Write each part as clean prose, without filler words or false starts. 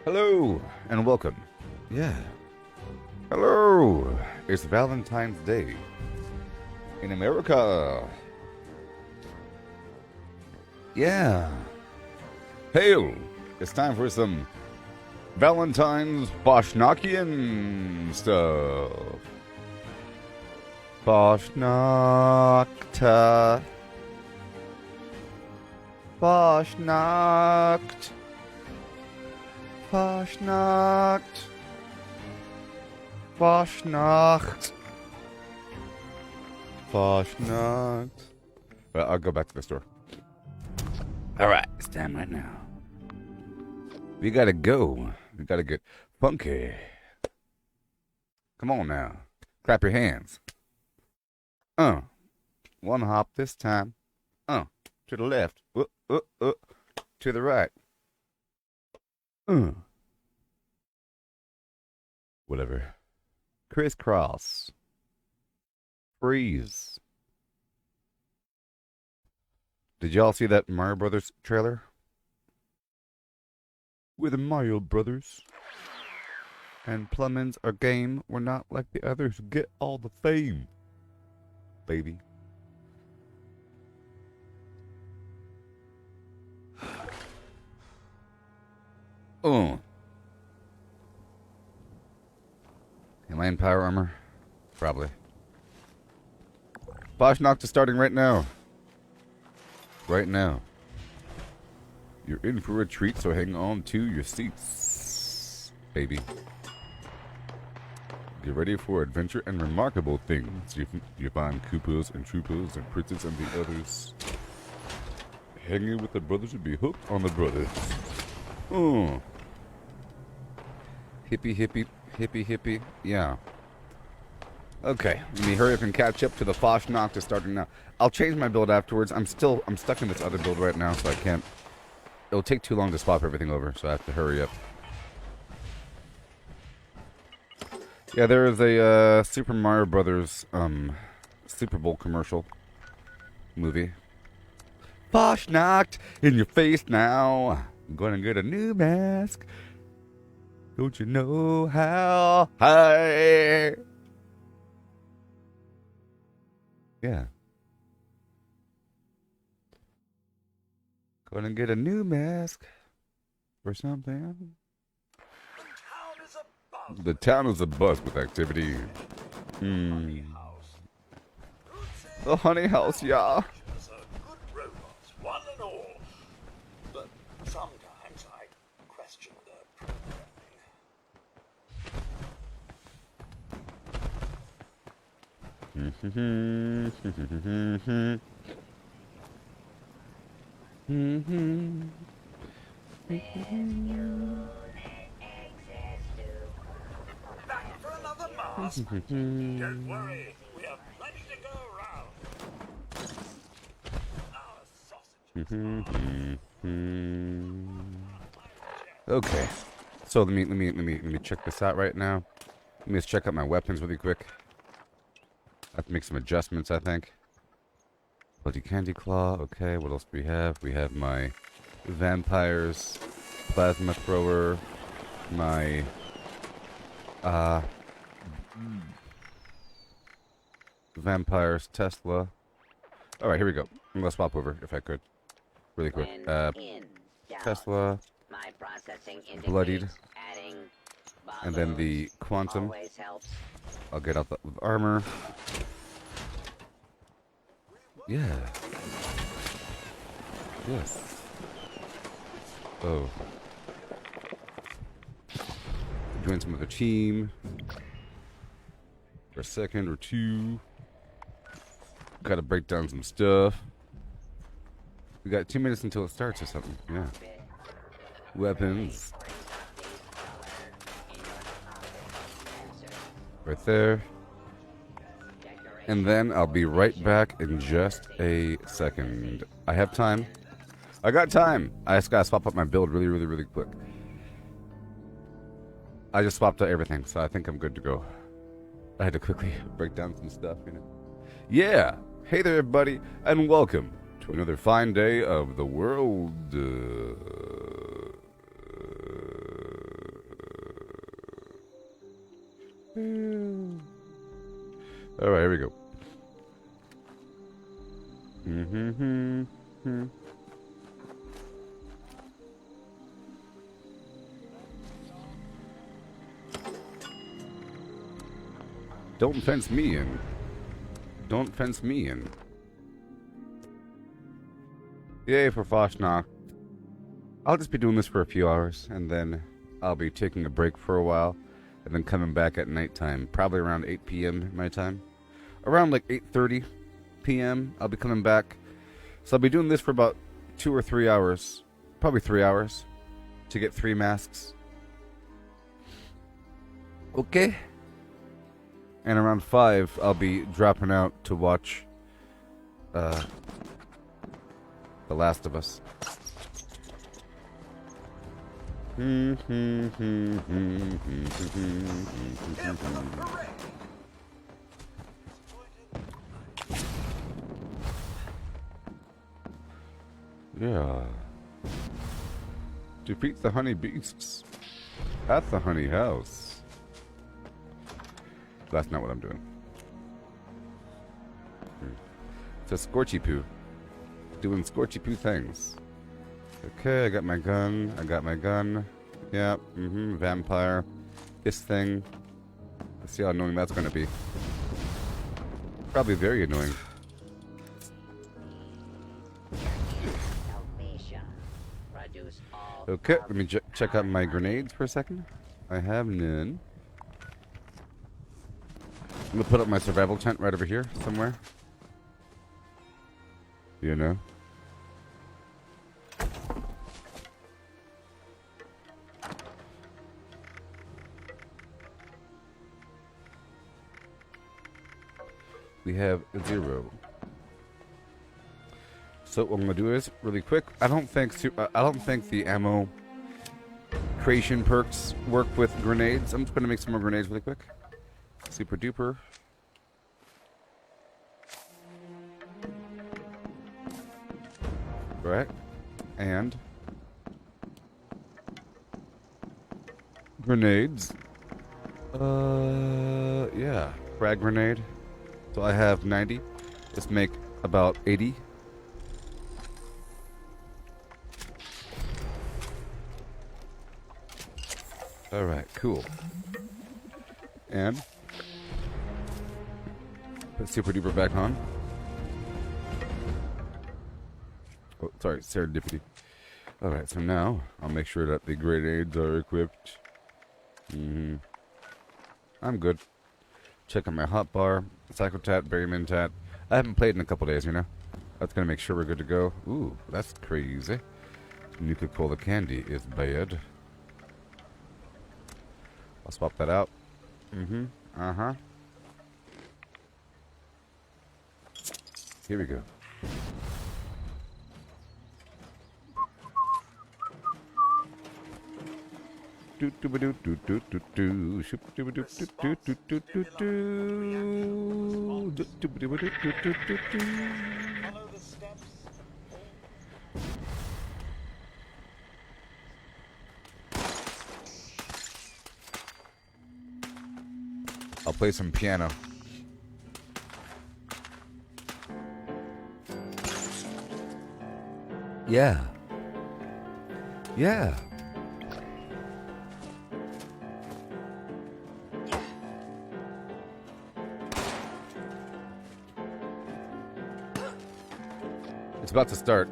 Hello, and welcome. Yeah. Hello. It's Valentine's Day in America. Yeah. Hail. It's time for some Valentine's Fasnachtian stuff. Fasnacht. Fasnacht. Fasnacht. Fasnacht. Fasnacht. Well, I'll go back to the store. Alright, it's time right now. We gotta go. We gotta get funky. Come on now. Clap your hands. One hop this time. To the left. To the right. Whatever. Crisscross. Freeze. Did y'all see that Mario Brothers trailer? We're the Mario Brothers. And plumbins are game. We're not like the others who get all the fame. Baby. Am I in power armor? Probably. Fasnacht is starting right now. Right now. You're in for a treat, so hang on to your seats, baby. Get ready for adventure and remarkable things. You find Koopas and Troopas and Princes and the others. Hanging with the brothers would be hooked on the brothers. Hippie, hippie, hippie, hippie. Yeah. Okay, let me hurry up and catch up to the Fasnacht is starting now. I'll change my build afterwards. I'm stuck in this other build right now, so I can't. It'll take too long to swap everything over, so I have to hurry up. Yeah, there is a Super Mario Brothers Super Bowl commercial movie. Fasnacht in your face now. I'm gonna get a new mask. Don't you know how high? Yeah. Gonna get a new mask or something. The town is abuzz with activity. The honey house, yeah. One and all. But sometimes I question their programming. Back for another mask. Don't worry, we have plenty to go around. Okay, so let me check this out right now. Let me just check out my weapons really quick. I have to make some adjustments, I think. Bloody Candy Claw. Okay, what else do we have? We have my vampires, plasma thrower, my vampires Tesla. All right, here we go. I'm gonna swap over if I could, really quick. Tesla, bloodied, and then the quantum. I'll get out the armor. Yeah. Yes. Oh. Join some other team. For a second or two. Gotta break down some stuff. We got 2 minutes until it starts or something. Yeah. Weapons. Right there. And then I'll be right back in just a second. I have time. I got time. I just gotta swap up my build really quick. I just swapped out everything, so I think I'm good to go. I had to quickly break down some stuff, you know. Yeah! Hey there, everybody, and welcome to another fine day of the world. All right, here we go. Don't fence me in. Don't fence me in. Yay for Fasnacht. I'll just be doing this for a few hours, and then I'll be taking a break for a while, and then coming back at nighttime, probably around 8 p.m. my time. Around like 8:30 p.m. I'll be coming back. So I'll be doing this for about 2 or 3 hours, probably 3 hours, to get 3 masks. Okay. And around 5, I'll be dropping out to watch The Last of Us. Yeah. Defeat the honey beasts at the honey house. That's not what I'm doing. It's a Scorchy Poo. Doing Scorchy Poo things. Okay, I got my gun. Yeah, vampire. This thing. Let's see how annoying that's gonna be. Probably very annoying. Okay, let me check out my grenades for a second. I have none. I'm gonna put up my survival tent right over here somewhere. You know? We have 0. So what I'm gonna do is really quick. I don't think the ammo creation perks work with grenades. I'm just gonna make some more grenades really quick. Super duper. Right. And grenades. Yeah. Frag grenade. So I have 90. Let's make about 80. Alright, cool. And put super duper back on. Oh, sorry, serendipity. Alright, so now I'll make sure that the grenades are equipped. I'm good. Check on my hotbar, Psychotat, Berryman Tat. I haven't played in a couple days, you know? That's gonna make sure we're good to go. Ooh, that's crazy. Nuka-Cola candy is bad. I'll swap that out. Here we go. I'll play some piano. Yeah. Yeah. It's about to start.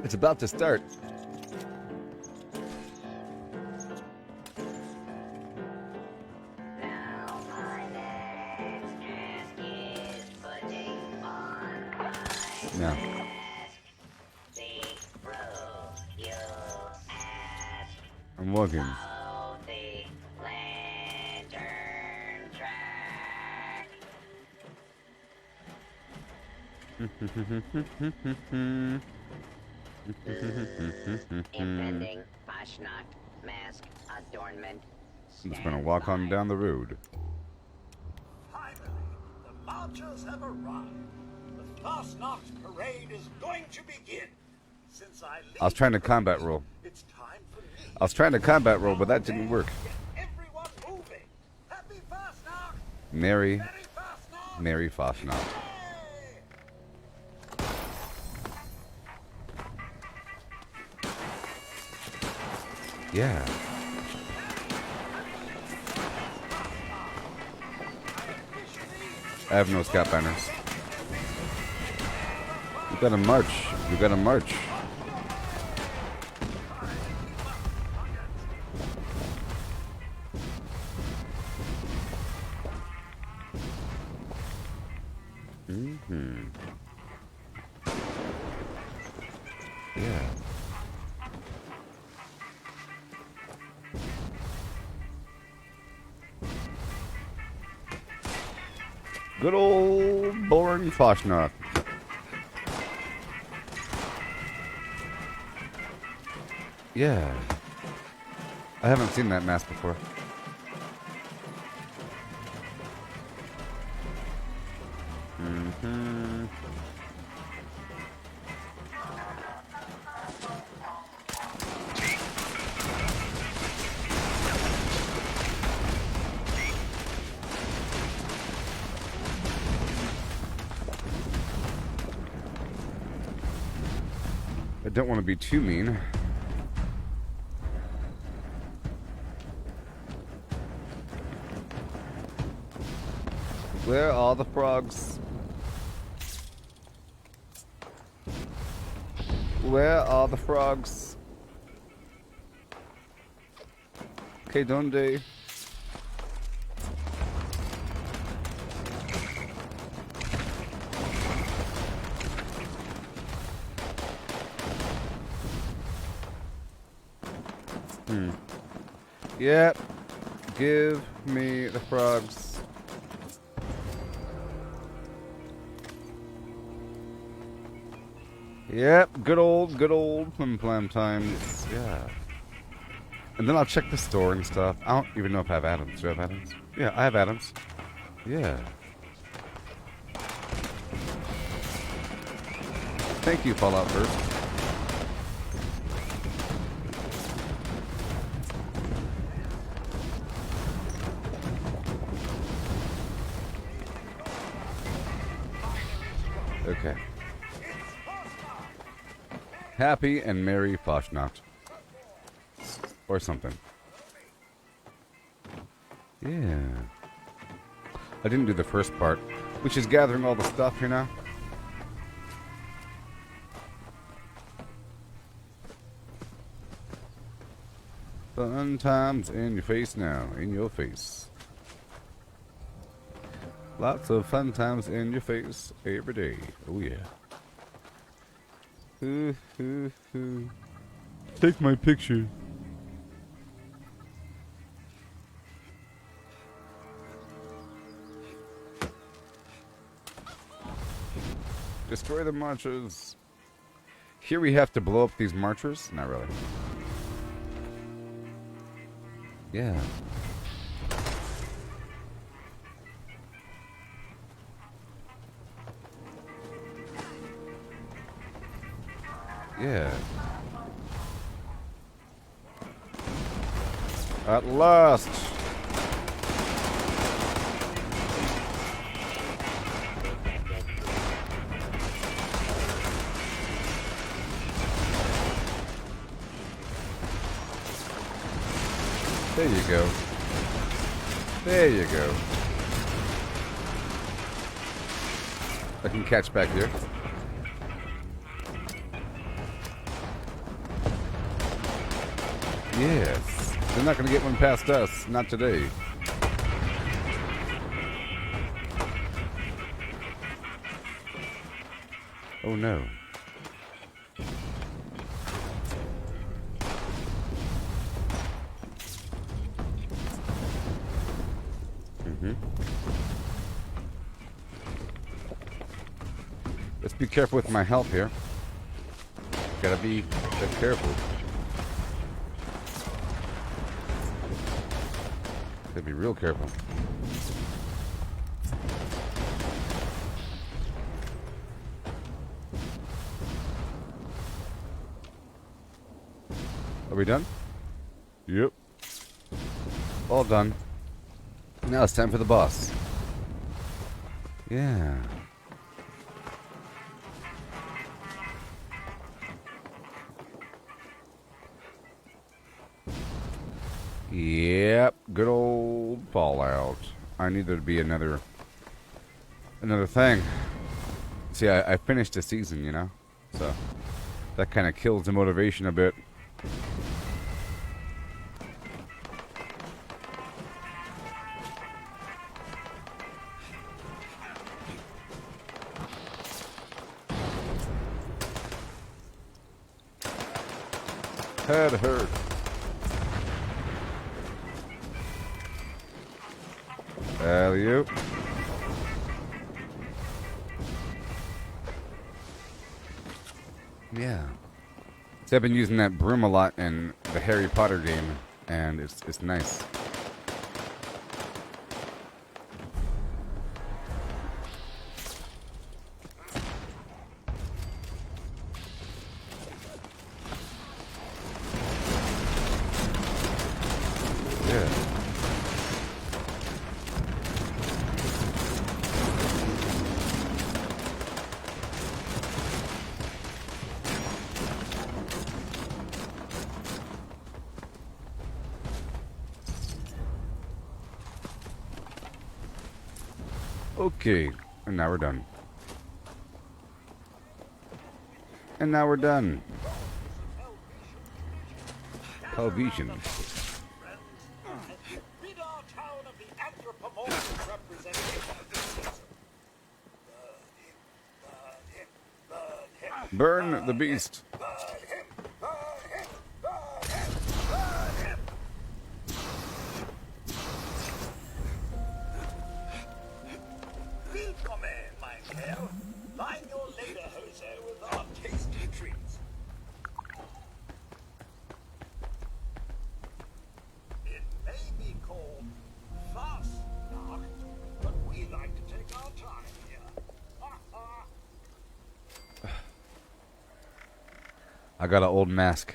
It's about to start. Now. I'm walking. Impending Fasnacht mask adornment. I'm just gonna walk on down the road. Finally, the marchers have arrived. The Fasnacht parade is going to begin. Since I lead I was trying to the combat parade, roll. it's time for me. I was trying to combat roll, but that didn't work. Get everyone moving. Happy Fasnacht! Merry, Merry Fasnacht! Merry Fasnacht. Hooray! Yeah. I have no scout banners. We gotta march. We gotta march. Mm-hmm. Yeah. Good old boring Fasnacht. Yeah. I haven't seen that mask before. Mm-hmm. I don't want to be too mean. Where are the frogs? Where are the frogs? Okay, donde? Yep. Give me the frogs. Yep, good old Flimflam times. Yeah. And then I'll check the store and stuff. I don't even know if I have atoms. Do I have atoms? Yeah, I have atoms. Yeah. Thank you, Fallout First. Okay. Happy and Merry Fasnacht. Or something. Yeah. I didn't do the first part, which is gathering all the stuff here now. Fun times in your face now. In your face. Lots of fun times in your face every day. Oh yeah. Take my picture. Destroy the marchers. Here we have to blow up these marchers? Not really. Yeah. Yeah. At last. There you go. There you go. I can catch back here. Yes. They're not going to get one past us. Not today. Oh no. Let's be careful with my health here. Gotta be a bit careful. Gotta be real careful. Are we done? Yep. All done. Now it's time for the boss. Yeah. Yep. Good old Fallout. I need there to be another thing. See, I finished the season, you know? So, that kind of kills the motivation a bit. Head hurt. Alley-oop. Yeah. See, I've been using that broom a lot in the Harry Potter game, and it's nice. Yeah. Okay, and now we're done. And now we're done. Helvetian. Rid our town of the anthropomorphic representative of the season. Burn him, Burn the beast. burn him, burn him, burn him, burn him. Willkommen, mein Kerl. Line your lederhose with our tasty treats. It may be called Fasnacht, but we like to take our time here. I got an old mask.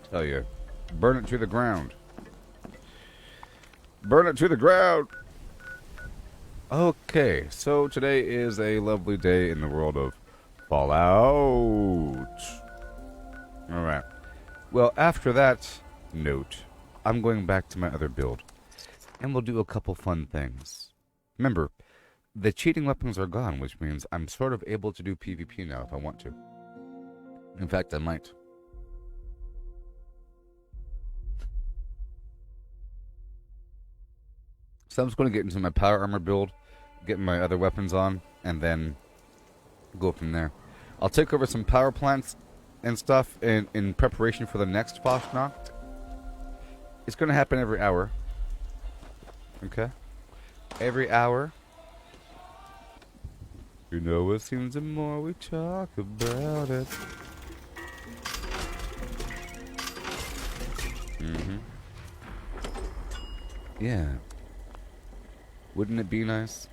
Tell you, burn it to the ground. Burn it to the ground. Okay, so today is a lovely day in the world of Fallout. Alright. Well, after that note, I'm going back to my other build. And we'll do a couple fun things. Remember, the cheating weapons are gone, which means I'm sort of able to do PvP now if I want to. In fact, I might. So I'm just going to get into my power armor build, get my other weapons on, and then go from there. I'll take over some power plants and stuff in preparation for the next Fasnacht. It's going to happen every hour. Okay? Every hour. You know it seems the more we talk about it. Mm-hmm. Yeah. Wouldn't it be nice?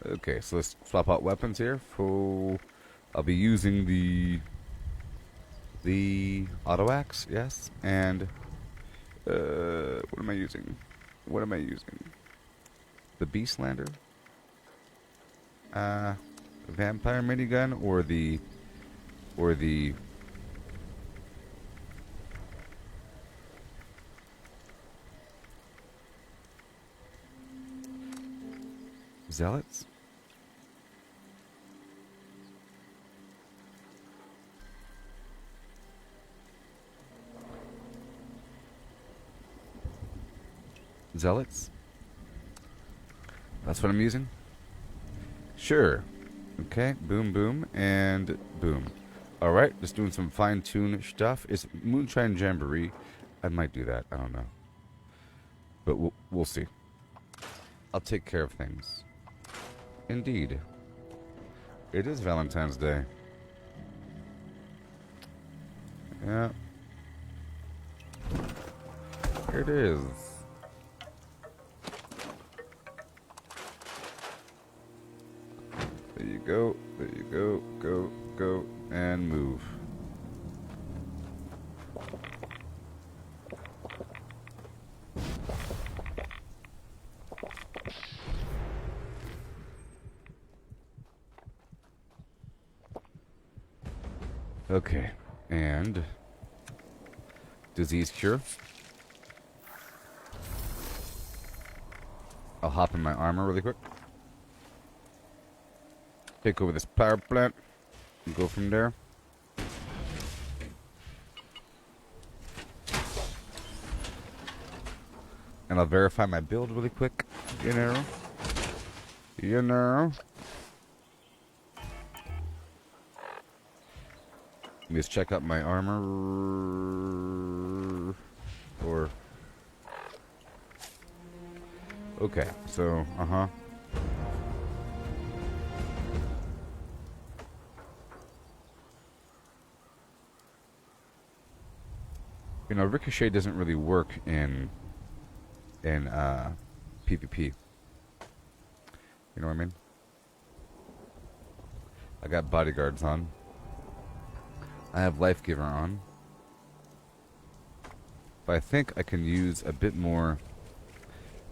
Okay, so let's swap out weapons here. I'll be using the auto axe, yes, and what am I using? What am I using? The Beastlander, vampire minigun, or the zealots? Zealots? That's what I'm using? Sure. Okay, boom, boom, and boom. Alright, just doing some fine-tune stuff. It's Moonshine Jamboree. I might do that, I don't know. But we'll see. I'll take care of things. Indeed. It is Valentine's Day. Yeah. Here it is. you go. There you go. Go, go, and move. Okay, and disease cure. I'll hop in my armor really quick. Take over this power plant and go from there. And I'll verify my build really quick. You know. You know. Let me just check out my armor. Or... Okay, so, You know, Ricochet doesn't really work in PvP. You know what I mean? I got bodyguards on. I have Life Giver on. But I think I can use a bit more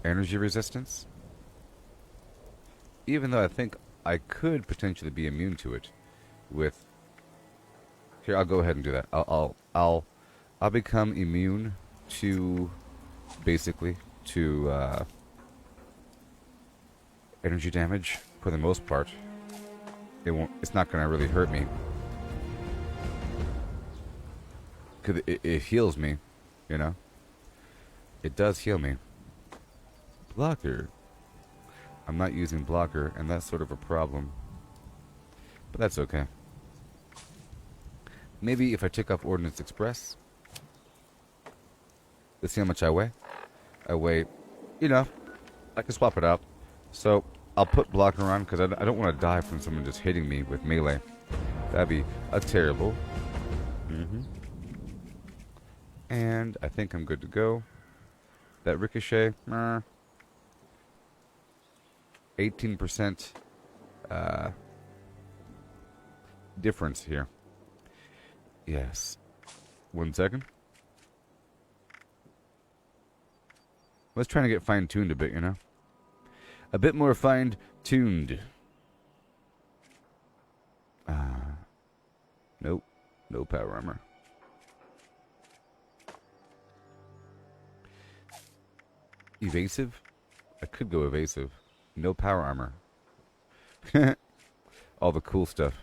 energy resistance. Even though I think I could potentially be immune to it with... Here, I'll go ahead and do that. I'll become immune to, basically, to energy damage for the most part. It's not gonna really hurt me. 'Cause it heals me, you know? It does heal me. Blocker. I'm not using blocker, and that's sort of a problem. But that's okay. Maybe if I take off Ordnance Express. Let's see how much I weigh. I weigh enough. I can swap it out. So, I'll put blocker on, because I don't want to die from someone just hitting me with melee. That'd be a terrible. And I think I'm good to go. That ricochet, 18% difference here. Yes. 1 second. Let's try to get fine-tuned a bit, you know? A bit more fine-tuned. Nope. No power armor. Evasive? I could go evasive. No power armor. All the cool stuff.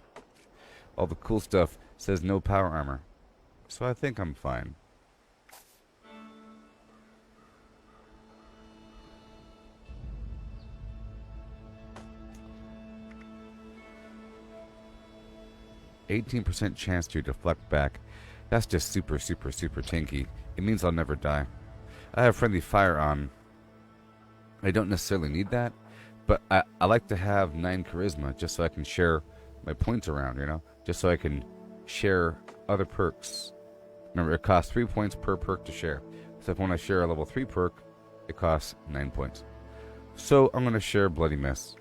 All the cool stuff says no power armor. So I think I'm fine. %chance to deflect back. That's just super, super, super tanky. It means I'll never die. I have friendly fire on. I don't necessarily need that, but I like to have 9 charisma just so I can share my points around, you know? Just so I can share other perks. Remember, it costs 3 points per perk to share. So if I want to share a level 3 perk, it costs 9 points. So I'm going to share Bloody Mess.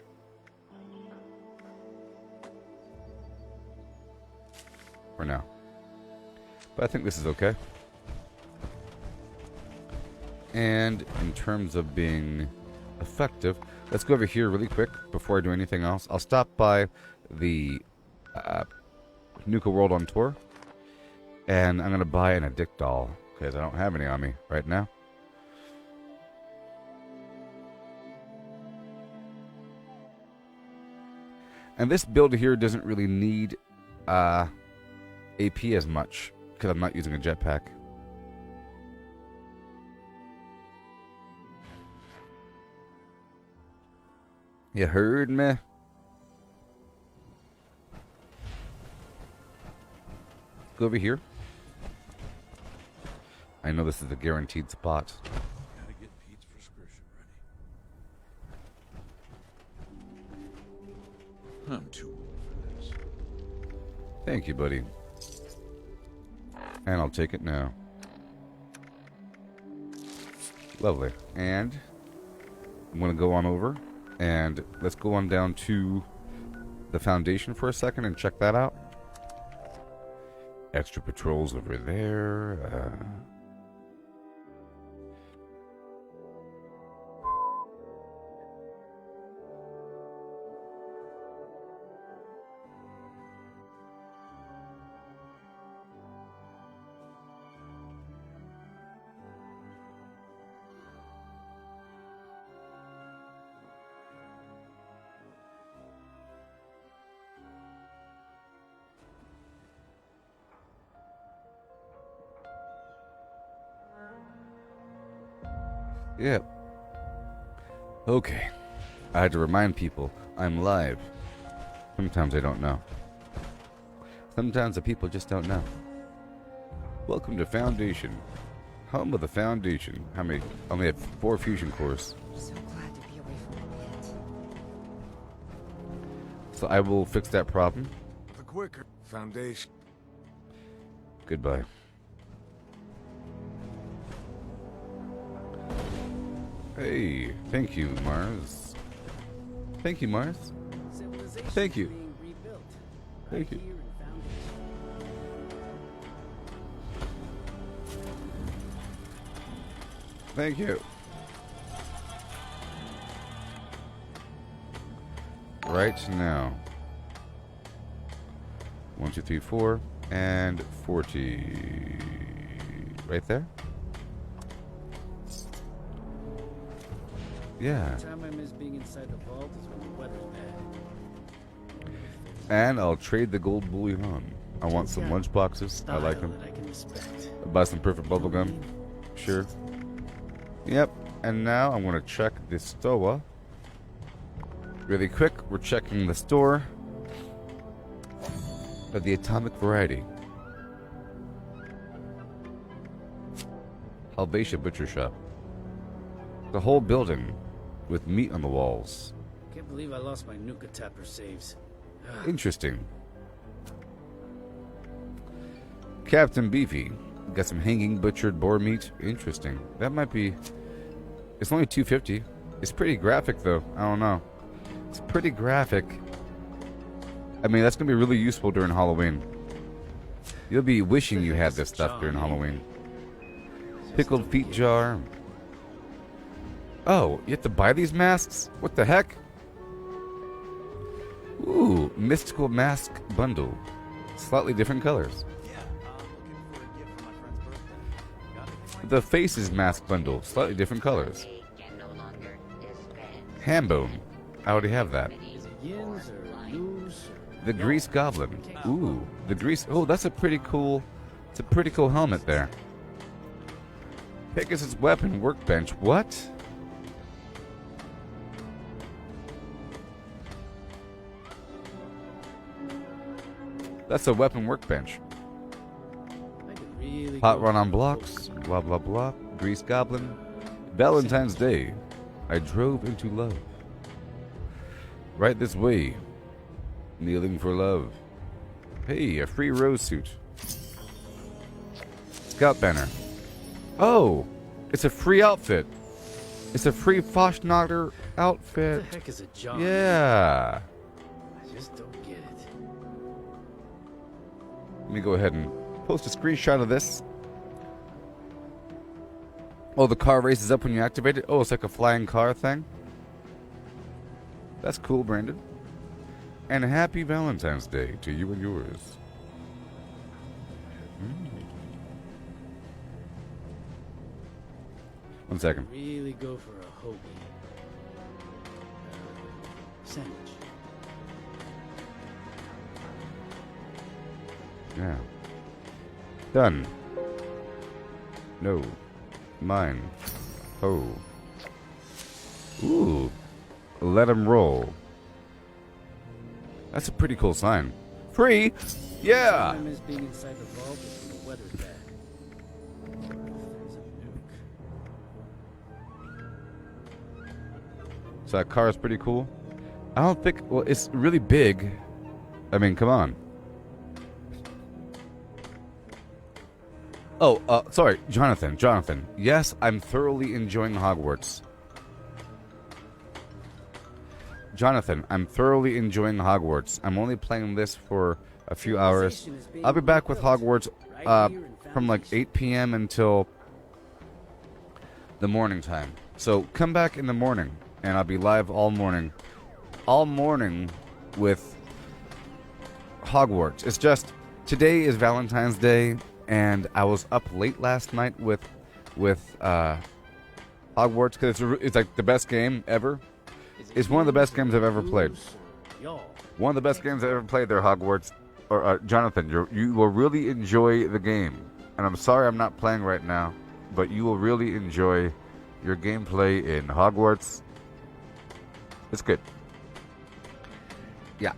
For now. But I think this is okay. And in terms of being effective, let's go over here really quick before I do anything else. I'll stop by the Nuka World on tour, and I'm going to buy an Addict doll because I don't have any on me right now. And this build here doesn't really need AP as much because I'm not using a jetpack. You heard me? Go over here. I know this is a guaranteed spot. Gotta get Pete's prescription ready. I'm too old for this. Thank you, buddy. And I'll take it now. Lovely. And I'm going to go on over. And let's go on down to the Foundation for a second and check that out. Extra patrols over there. Yep. Okay. I had to remind people I'm live. Sometimes I don't know. Sometimes the people just don't know. Welcome to Foundation. Home of the Foundation. How many? Only have 4 fusion cores. So glad to be away from the pit. So I will fix that problem. The quicker Foundation. Goodbye. Hey, thank you, Mars. Thank you, Mars. Thank you. Thank you. Thank you. Right now. 1, 2, 3, 4, and 40. Right there? Yeah. The time I miss being inside the vault is when the weather's bad. And I'll trade the gold bullion. I want some lunch boxes. I like them. I can respect. I'll buy some perfect bubblegum. Sure. Yep. And now I'm going to check the store. Really quick, we're checking the store of the atomic variety. Helvetia Butcher Shop. The whole building with meat on the walls. Can't believe I lost my Nuka Tapper saves. Interesting. Captain Beefy. Got some hanging butchered boar meat. Interesting. That might be... It's only $2.50. It's pretty graphic, though. I don't know. It's pretty graphic. I mean, that's going to be really useful during Halloween. You'll be wishing you had this stuff during Halloween. Pickled feet jar. Oh, you have to buy these masks? What the heck? Ooh, mystical mask bundle. Slightly different colors. The faces mask bundle. Slightly different colors. Can no longer disband. Hambone. I already have that. Is it yins or yous? The Grease Goblin. Ooh, the Grease... Oh, that's a pretty cool... It's a pretty cool helmet there. Pegasus weapon workbench. What? That's a weapon workbench. I could really Hot go run for on a blocks. Blah, blah, blah. Grease Goblin. Valentine's Day. I drove into love. Right this way. Kneeling for love. Hey, a free rose suit. Scout banner. Oh, it's a free outfit. It's a free Fasnacht outfit. What the heck is a John? Yeah. I just don't get it. Let me go ahead and post a screenshot of this. Oh, the car races up when you activate it? Oh, it's like a flying car thing? That's cool, Brandon. And happy Valentine's Day to you and yours. One second. Really go for a hoagie. Sandwich. Yeah. Done. No. Mine. Oh. Ooh. Let 'em roll. That's a pretty cool sign. Free? Yeah! I miss being inside the vault is when the weather's bad. There's a nuke. So that car is pretty cool. I don't think... Well, it's really big. I mean, come on. Oh, sorry. Jonathan. Yes, I'm thoroughly enjoying Hogwarts. Jonathan, I'm thoroughly enjoying Hogwarts. I'm only playing this for a few hours. I'll be back with Hogwarts from like 8 p.m. until the morning time. So come back in the morning, and I'll be live all morning with Hogwarts. It's just today is Valentine's Day, and I was up late last night with Hogwarts because it's like the best game ever. It's one of the best games I've ever played. One of the best games I've ever played there, Hogwarts. Or Jonathan, you will really enjoy the game. And I'm sorry I'm not playing right now, but you will really enjoy your gameplay in Hogwarts. It's good. Yeah.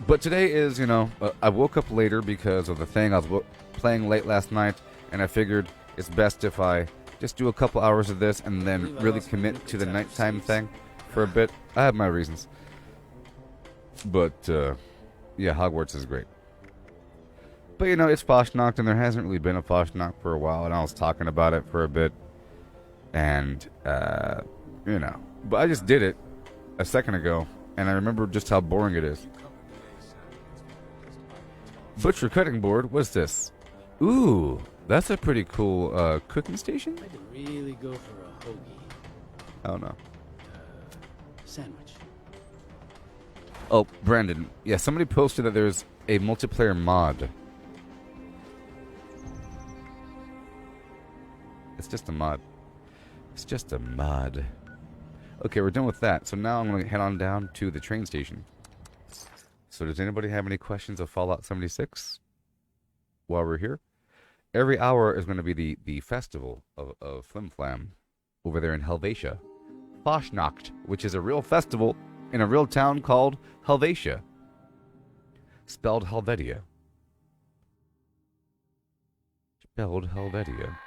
But today is, I woke up later because of the thing. I was playing late last night, and I figured it's best if I just do a couple hours of this and then really commit to the nighttime thing for a bit. I have my reasons. But, yeah, Hogwarts is great. But, it's Fasnacht, and there hasn't really been a Fasnacht for a while, and I was talking about it for a bit. And, But I just did it a second ago, and I remember just how boring it is. Butcher cutting board, what's this? Ooh, that's a pretty cool cooking station? I could really go for a hoagie. I don't know. Sandwich. Oh, Brandon. Yeah, somebody posted that there's a multiplayer mod. It's just a mod. It's just a mod. Okay, we're done with that. So now I'm going to head on down to the train station. So does anybody have any questions of Fallout 76 while we're here? Every hour is going to be the festival of Flimflam over there in Helvetia. Fasnacht, which is a real festival in a real town called Helvetia. Spelled Helvetia. Spelled Helvetia.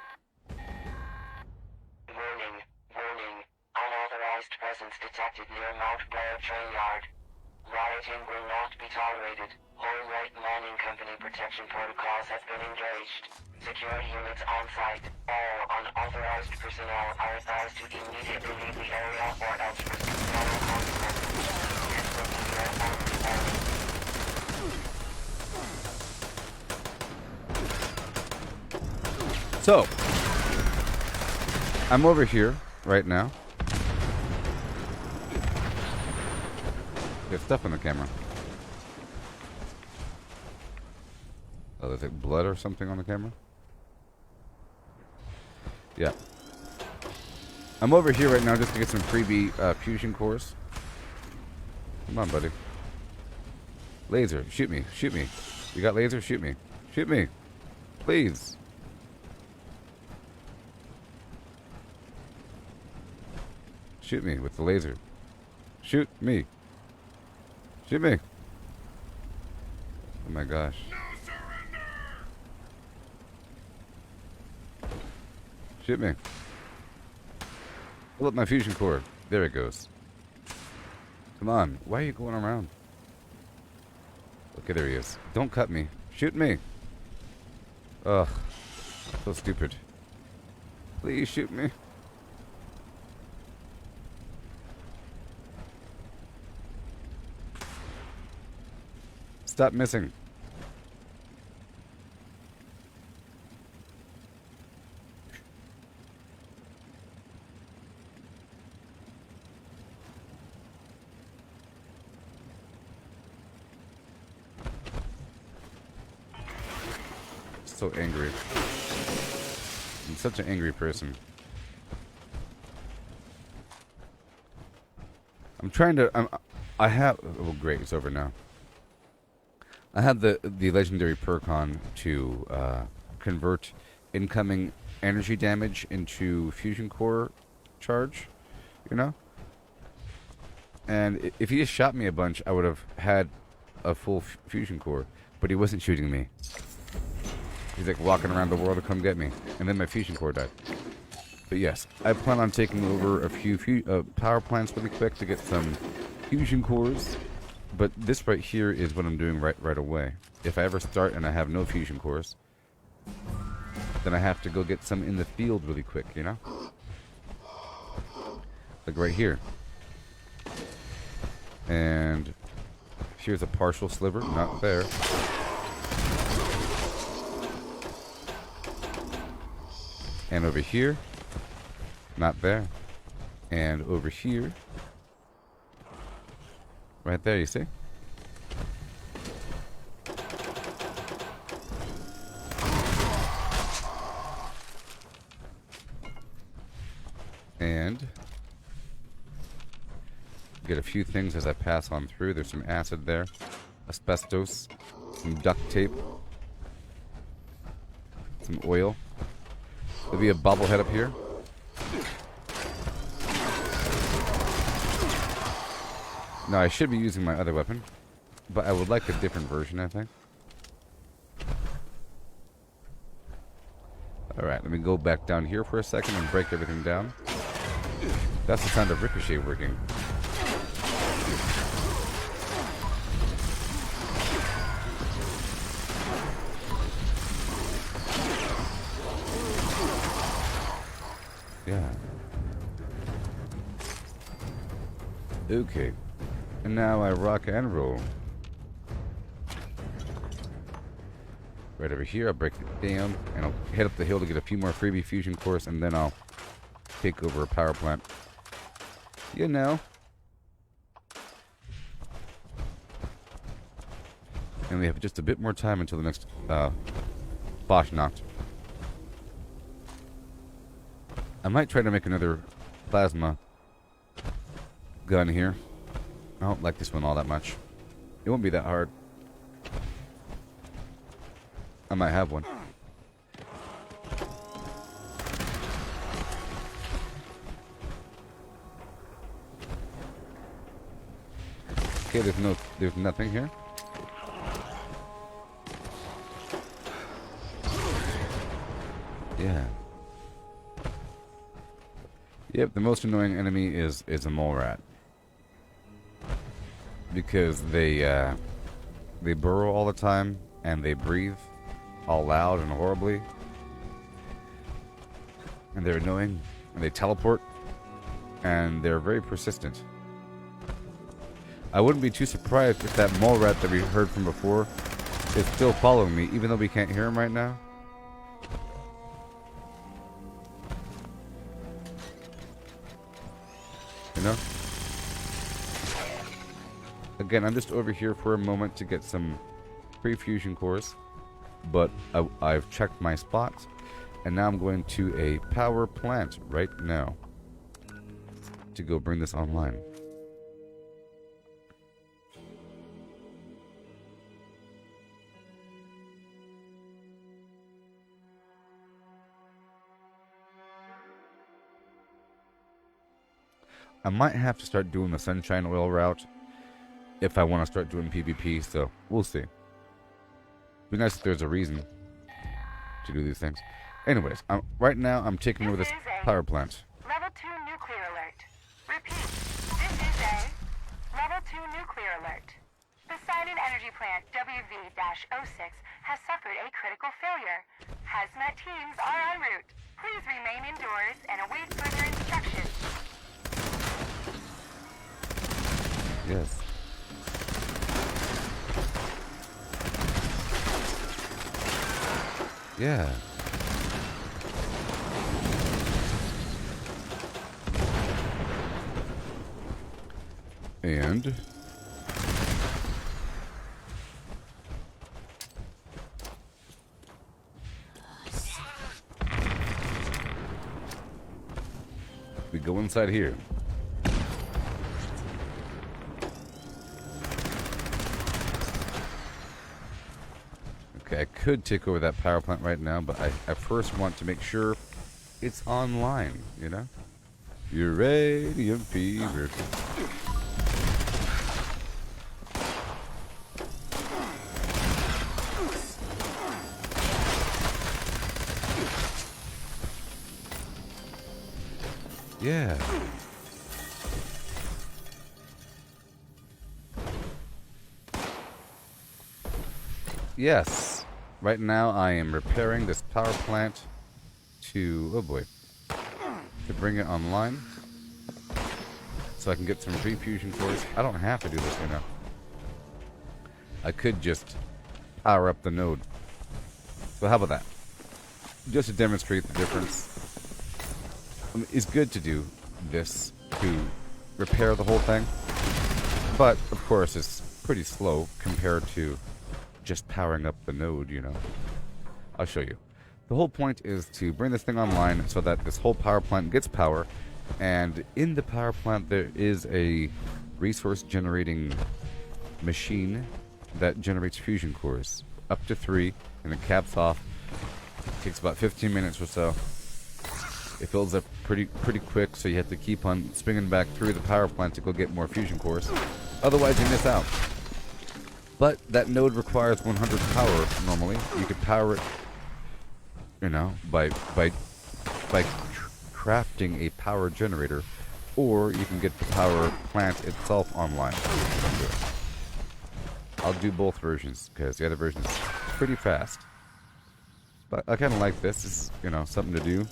Warning, warning. Unauthorized presence detected near Mount Blair train yard. Rioting will not be tolerated. Whole right mining company protection protocols have been engaged. Security units on site. All unauthorized personnel are advised to immediately leave the area or else receive federal consequences. This will be your only warning. So, I'm over here right now. There's stuff in the camera. Oh, there's like blood or something on the camera? Yeah. I'm over here right now just to get some freebie fusion cores. Come on, buddy. Laser, shoot me, shoot me. You got laser? Shoot me. Shoot me. Please. Shoot me with the laser. Shoot me. Shoot me. Oh my gosh. Shoot me. Pull up my fusion core. There it goes. Come on. Why are you going around? Okay, there he is. Don't cut me. Shoot me. Ugh. So stupid. Please shoot me. Stop missing. So angry. I'm such an angry person. I'm trying to. I have. Oh, great! It's over now. I had the legendary perk on to convert incoming energy damage into fusion core charge. You know. And if he just shot me a bunch, I would have had a full fusion core. But he wasn't shooting me. He's like walking around the world to come get me. And then my fusion core died. But yes, I plan on taking over a few power plants really quick to get some fusion cores. But this right here is what I'm doing right away. If I ever start and I have no fusion cores, then I have to go get some in the field really quick, you know? Like right here. And here's a partial sliver, not there. And over here, not there. And over here, right there, you see? And get a few things as I pass on through. There's some acid there, asbestos, some duct tape, some oil. There'll be a bobblehead up here. Now I should be using my other weapon, but I would like a different version, I think. Alright, let me go back down here for a second and break everything down. That's the sound of Ricochet working. Yeah. Okay. And now I rock and roll. Right over here, I'll break it down, and I'll head up the hill to get a few more freebie fusion cores, and then I'll take over a power plant. You know. And we have just a bit more time until the next Fasnacht. I might try to make another plasma gun here. I don't like this one all that much. It won't be that hard. I might have one. Okay, there's nothing here. Yeah. Yep, the most annoying enemy is a mole rat. Because they burrow all the time and they breathe all loud and horribly. And they're annoying and they teleport and they're very persistent. I wouldn't be too surprised if that mole rat that we heard from before is still following me, even though we can't hear him right now. You know? Again, I'm just over here for a moment to get some free fusion cores, but I've checked my spots, and now I'm going to a power plant right now to go bring this online. I might have to start doing the sunshine oil route if I want to start doing PvP, so we'll see. Be nice if there's a reason to do these things. Anyways, right now I'm taking over this power plant. Level 2 nuclear alert. Repeat, this is a Level 2 nuclear alert. Poseidon Energy Plant WV-06 has suffered a critical failure. Hazmat teams are en route. Please remain indoors and await further instructions. Yes. Yeah. And we go inside here. Okay, I could take over that power plant right now, but I first want to make sure it's online, you know? Uranium fever. Yeah. Yes. Right now I am repairing this power plant to, oh boy, to bring it online. so I can get some free fusion cores. I don't have to do this, you know. I could just power up the node. So how about that? Just to demonstrate the difference. It's good to do this to repair the whole thing. But, of course, it's pretty slow compared to just powering up the node, you know. I'll show you. The whole point is to bring this thing online so that this whole power plant gets power. And in the power plant, there is a resource generating machine that generates fusion cores. Up to 3, and it caps off. It takes about 15 minutes or so. It fills up pretty quick, so you have to keep on swinging back through the power plant to go get more fusion cores. Otherwise, you miss out. But that node requires 100 power normally. You could power it, you know, by crafting a power generator, or you can get the power plant itself online. I'll do both versions because the other version is pretty fast. But I kind of like this. This is, you know, something to do.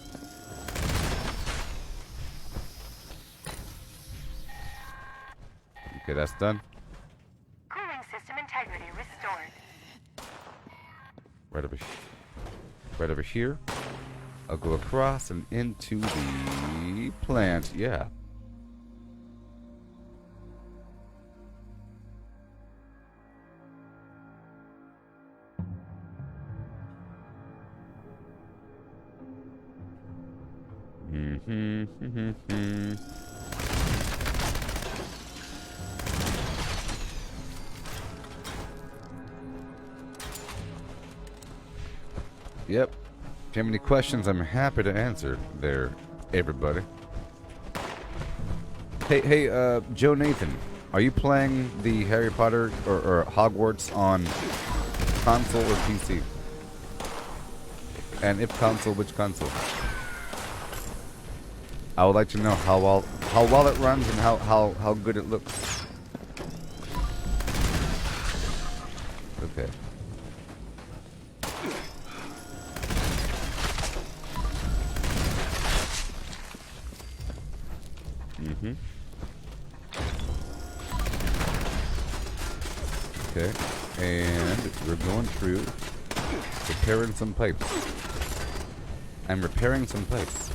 Okay, that's done. Cooling system integrity restored. Right over here. I'll go across and into the plant. Yeah. Yep. If you have any questions, I'm happy to answer there, everybody. Hey, Joe Nathan, are you playing the Harry Potter or Hogwarts on console or PC? And if console, which console? I would like to know how well it runs and how good it looks. Okay. Okay, and we're going through repairing some pipes. I'm repairing some pipes.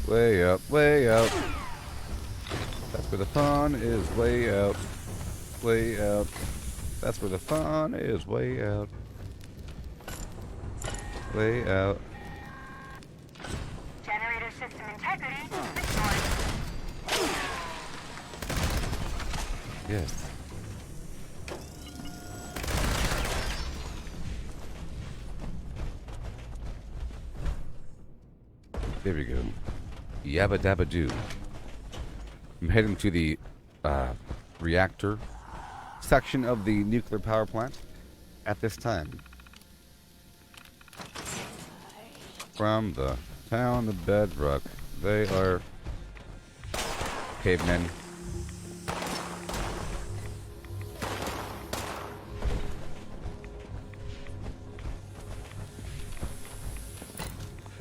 Way up, way out. That's where the fun is, way out. Way out. That's where the fun is, way out. Way out. Generator system integrity restored. Yes. There we go. Yabba dabba doo. I'm heading to the reactor section of the nuclear power plant at this time. From the town of Bedrock, they are cavemen.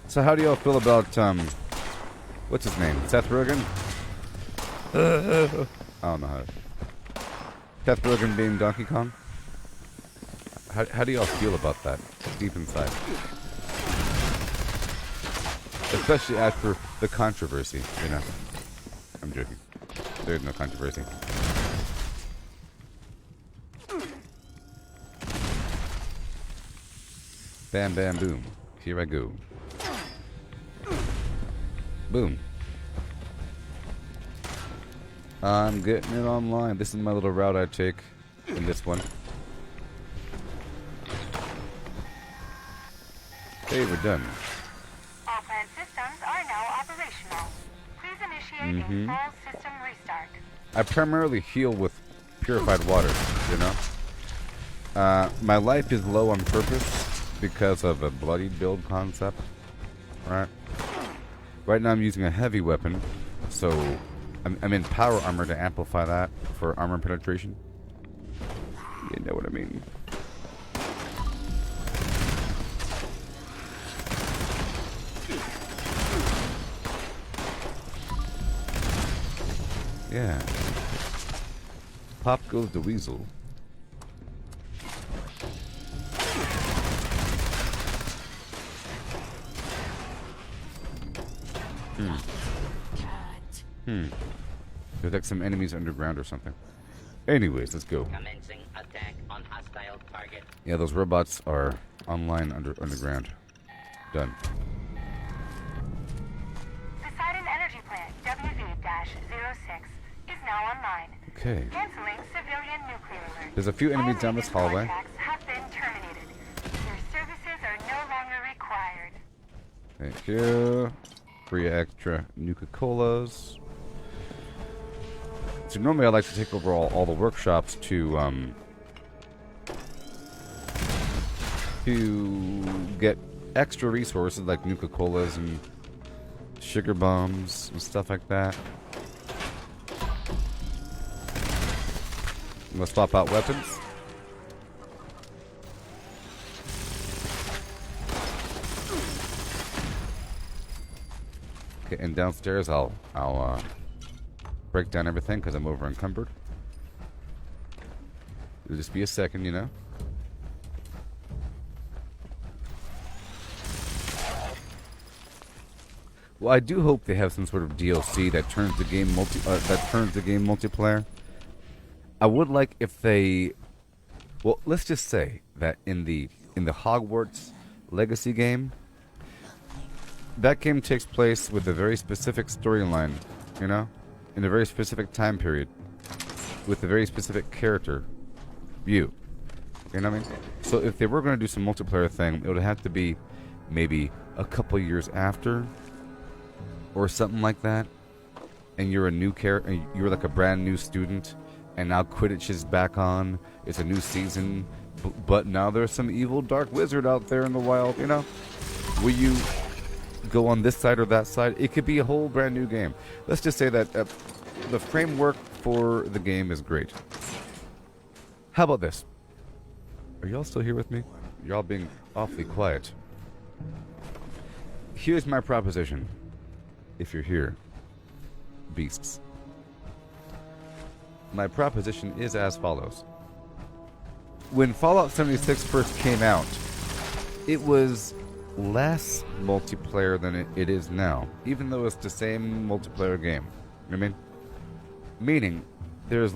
So how do y'all feel about, what's his name? Seth Rogen? I don't know how. Seth Rogen being Donkey Kong? How do y'all feel about that deep inside? Especially after the controversy, you know. I'm joking. There's no controversy. Bam, bam, boom. Here I go. Boom. I'm getting it online. This is my little route I take in this one. Hey, we're done. All plant systems are now operational. Please initiate a full system restart. I primarily heal with purified water, you know? My life is low on purpose because of a bloody build concept. Right? Right now I'm using a heavy weapon, so I'm in power armor to amplify that for armor penetration. You know what I mean. Yeah. Pop goes the weasel. There's like some enemies underground or something. Anyways, let's go. Commencing attack on hostile target. Yeah, those robots are online underground. Done. Poseidon Energy Plant WV-06 is now online. Okay. Canceling civilian nuclear alert. There's a few enemies All down this previous hallway. contracts have been terminated. Your services are no longer required. Thank you. Free extra Nuka-Colas. So normally I like to take over all the workshops to get extra resources like Nuka-Colas and sugar bombs and stuff like that. I'm gonna swap out weapons. Okay, and downstairs I'll break down everything because I'm over encumbered. It'll just be a second, you know. Well, I do hope they have some sort of DLC that turns the game multiplayer. I would like if they, well, let's just say that in the Hogwarts Legacy game, that game takes place with a very specific storyline, you know, in a very specific time period, with a very specific character view. You know what I mean? So if they were going to do some multiplayer thing, it would have to be maybe a couple years after, or something like that. And you're a new character, you're like a brand new student, and now Quidditch is back on. It's a new season, but now there's some evil dark wizard out there in the wild. You know, will you go on this side or that side? It could be a whole brand new game. Let's just say that the framework for the game is great. How about this? Are y'all still here with me? You're all being awfully quiet. Here's my proposition. If you're here, beasts. My proposition is as follows. When Fallout 76 first came out, it was less multiplayer than it is now, even though it's the same multiplayer game. You know what I mean? Meaning, there's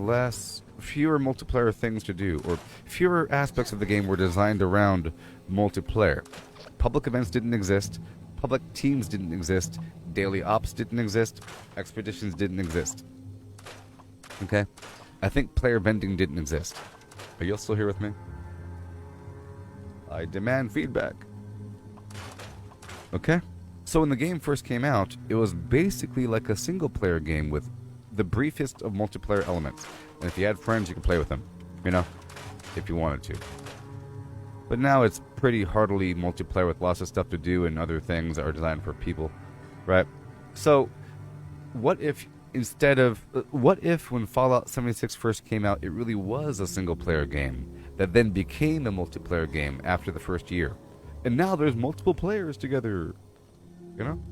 fewer multiplayer things to do, or fewer aspects of the game were designed around multiplayer. Public events didn't exist, public teams didn't exist, daily ops didn't exist, expeditions didn't exist. Okay? I think player vending didn't exist. Are you all still here with me? I demand feedback. Okay? So when the game first came out, it was basically like a single-player game with the briefest of multiplayer elements. And if you had friends, you could play with them. You know? If you wanted to. But now it's pretty heartily multiplayer with lots of stuff to do and other things that are designed for people. Right? So, what if when Fallout 76 first came out, it really was a single-player game that then became a multiplayer game after the first year? And now there's multiple players together. You know?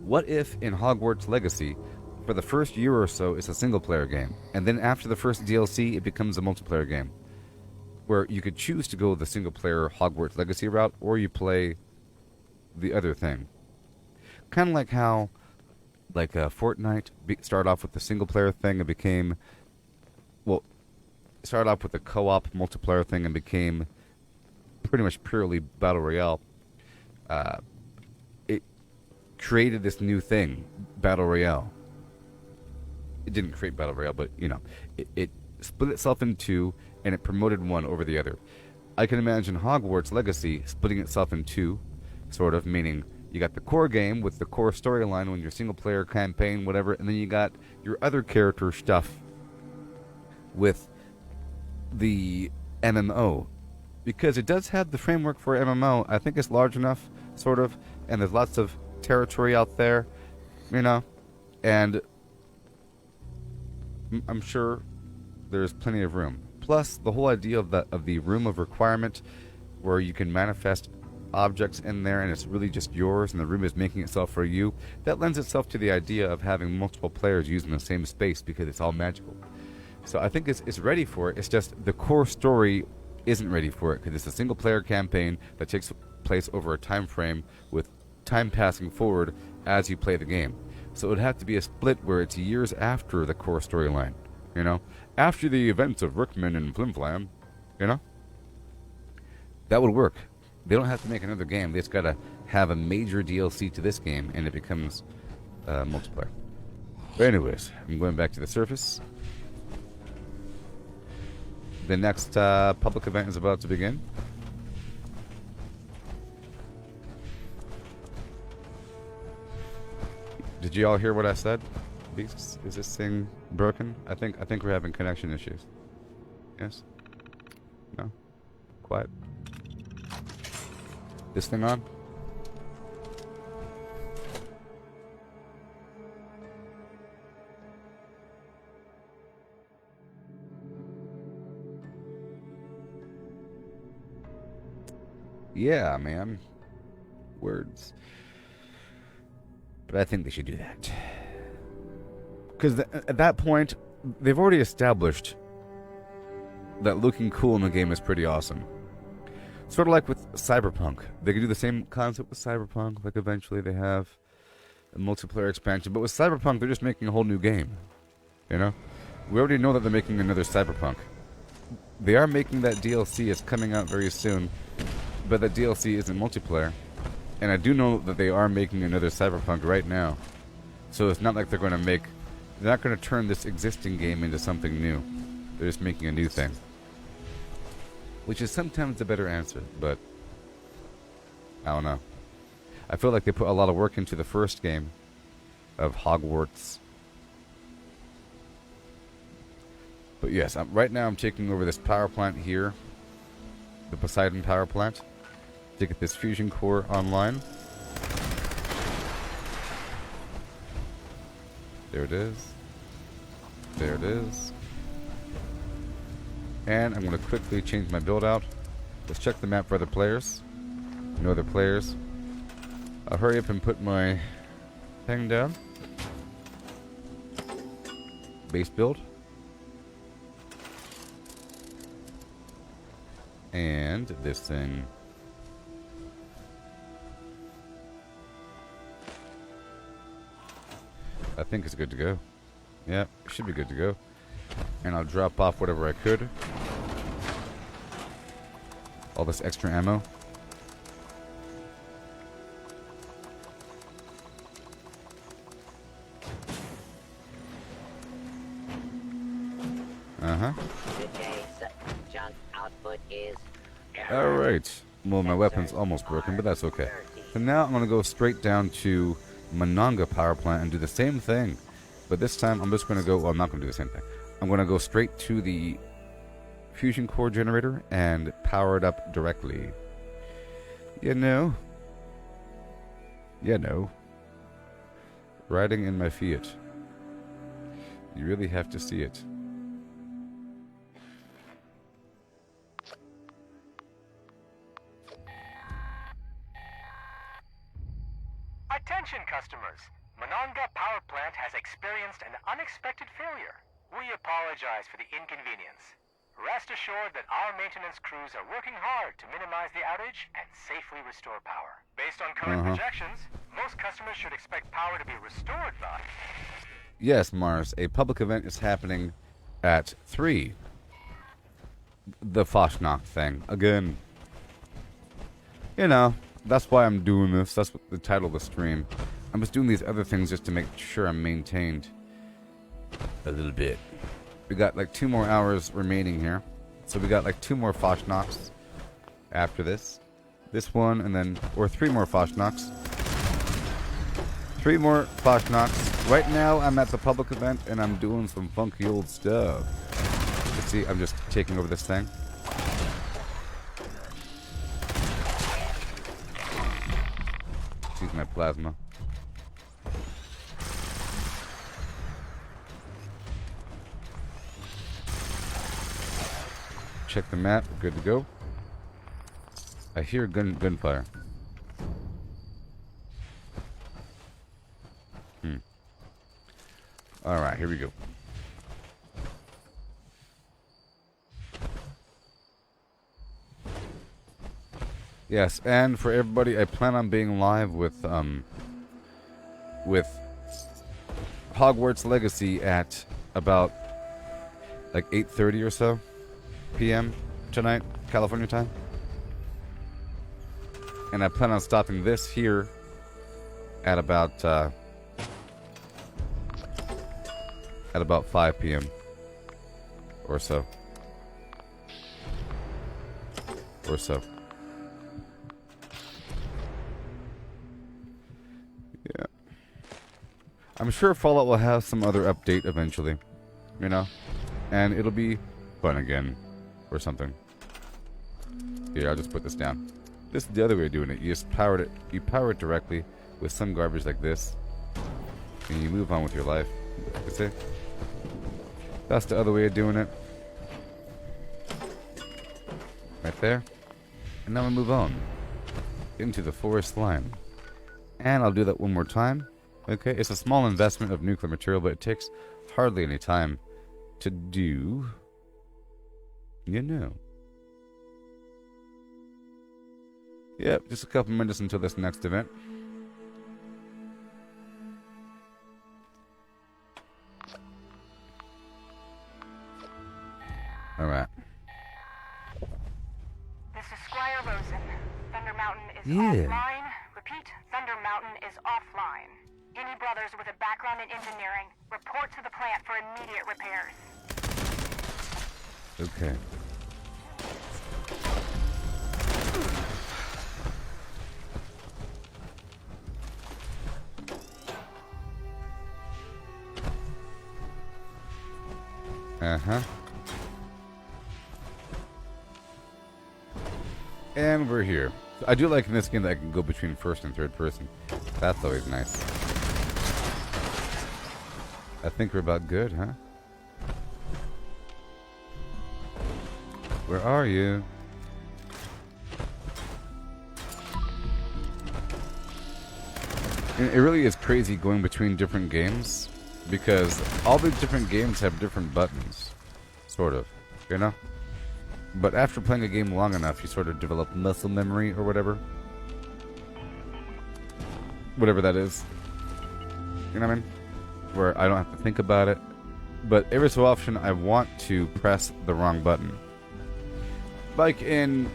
What if in Hogwarts Legacy, for the first year or so, it's a single-player game, and then after the first DLC, it becomes a multiplayer game, where you could choose to go the single-player Hogwarts Legacy route, or you play the other thing. Kind of like how, like Fortnite started off with the single-player thing and became, well, started off with the co-op multiplayer thing and became pretty much purely Battle Royale. It created this new thing, Battle Royale. It didn't create Battle Royale, but, you know, it split itself in two, and it promoted one over the other. I can imagine Hogwarts Legacy splitting itself in two, sort of, meaning you got the core game with the core storyline when your single-player campaign, whatever, and then you got your other character stuff with the MMO. Because it does have the framework for MMO. I think it's large enough, sort of, and there's lots of territory out there, you know, and I'm sure there's plenty of room. Plus, the whole idea of the room of requirement, where you can manifest objects in there and it's really just yours and the room is making itself for you, that lends itself to the idea of having multiple players using the same space because it's all magical. So I think it's ready for it. It's just the core story isn't ready for it because it's a single player campaign that takes place over a time frame with time passing forward as you play the game. So it would have to be a split where it's years after the core storyline, you know, after the events of Rickman and Flimflam, you know, that would work. They don't have to make another game. They just gotta have a major DLC to this game and it becomes multiplayer. But anyways, I'm going back to the surface. The next public event is about to begin. Did you all hear what I said? Beasts, is this thing broken? I think we're having connection issues. Yes? No? Quiet? This thing on? Yeah, man. Words. But I think they should do that. Because at that point, they've already established that looking cool in the game is pretty awesome. Sort of like with Cyberpunk. They could do the same concept with Cyberpunk. Like eventually they have a multiplayer expansion. But with Cyberpunk, they're just making a whole new game. You know? We already know that they're making another Cyberpunk. They are making that DLC. It's coming out very soon. But that DLC isn't multiplayer. And I do know that they are making another Cyberpunk right now. So it's not like they're going to make... They're not going to turn this existing game into something new. They're just making a new thing. Which is sometimes a better answer, but... I don't know. I feel like they put a lot of work into the first game of Hogwarts. But yes, right now I'm taking over this power plant here. The Poseidon power plant. To get this fusion core online. There it is. There it is. And I'm going to quickly change my build out. Let's check the map for other players. No other players. I'll hurry up and put my thing down. Base build. And this thing. I think it's good to go. Yeah, it should be good to go. And I'll drop off whatever I could. All this extra ammo. Uh-huh. Junk output is... Alright. Well, my weapon's almost broken, but that's okay. So now I'm going to go straight down to Monongah power plant and do the same thing. But this time I'm just going to go... Well, I'm not going to do the same thing. I'm going to go straight to the fusion core generator and power it up directly. You know. Riding in my Fiat. You really have to see it. Attention customers! Monongah Power Plant has experienced an unexpected failure. We apologize for the inconvenience. Rest assured that our maintenance crews are working hard to minimize the outage and safely restore power. Based on current projections, most customers should expect power to be restored by... Yes, Mars. A public event is happening at 3. The Fasnacht thing. Again. You know, that's why I'm doing this. That's what the title of the stream. I'm just doing these other things just to make sure I'm maintained a little bit. We got like 2 more hours remaining here. So we got like 2 more Fasnachts after this. This one and then, or 3 more Fasnachts. 3 more Fasnachts. Right now I'm at the public event and I'm doing some funky old stuff. You see, I'm just taking over this thing. Use my plasma. Check the map. Good to go. I hear gunfire. Alright, here we go. Yes, and for everybody, I plan on being live with Hogwarts Legacy at about like 8:30 or so p.m. tonight, California time. And I plan on stopping this here at about 5 p.m. or so. Yeah. I'm sure Fallout will have some other update eventually, you know? And it'll be fun again, or something. Here, I'll just put this down. This is the other way of doing it. You just power it directly with some garbage like this, and you move on with your life. You see? That's the other way of doing it. Right there. And now we move on into the forest line. And I'll do that one more time. Okay, it's a small investment of nuclear material, but it takes hardly any time to do. You know. Yep, just a couple minutes until this next event. Alright. This is Squire Rosen. Thunder Mountain is Yeah. offline. Repeat, Thunder Mountain is offline. Any brothers with a background in engineering, report to the plant for immediate repairs. Okay. Uh-huh. And we're here. I do like in this game that I can go between first and third person. That's always nice. I think we're about good, huh? Where are you? And it really is crazy going between different games, because all the different games have different buttons. Sort of, you know? But after playing a game long enough, you sort of develop muscle memory or whatever. Whatever that is. You know what I mean? Where I don't have to think about it. But every so often, I want to press the wrong button. Like in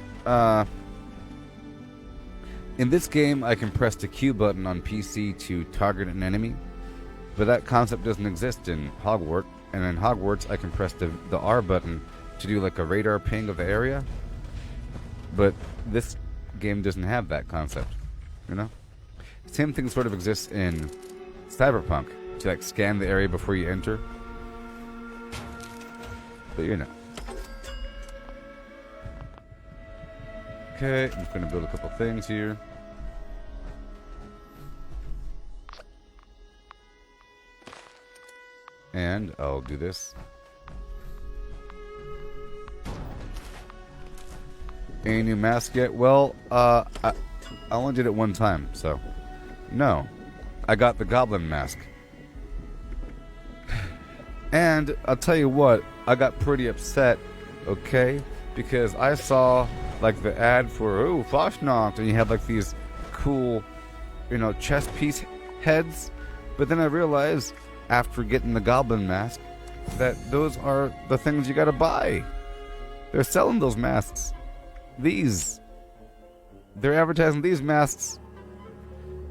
this game, I can press the Q button on PC to target an enemy. But that concept doesn't exist in Hogwarts. And in Hogwarts, I can press the R button to do like a radar ping of the area. But this game doesn't have that concept, you know? Same thing sort of exists in Cyberpunk, to like scan the area before you enter. But you know. Okay, I'm just gonna build a couple things here. And I'll do this. Any new mask yet? Well, I only did it one time, so no. I got the goblin mask. And I'll tell you what, I got pretty upset, okay? Because I saw like the ad for Fasnacht, and you had like these cool, you know, chest piece heads. But then I realized after getting the goblin mask that those are the things you gotta buy. They're selling those masks. They're advertising these masks,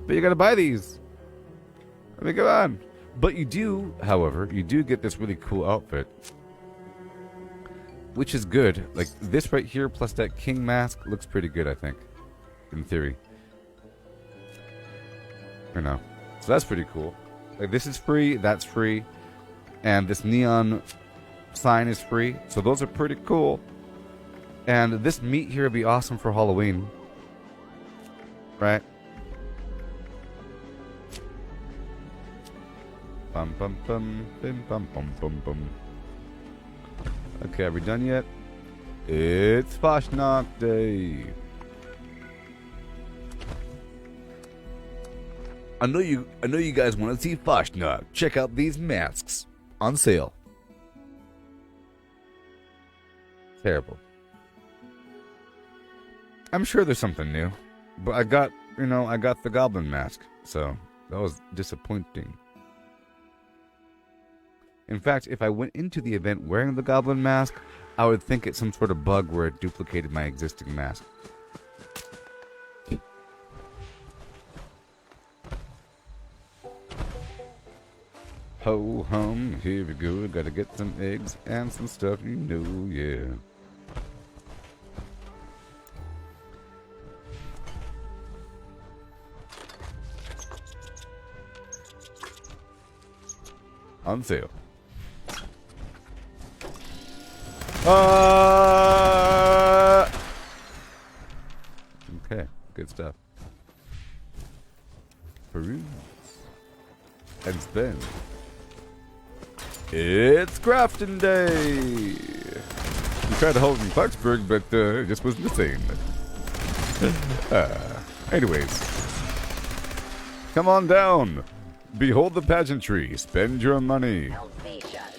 but you gotta buy these. I mean, come on. But you do, however, you do get this really cool outfit, which is good. Like this right here plus that king mask looks pretty good, I think, in theory. Or no. So that's pretty cool. Like this is free, that's free, and this neon sign is free. So those are pretty cool. And this meat here would be awesome for Halloween. Right? Bum bum bum bim bum bum bum bum. Okay, are we done yet? It's Fasnacht Day. I know you guys want to see Fasnacht. Check out these masks on sale. Terrible. I'm sure there's something new, but I got the goblin mask, so that was disappointing. In fact, if I went into the event wearing the goblin mask, I would think it's some sort of bug where it duplicated my existing mask. Ho hum, here we go. Gotta get some eggs and some stuff, yeah. On sale. Okay, good stuff. Peruse and spend. It's crafting day. We tried to hold it in Clarksburg, but it just wasn't the same. Anyways, come on down. Behold the pageantry. Spend your money. Helvetia's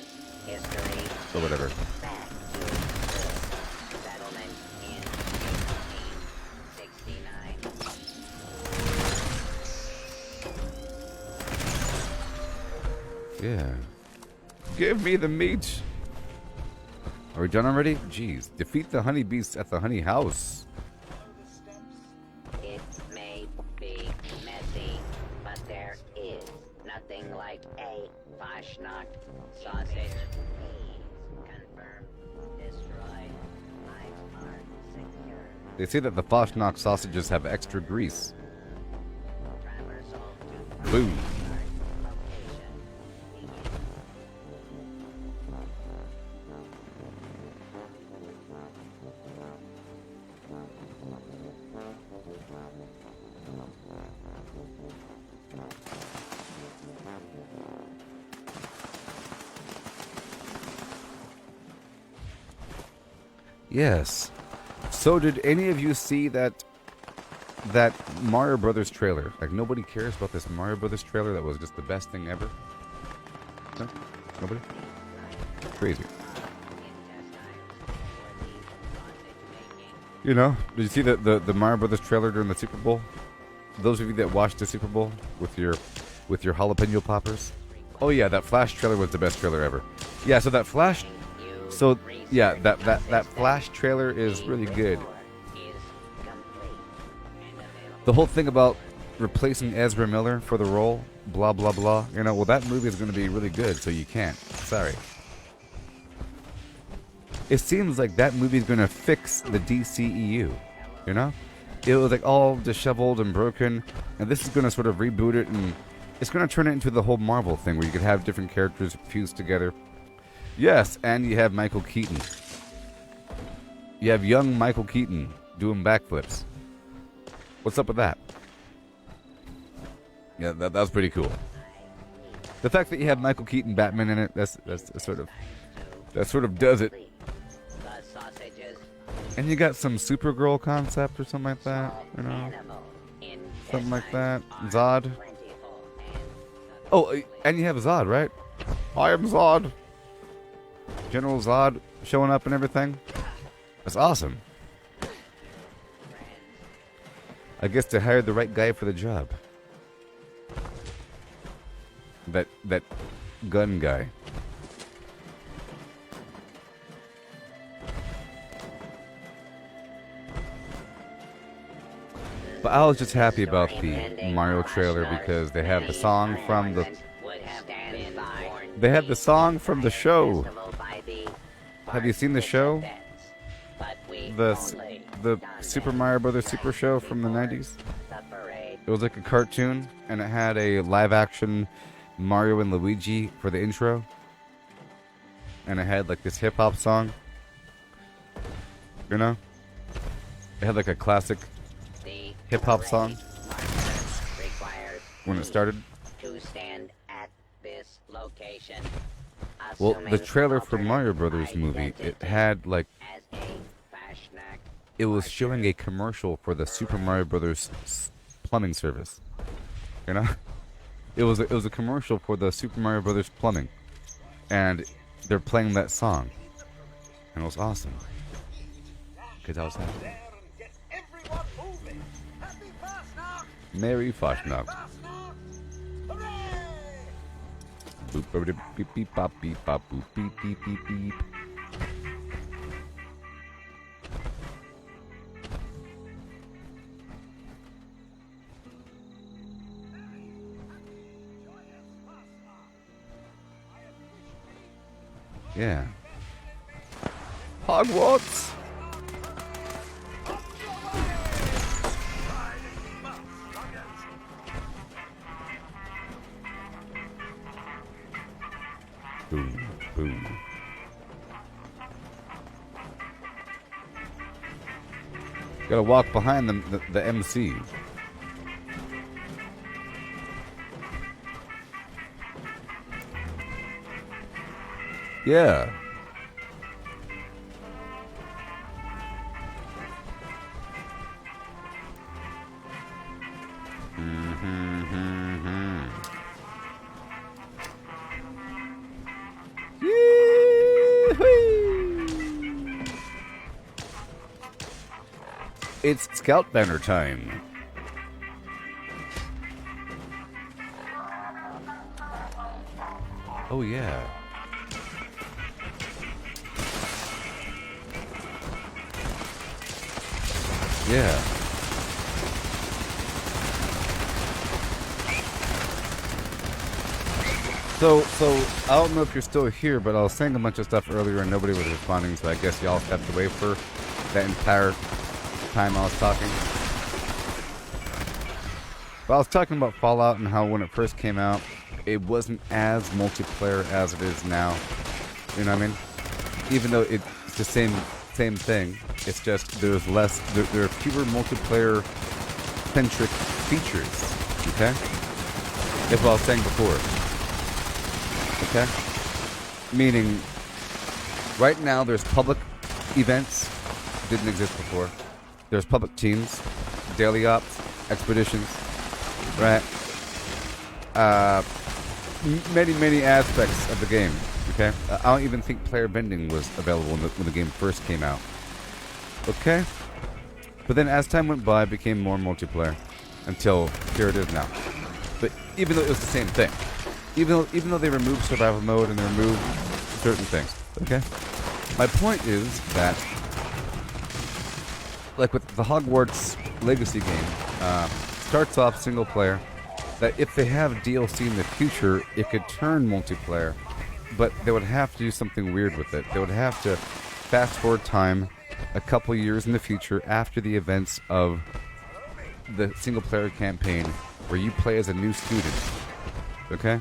history. Or whatever. Back to this settlement in 1869. Yeah. Give me the meat. Are we done already? Jeez. Defeat the honeybees at the honey house. It may be messy, but there is nothing like a Fasnacht sausage. Please confirm. Destroy. Lives are secure. They say that the Fasnacht sausages have extra grease. Traversal to Boom. location. Yes. So did any of you see that Mario Brothers trailer? Like, nobody cares about this Mario Brothers trailer that was just the best thing ever? No? Nobody? Crazy. You know, did you see the Mario Brothers trailer during the Super Bowl? Those of you that watched the Super Bowl with your jalapeno poppers? Oh yeah, that Flash trailer was the best trailer ever. Yeah, so that Flash... So, yeah, that Flash trailer is really good. The whole thing about replacing Ezra Miller for the role, blah, blah, blah. You know, well, that movie is going to be really good, so you can't. Sorry. It seems like that movie is going to fix the DCEU, you know? It was like all disheveled and broken, and this is going to sort of reboot it, and it's going to turn it into the whole Marvel thing where you could have different characters fused together. Yes, and you have Michael Keaton. You have young Michael Keaton doing backflips. What's up with that? Yeah, that was pretty cool. The fact that you have Michael Keaton Batman in it, that sort of does it. And you got some Supergirl concept or something like that, you know? Something like that. Zod. Oh, and you have Zod, right? I am Zod. General Zod showing up and everything. That's awesome. I guess they hired the right guy for the job. That gun guy. But I was just happy about the Mario trailer because they have the song from the... They had the song from the show. Have you seen the show? The Super Mario Brothers Super Show from the 90s? It was like a cartoon, and it had a live-action Mario and Luigi for the intro. And it had like this hip-hop song. You know? It had like a classic hip-hop song when it started. Well, the trailer for Mario Brothers movie, it had like... It was showing a commercial for the Super Mario Brothers plumbing service. You know? It was a commercial for the Super Mario Brothers plumbing, and they're playing that song, and it was awesome. Because I was happy. There and get everyone moving. Happy Fasnacht! Merry Fasnacht. Fasnacht! Hooray! Boop, boop, beep, beep, bop, beep, bop, boop, beep, beep, beep, beep. Yeah. Hogwarts! Boom, boom. Gotta walk behind them, the MC. Yeah. It's Scout Banner time. Oh yeah. Yeah. So I don't know if you're still here, but I was saying a bunch of stuff earlier and nobody was responding, so I guess y'all stepped away for that entire time I was talking. But I was talking about Fallout and how when it first came out, it wasn't as multiplayer as it is now. You know what I mean? Even though it's the same thing, it's just there's less, there are fewer multiplayer-centric features. Okay? That's what I was saying before. Okay? Meaning, right now there's public events, didn't exist before. There's public teams, daily ops, expeditions, right? Many aspects of the game. Okay, I don't even think player bending was available when the game first came out. Okay, but then as time went by, it became more multiplayer until here it is now. But even though it was the same thing, even though they removed survival mode and they removed certain things. Okay, my point is that, like with the Hogwarts Legacy game, starts off single player, that if they have DLC in the future, it could turn multiplayer, but they would have to do something weird with it. They would have to fast forward time a couple years in the future after the events of the single player campaign where you play as a new student. Okay?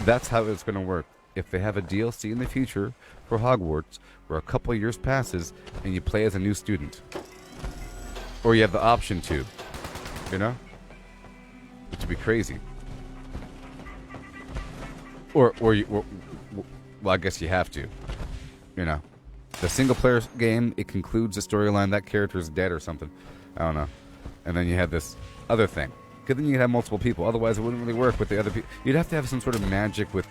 That's how it's going to work. If they have a DLC in the future for Hogwarts where a couple years passes and you play as a new student. Or you have the option to. You know? Which would be crazy. Or well, I guess you have to. You know? The single player game, it concludes the storyline, that character is dead or something. I don't know. And then you have this other thing. Because then you could have multiple people. Otherwise, it wouldn't really work with the other people. You'd have to have some sort of magic with...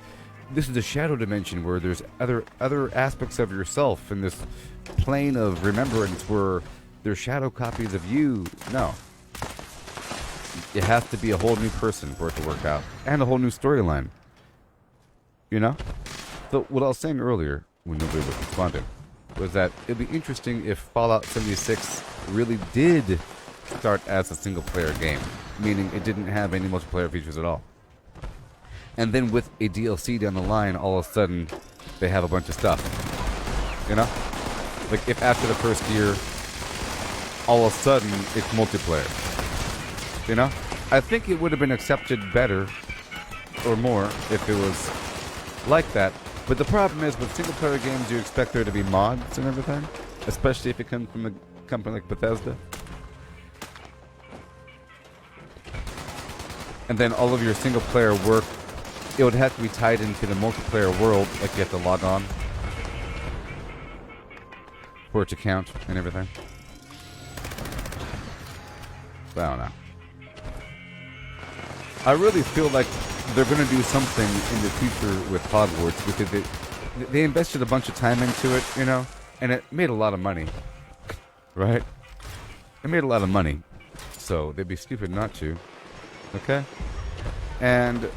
This is a shadow dimension where there's other aspects of yourself in this plane of remembrance where there's shadow copies of you. No. It has to be a whole new person for it to work out. And a whole new storyline. You know? So what I was saying earlier, when nobody was responding, was that it'd be interesting if Fallout 76 really did start as a single-player game. Meaning it didn't have any multiplayer features at all. And then with a DLC down the line, all of a sudden, they have a bunch of stuff. You know? Like, if after the first year, all of a sudden, it's multiplayer. You know? I think it would have been accepted better, or more, if it was like that. But the problem is, with single-player games, you expect there to be mods and everything. Especially if it comes from a company like Bethesda. And then all of your single-player work, it would have to be tied into the multiplayer world, like you have to log on for it to count and everything. So I don't know. I really feel like they're going to do something in the future with Hogwarts because they invested a bunch of time into it, you know, and it made a lot of money, right? It made a lot of money, so they'd be stupid not to, okay? And,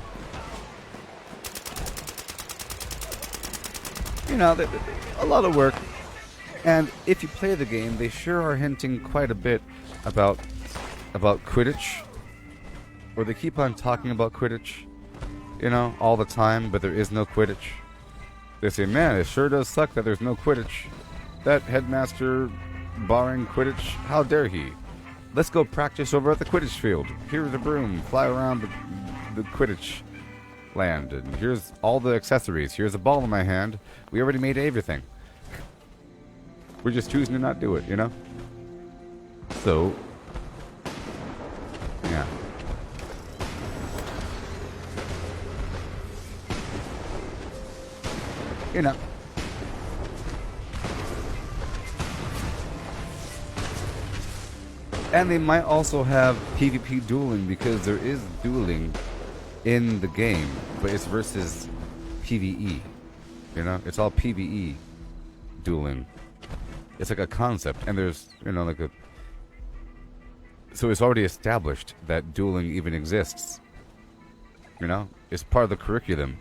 you know, a lot of work. And if you play the game, they sure are hinting quite a bit about Quidditch. Or they keep on talking about Quidditch, you know, all the time, but there is no Quidditch. They say, man, it sure does suck that there's no Quidditch. That headmaster barring Quidditch, how dare he? Let's go practice over at the Quidditch field. Here's a broom, fly around the Quidditch land, and here's all the accessories. Here's a ball in my hand. We already made everything. We're just choosing to not do it, you know? So, yeah. You know. And they might also have PvP dueling because there is dueling in the game, but it's versus PvE. You know, it's all PvE dueling. It's like a concept, and there's, you know, like a... So it's already established that dueling even exists. You know? It's part of the curriculum.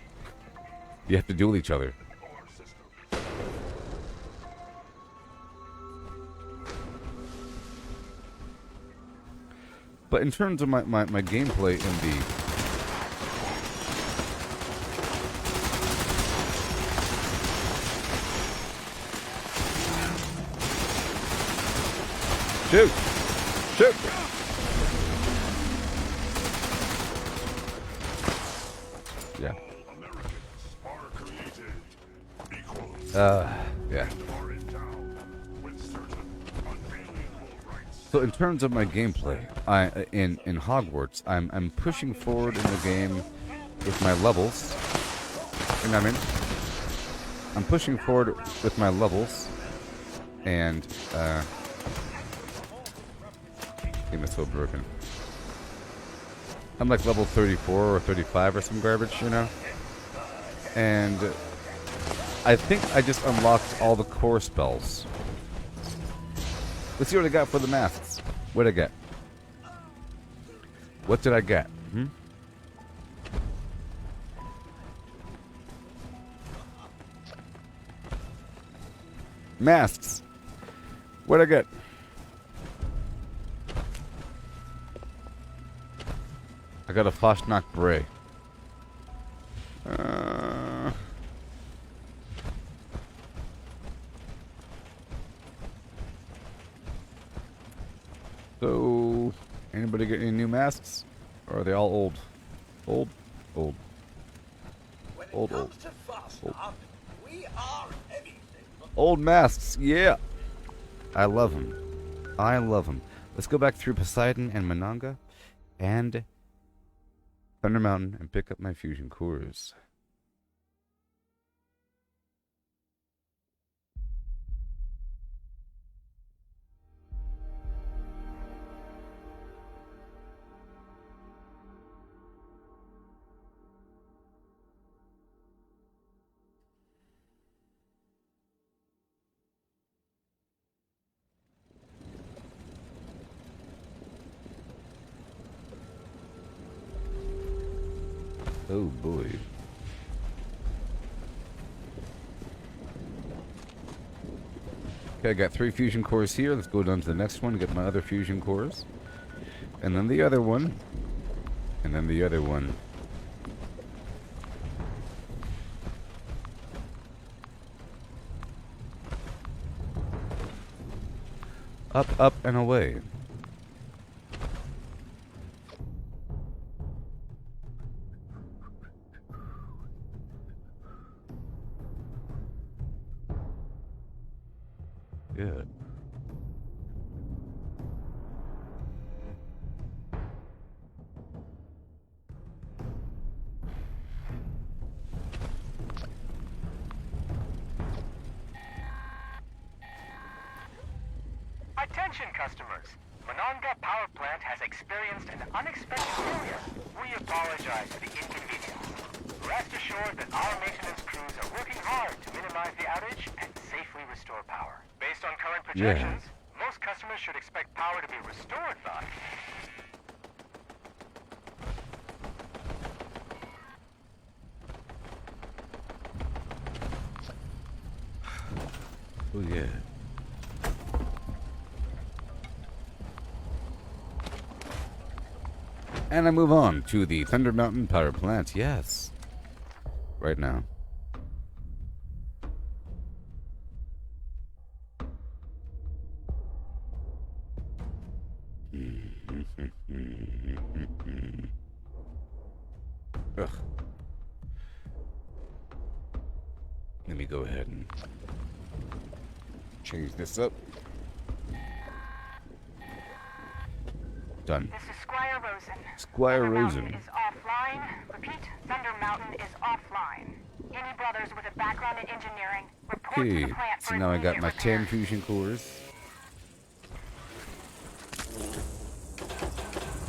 You have to duel each other. But in terms of my gameplay in the... Shoot! Shoot! Yeah. Yeah. So in terms of my gameplay, in Hogwarts, I'm pushing forward in the game with my levels. You know what I mean? I'm pushing forward with my levels, and game is so broken. I'm like level 34 or 35 or some garbage, you know? And I think I just unlocked all the core spells. Let's see what I got for the masks. What did I get? What did I get? Masks. What did I get? I got a Fasnacht beret. So, anybody get any new masks? Or are they all old? Old? Old. When it Old, comes old. to Fasnacht, we are anything but Old masks, yeah! I love them. I love them. Let's go back through Poseidon and Monongah and Thunder Mountain and pick up my fusion cores. Oh boy. Okay, I got 3 fusion cores here. Let's go down to the next one, get my other fusion cores. And then the other one. And then the other one. Up, up, and away. Good. Attention customers! Monongah Power Plant has experienced an unexpected failure. We apologize for the inconvenience. Rest assured that our maintenance crews are working hard to minimize the outage and safely restore power. Based on current projections, most customers should expect power to be restored by... Oh yeah. And I move on to the Thunder Mountain Power Plant. Yes. Right now. Ugh. Let me go ahead and change this up. Done. This is Squire Rosen. Squire Thunder Rosen. Mountain is offline. Repeat, Thunder Mountain is offline. Any brothers with a background in engineering, report to Okay, the plant so for now I got immediate my repair. 10 fusion cores.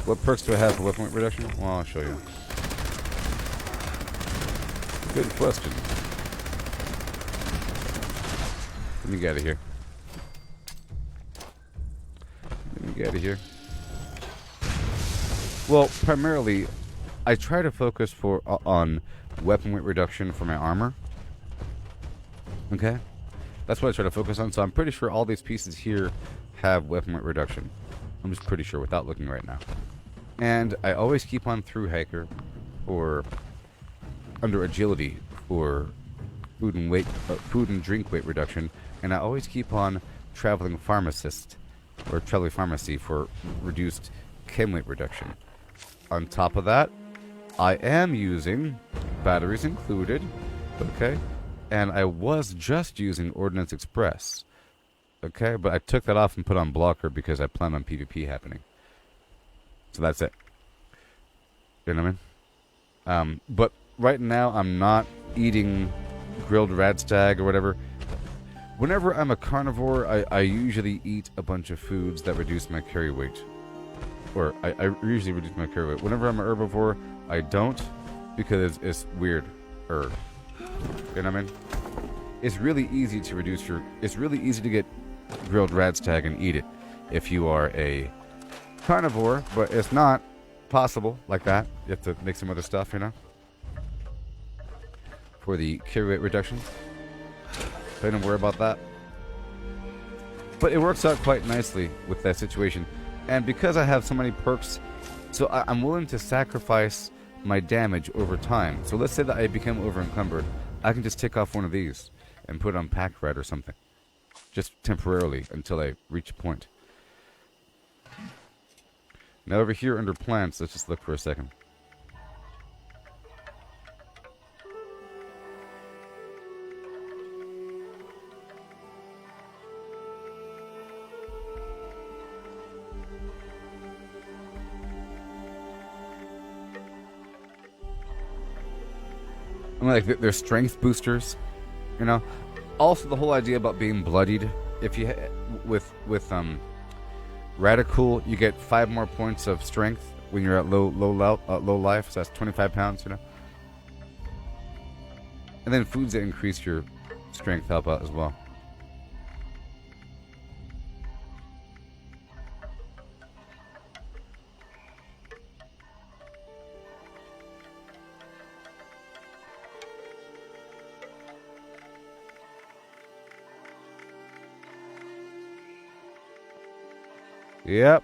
What perks do I have for weapon weight reduction? Well, I'll show you. Good question. Let me get out of here. Let me get out of here. Well, primarily, I try to focus on weapon weight reduction for my armor. Okay? That's what I try to focus on. So I'm pretty sure all these pieces here have weapon weight reduction. I'm just pretty sure without looking right now. And I always keep on through hiker or under agility for food and drink weight reduction, and I always keep on traveling pharmacist or traveling pharmacy for reduced chem weight reduction. On top of that, I am using batteries included, okay, and I was just using Ordnance Express, okay, but I took that off and put on blocker because I plan on PvP happening. So that's it. You know what I mean? But right now I'm not eating grilled radstag or whatever. Whenever I'm a carnivore, I usually eat a bunch of foods that reduce my carry weight. Or I usually reduce my carry weight. Whenever I'm an herbivore, I don't, because it's weird. You know what I mean? It's really easy to reduce it's really easy to get grilled radstag and eat it if you are a carnivore, but it's not possible like that. You have to make some other stuff, you know, for the carry weight reduction. So I don't worry about that. But it works out quite nicely with that situation. And because I have so many perks, so I'm willing to sacrifice my damage over time. So let's say that I become over encumbered. I can just take off one of these and put on pack red or something. Just temporarily until I reach a point. Now over here under plants, let's just look for a second. I mean, like, they're strength boosters, you know. Also, the whole idea about being bloodied. If you with Radical, you get 5 more points of strength when you're at low life. So that's 25 pounds, you know. And then foods that increase your strength help out as well. Yep.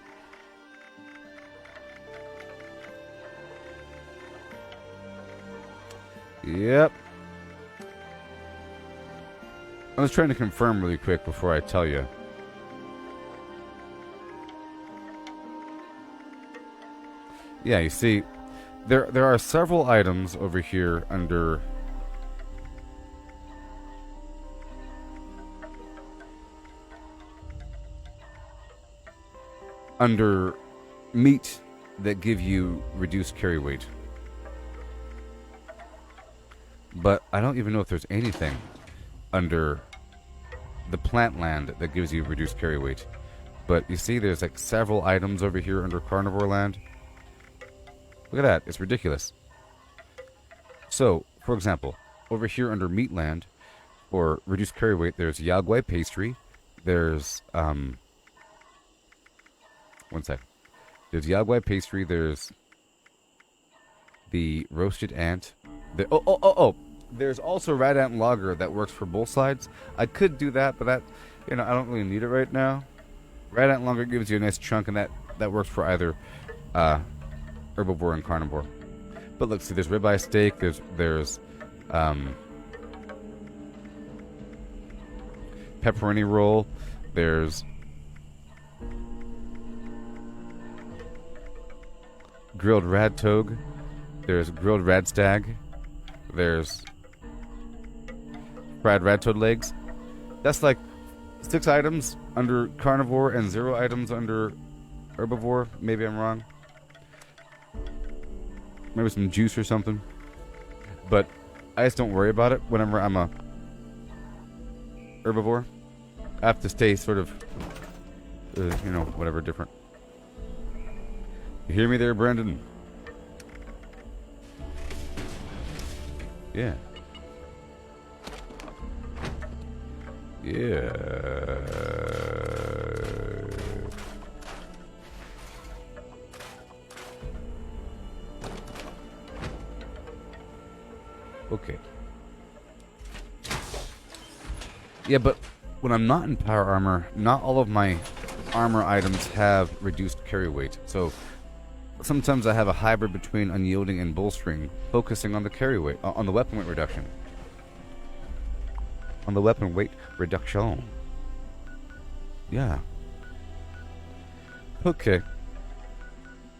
Yep. I was trying to confirm really quick before I tell you. Yeah, you see, there are several items over here under meat that give you reduced carry weight. But I don't even know if there's anything under the plant land that gives you reduced carry weight. But you see, there's like several items over here under Carnivore Land. Look at that. It's ridiculous. So, for example, over here under Meat Land, or Reduced Carry Weight, there's Yagwai Pastry. There's, one sec. There's Yagwai Pastry. There's the Roasted Ant. There's also Rat Ant Lager that works for both sides. I could do that, but that, I don't really need it right now. Rat Ant Lager gives you a nice chunk, and that works for either herbivore and carnivore. But look, see, there's ribeye steak. There's pepperoni roll. There's grilled rad togue. There's grilled rad stag. There's fried rat toad legs. That's like 6 items under carnivore and 0 items under herbivore. Maybe I'm wrong. Maybe some juice or something. But I just don't worry about it whenever I'm a herbivore. I have to stay sort of, whatever, different. You hear me there, Brendan? Yeah. Yeah. Okay. Yeah, but when I'm not in power armor, not all of my armor items have reduced carry weight. So sometimes I have a hybrid between unyielding and bolstering, focusing on the carry weight, on the weapon weight reduction. On the weapon weight reduction. Yeah. Okay.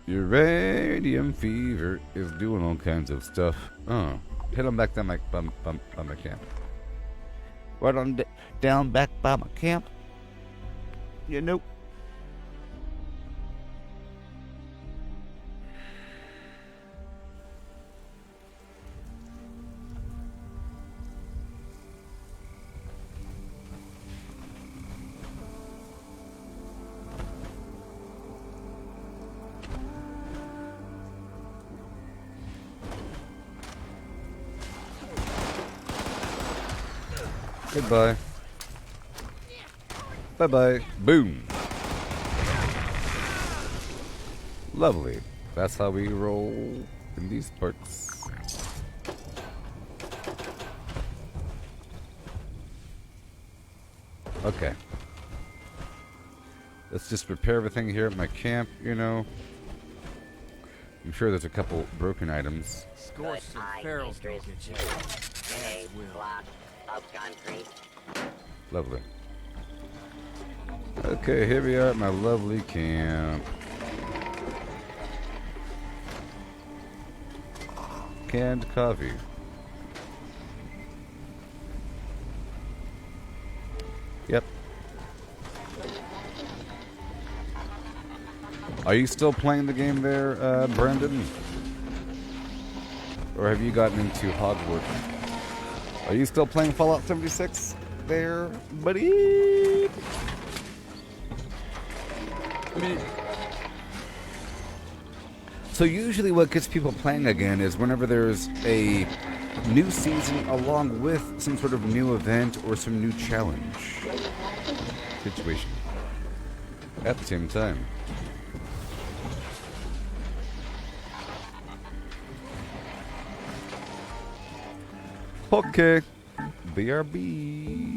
Uranium fever is doing all kinds of stuff. Oh. Head on back down by my camp. Right on down back by my camp. You know. Goodbye. Bye-bye. Boom. Lovely. That's how we roll in these parts. Okay. Let's just repair everything here at my camp, I'm sure there's a couple broken items. Scorched and ferals don't get you. Grenade, block, up concrete. Lovely. Okay, here we are at my lovely camp. Canned coffee. Yep. Are you still playing the game there, Brendan? Or have you gotten into Hogwarts? Are you still playing Fallout 76 there, buddy? So usually what gets people playing again is whenever there's a new season along with some sort of new event or some new challenge situation at the same time. Okay, BRB.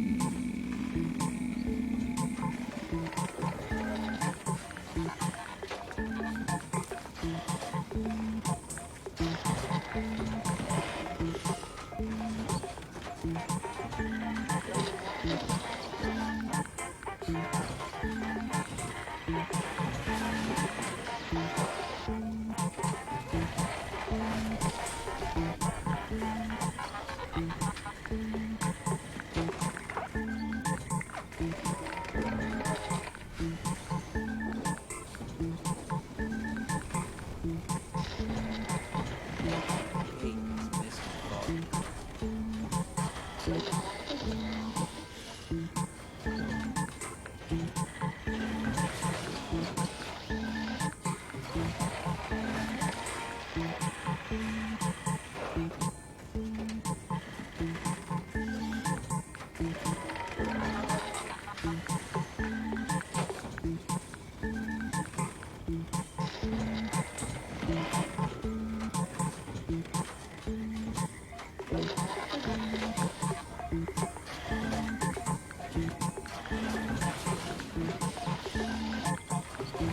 Too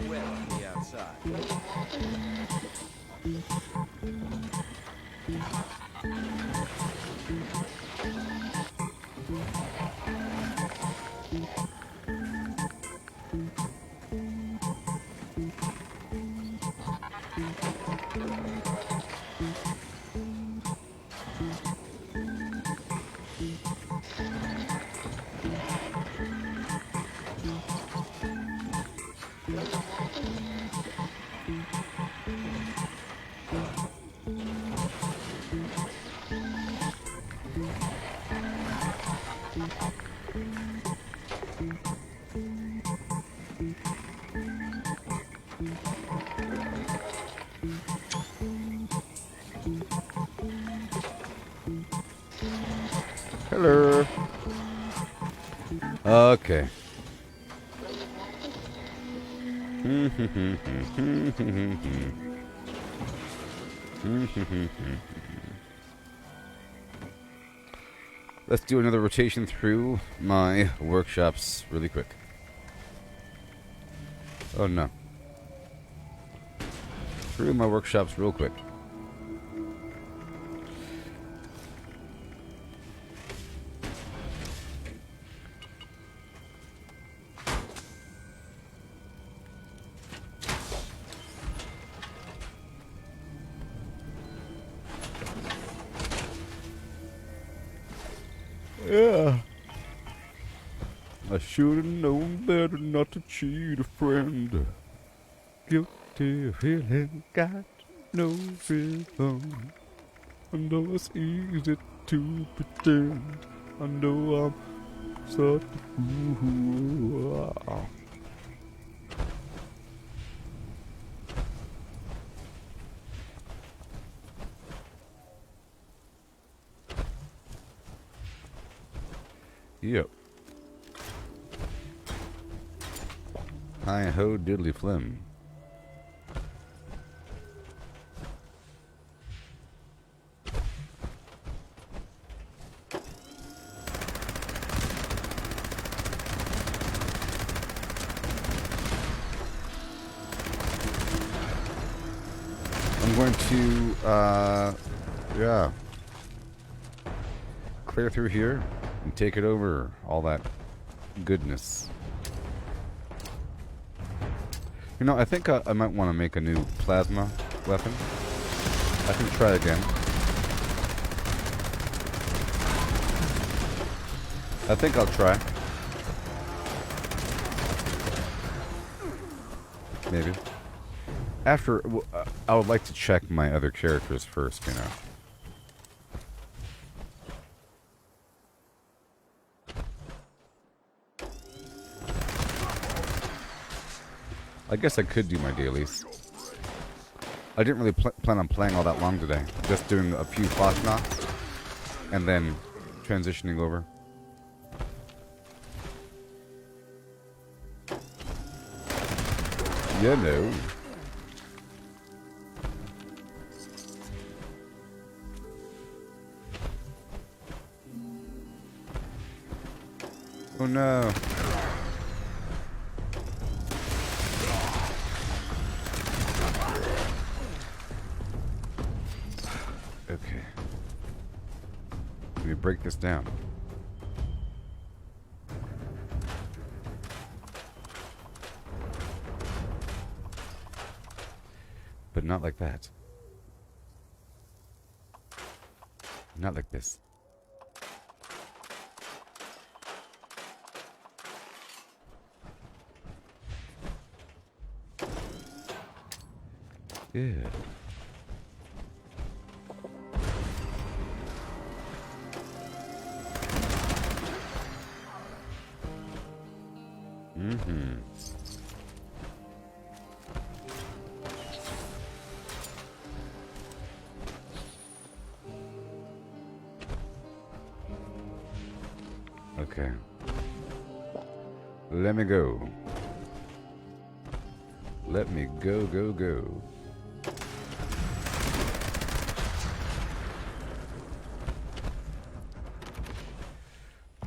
wet on the outside. Hello. Okay. Let's do another rotation through my workshops really quick. Oh no. Through my workshops real quick. Yeah. I should have known better not to cheat a friend. Guilty feeling got no rhythm. I know it's easy to pretend. I know I'm such a fool. Yep. Hi ho diddly flim. I'm going to yeah, clear through here and take it over, all that goodness. You know, I think I might want to make a new plasma weapon. I can try again. I think I'll try. Maybe. After, I would like to check my other characters first, you know. I guess I could do my dailies. I didn't really plan on playing all that long today. Just doing a few Fasnachts and then transitioning over. Yeah, no. Oh no. break this down. But not like that. Not like this. Good. Mm-hmm. Okay. Let me go. Let me go, go, go.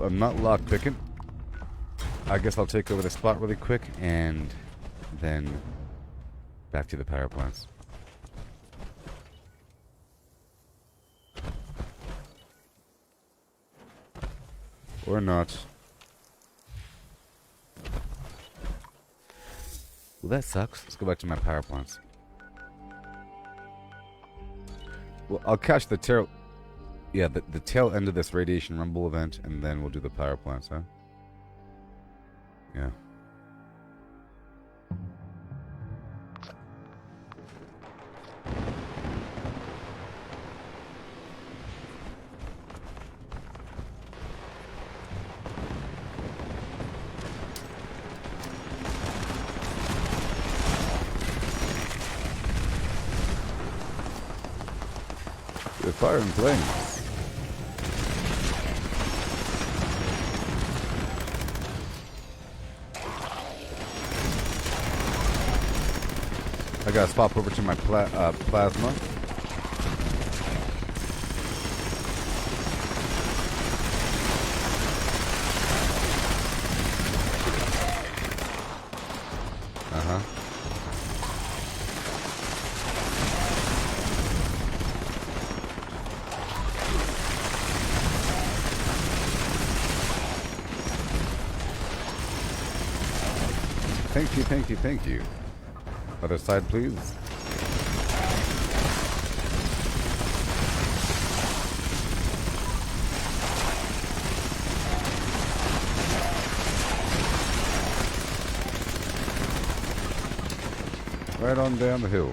I'm not lock picking. I guess I'll take over the spot really quick and then back to the power plants. Or not. Well, that sucks. Let's go back to my power plants. Well, I'll catch the tail... Yeah, the tail end of this radiation rumble event, and then we'll do the power plants, huh? Yeah. The fire and flames. I gotta swap over to my plasma. Uh-huh. Thank you, thank you, thank you. Other side, please. Right on down the hill.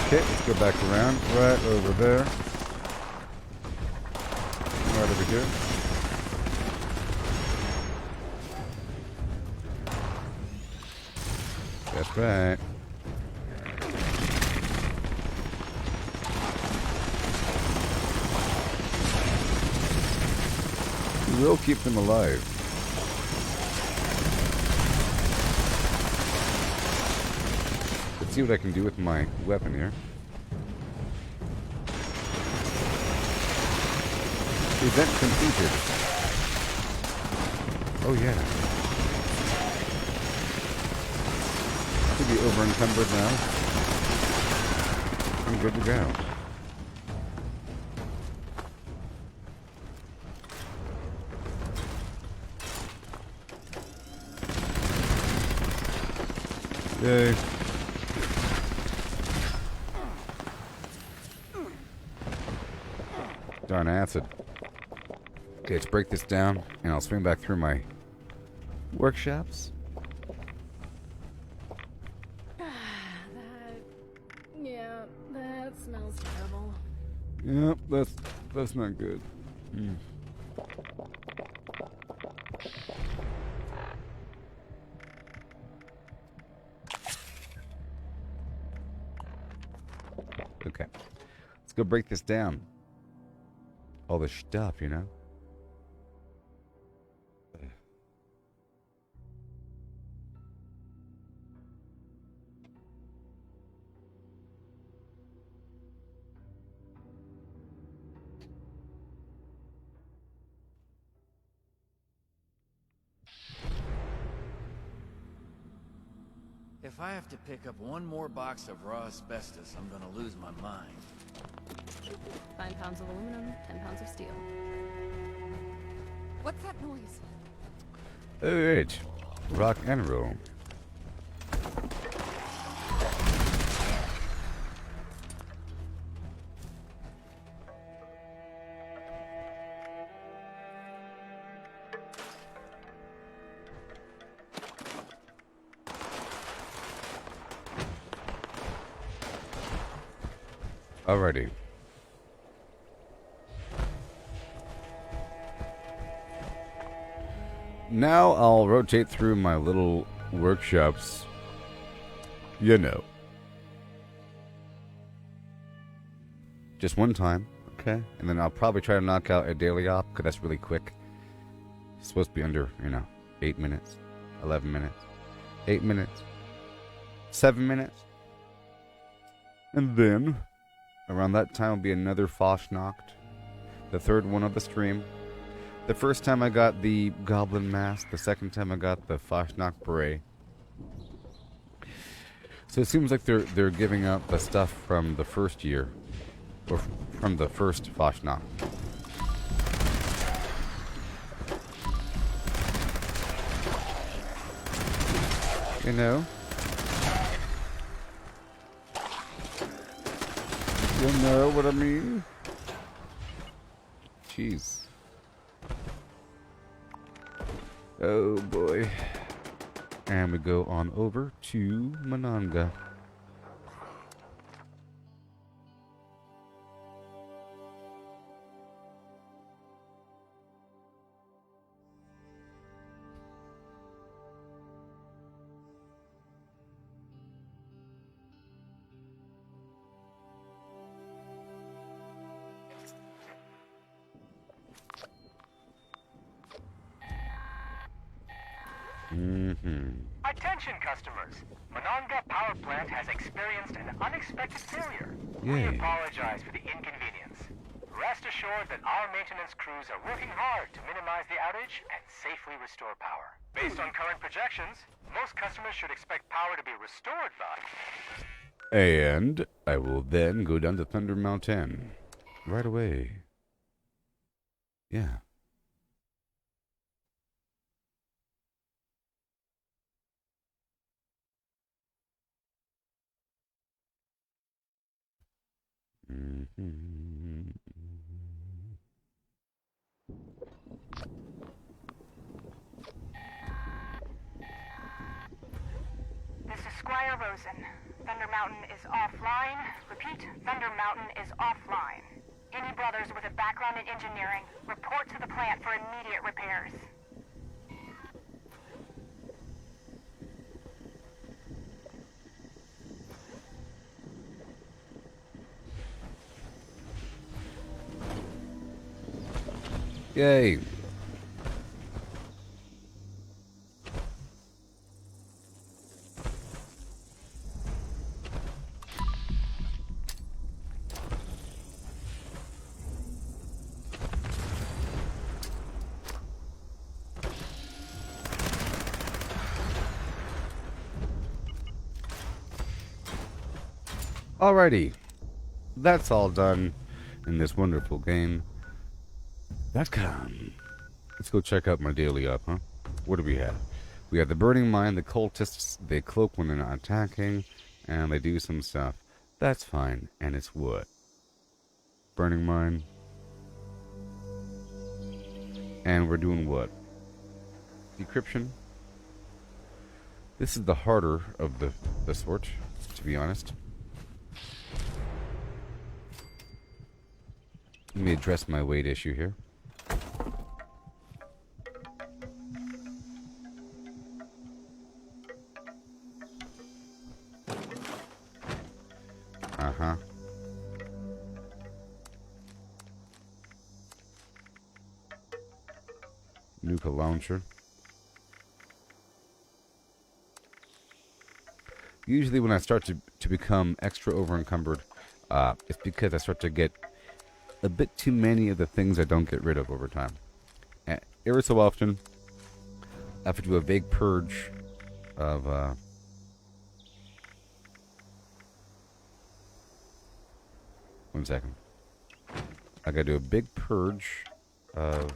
Okay, let's go back around. Right over there. Right over here. That's right. We will keep them alive. Let's see what I can do with my weapon here. Event completed. Oh yeah. Should be over encumbered now. I'm good to go. Yay. Darn acid. Okay, let's break this down, and I'll swing back through my workshops. That smells terrible. Yep, that's not good. Okay, let's go break this down. All the stuff, you know? If I have to pick up one more box of raw asbestos, I'm gonna lose my mind. 5 pounds of aluminum, 10 pounds of steel. What's that noise? Alright. Rock and roll. Alrighty. Now I'll rotate through my little workshops. You know. Just one time, okay? And then I'll probably try to knock out a daily op, because that's really quick. It's supposed to be under, 8 minutes, 11 minutes, 8 minutes, 7 minutes. And then, around that time will be another Fasnacht, the third one of the stream. The first time I got the Goblin Mask, the second time I got the Fasnacht Beret. So it seems like they're giving out the stuff from the first year, or from the first Fasnacht. You know? You know what I mean? Jeez. Oh boy. And we go on over to Mananga. Attention customers! Monongah Power Plant has experienced an unexpected failure. Yay. We apologize for the inconvenience. Rest assured that our maintenance crews are working hard to minimize the outage and safely restore power. Based on current projections, most customers should expect power to be restored by... And I will then go down to Thunder Mountain. Right away. Yeah. This is Squire Rosen. Thunder Mountain is offline. Repeat, Thunder Mountain is offline. Any brothers with a background in engineering, report to the plant for immediate repairs. Yay. Alrighty. That's all done in this wonderful game. .com. Let's go check out my daily up, huh? What do we have? We have the Burning Mine, the cultists, they cloak when they're not attacking, and they do some stuff. That's fine. And it's what? Burning Mine. And we're doing what? Decryption. This is the harder of the sort, to be honest. Let me address my weight issue here. Uh-huh. Nuka launcher. Usually when I start to become extra over-encumbered, it's because I start to get a bit too many of the things I don't get rid of over time. And every so often, I have to do a vague purge of 1 second. I gotta do a big purge of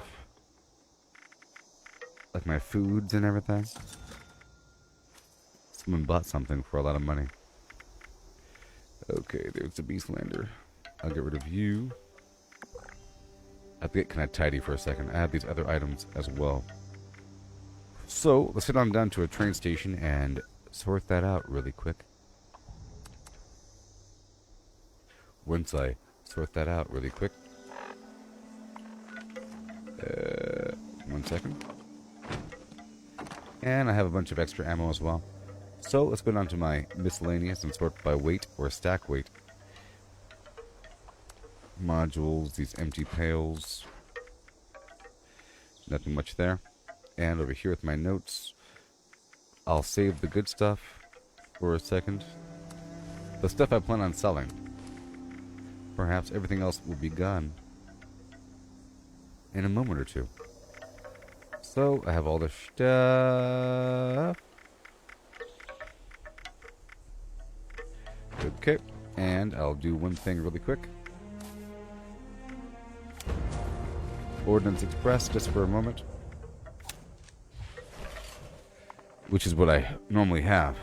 like my foods and everything. Someone bought something for a lot of money. Okay, there's the Beastlander. I'll get rid of you. I have to get kind of tidy for a second. I have these other items as well. So, let's head on down to a train station and sort that out really quick. Once I sort that out really quick. 1 second. And I have a bunch of extra ammo as well. So, let's go down to my miscellaneous and sort by weight or stack weight. Modules, these empty pails. Nothing much there. And over here with my notes, I'll save the good stuff for a second. The stuff I plan on selling. Perhaps everything else will be gone in a moment or two. So, I have all the stuff. Okay, and I'll do one thing really quick. Ordnance Express, just for a moment. Which is what I normally have.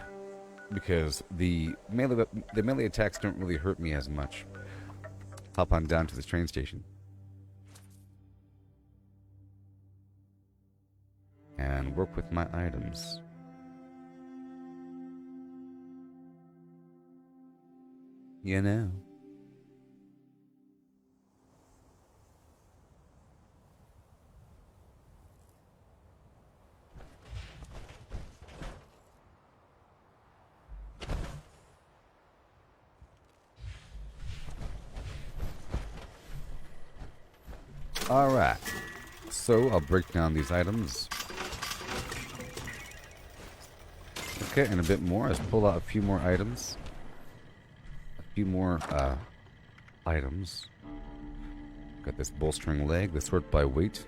Because the melee attacks don't really hurt me as much. Hop on down to this train station. And work with my items. You know. Alright. So, I'll break down these items. Okay, and a bit more. Let's pull out a few more items. A few more, items. Got this bolstering leg. Let's sort by weight.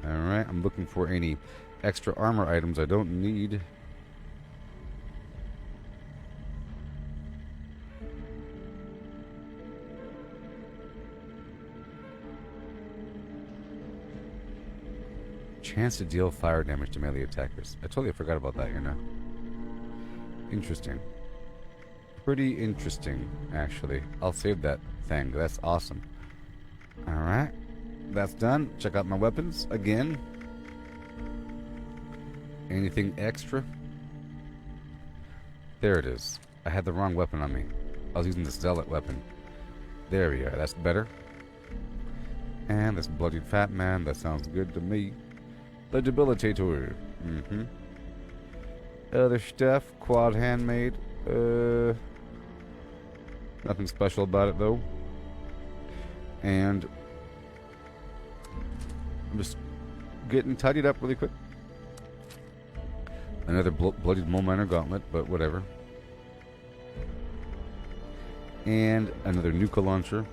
Alright, I'm looking for any extra armor items I don't need. Chance to deal fire damage to melee attackers. I totally forgot about that, you know. Interesting. Pretty interesting, actually. I'll save that thing. That's awesome. Alright. That's done. Check out my weapons again. Anything extra? There it is. I had the wrong weapon on me. I was using the zealot weapon. There we are. That's better. And this bloodied fat man. That sounds good to me. The debilitator. Other stuff. Quad handmade. Nothing special about it though. And I'm just getting tidied up really quick. Another bloodied mole miner gauntlet, but whatever. And another nuka launcher.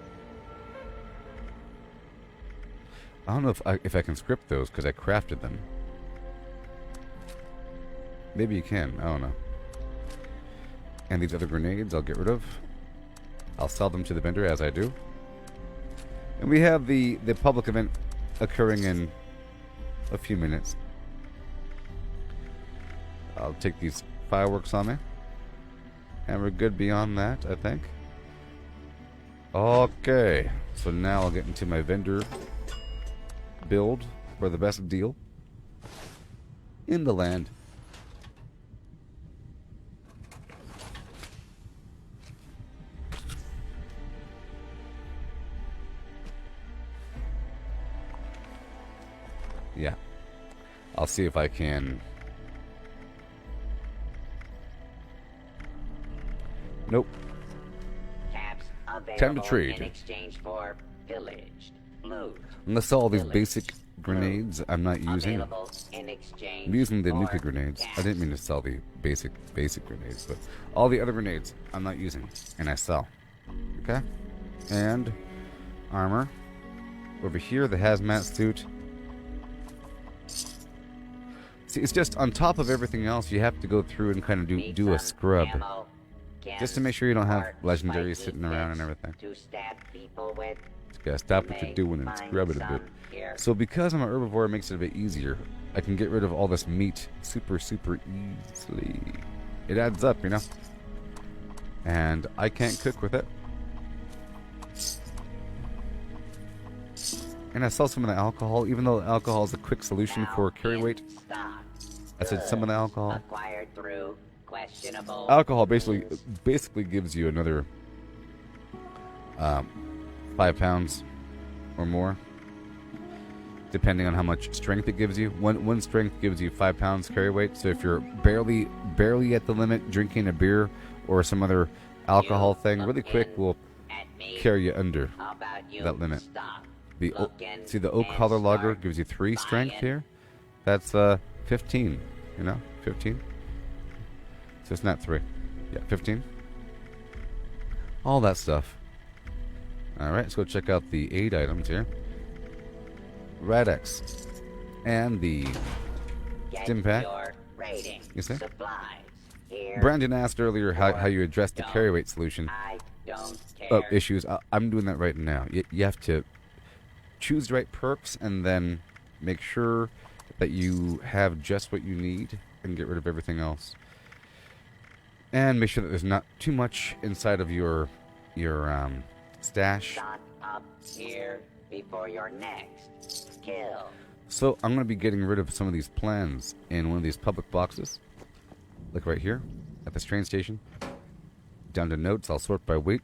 I don't know if I can script those because I crafted them. Maybe you can. I don't know. And these other grenades I'll get rid of. I'll sell them to the vendor as I do. And we have the public event occurring in a few minutes. I'll take these fireworks on me. And we're good beyond that, I think. Okay. So now I'll get into my vendor build for the best deal in the land. Yeah. I'll see if I can. Nope. Caps Time to trade. in exchange for pillaged, loot. Unless all these Pillaged, basic grenades I'm not using. Available in exchange I'm using the for nuka grenades. I gas. didn't mean to sell the basic grenades, but all the other grenades I'm not using, and I sell. Okay? And armor. Over here, the hazmat suit. See, it's just on top of everything else, you have to go through and kind of do a Need some scrub. ammo? Just to make sure you don't have or legendaries spiky sitting around and bits everything. To stab people with. Just gotta stop what you're doing and scrub it a bit. So because I'm an herbivore, it makes it a bit easier. I can get rid of all this meat super easily. It adds up, you know? And I can't cook with it. And I sell some of the alcohol, even though alcohol is a quick solution for carry weight. I said some of the alcohol. Acquired through questionable. Alcohol basically gives you another 5 pounds or more, depending on how much strength it gives you. One strength gives you 5 pounds carry weight. So if you're barely at the limit, drinking a beer or some other alcohol thing really quick will carry you under that limit. See, the oak collar lager gives you 3 strength here. That's 15, you know, 15. So it's not 3. Yeah, 15. All that stuff. Alright, let's go check out the aid items here. Radex. And the stim pack. You see? Brandon asked earlier how you address the carry weight solution issues. I'm doing that right now. You have to choose the right perks and then make sure that you have just what you need and get rid of everything else. And make sure that there's not too much inside of your stash. Shot up here before your next kill. So I'm going to be getting rid of some of these plans in one of these public boxes. Like right here at this train station. Down to notes, I'll sort by weight.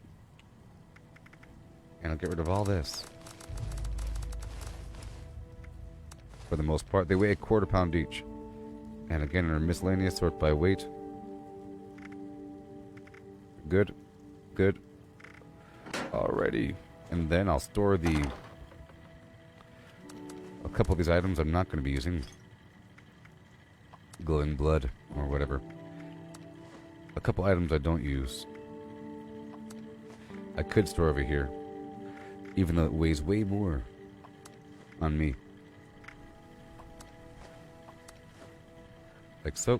And I'll get rid of all this. For the most part, they weigh a quarter pound each. And again, in our miscellaneous, sort by weight. Good. Good. Alrighty. And then I'll store a couple of these items I'm not going to be using. Glowing blood or whatever. A couple items I don't use. I could store over here. Even though it weighs way more on me. Like so.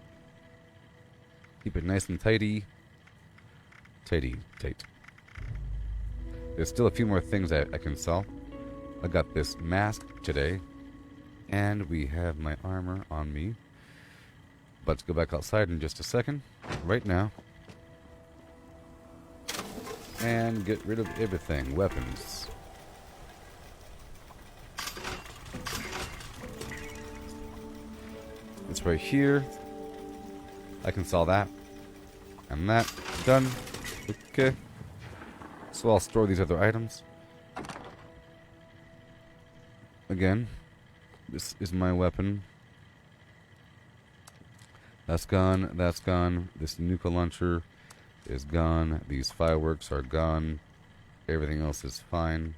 Keep it nice and tidy. Tight. There's still a few more things I can sell. I got this mask today. And we have my armor on me. About to go back outside in just a second. Right now. And get rid of everything. Weapons. It's right here. I can sell that. And that. Done. Okay. So I'll store these other items. Again. This is my weapon. That's gone. That's gone. This nuka launcher is gone. These fireworks are gone. Everything else is fine.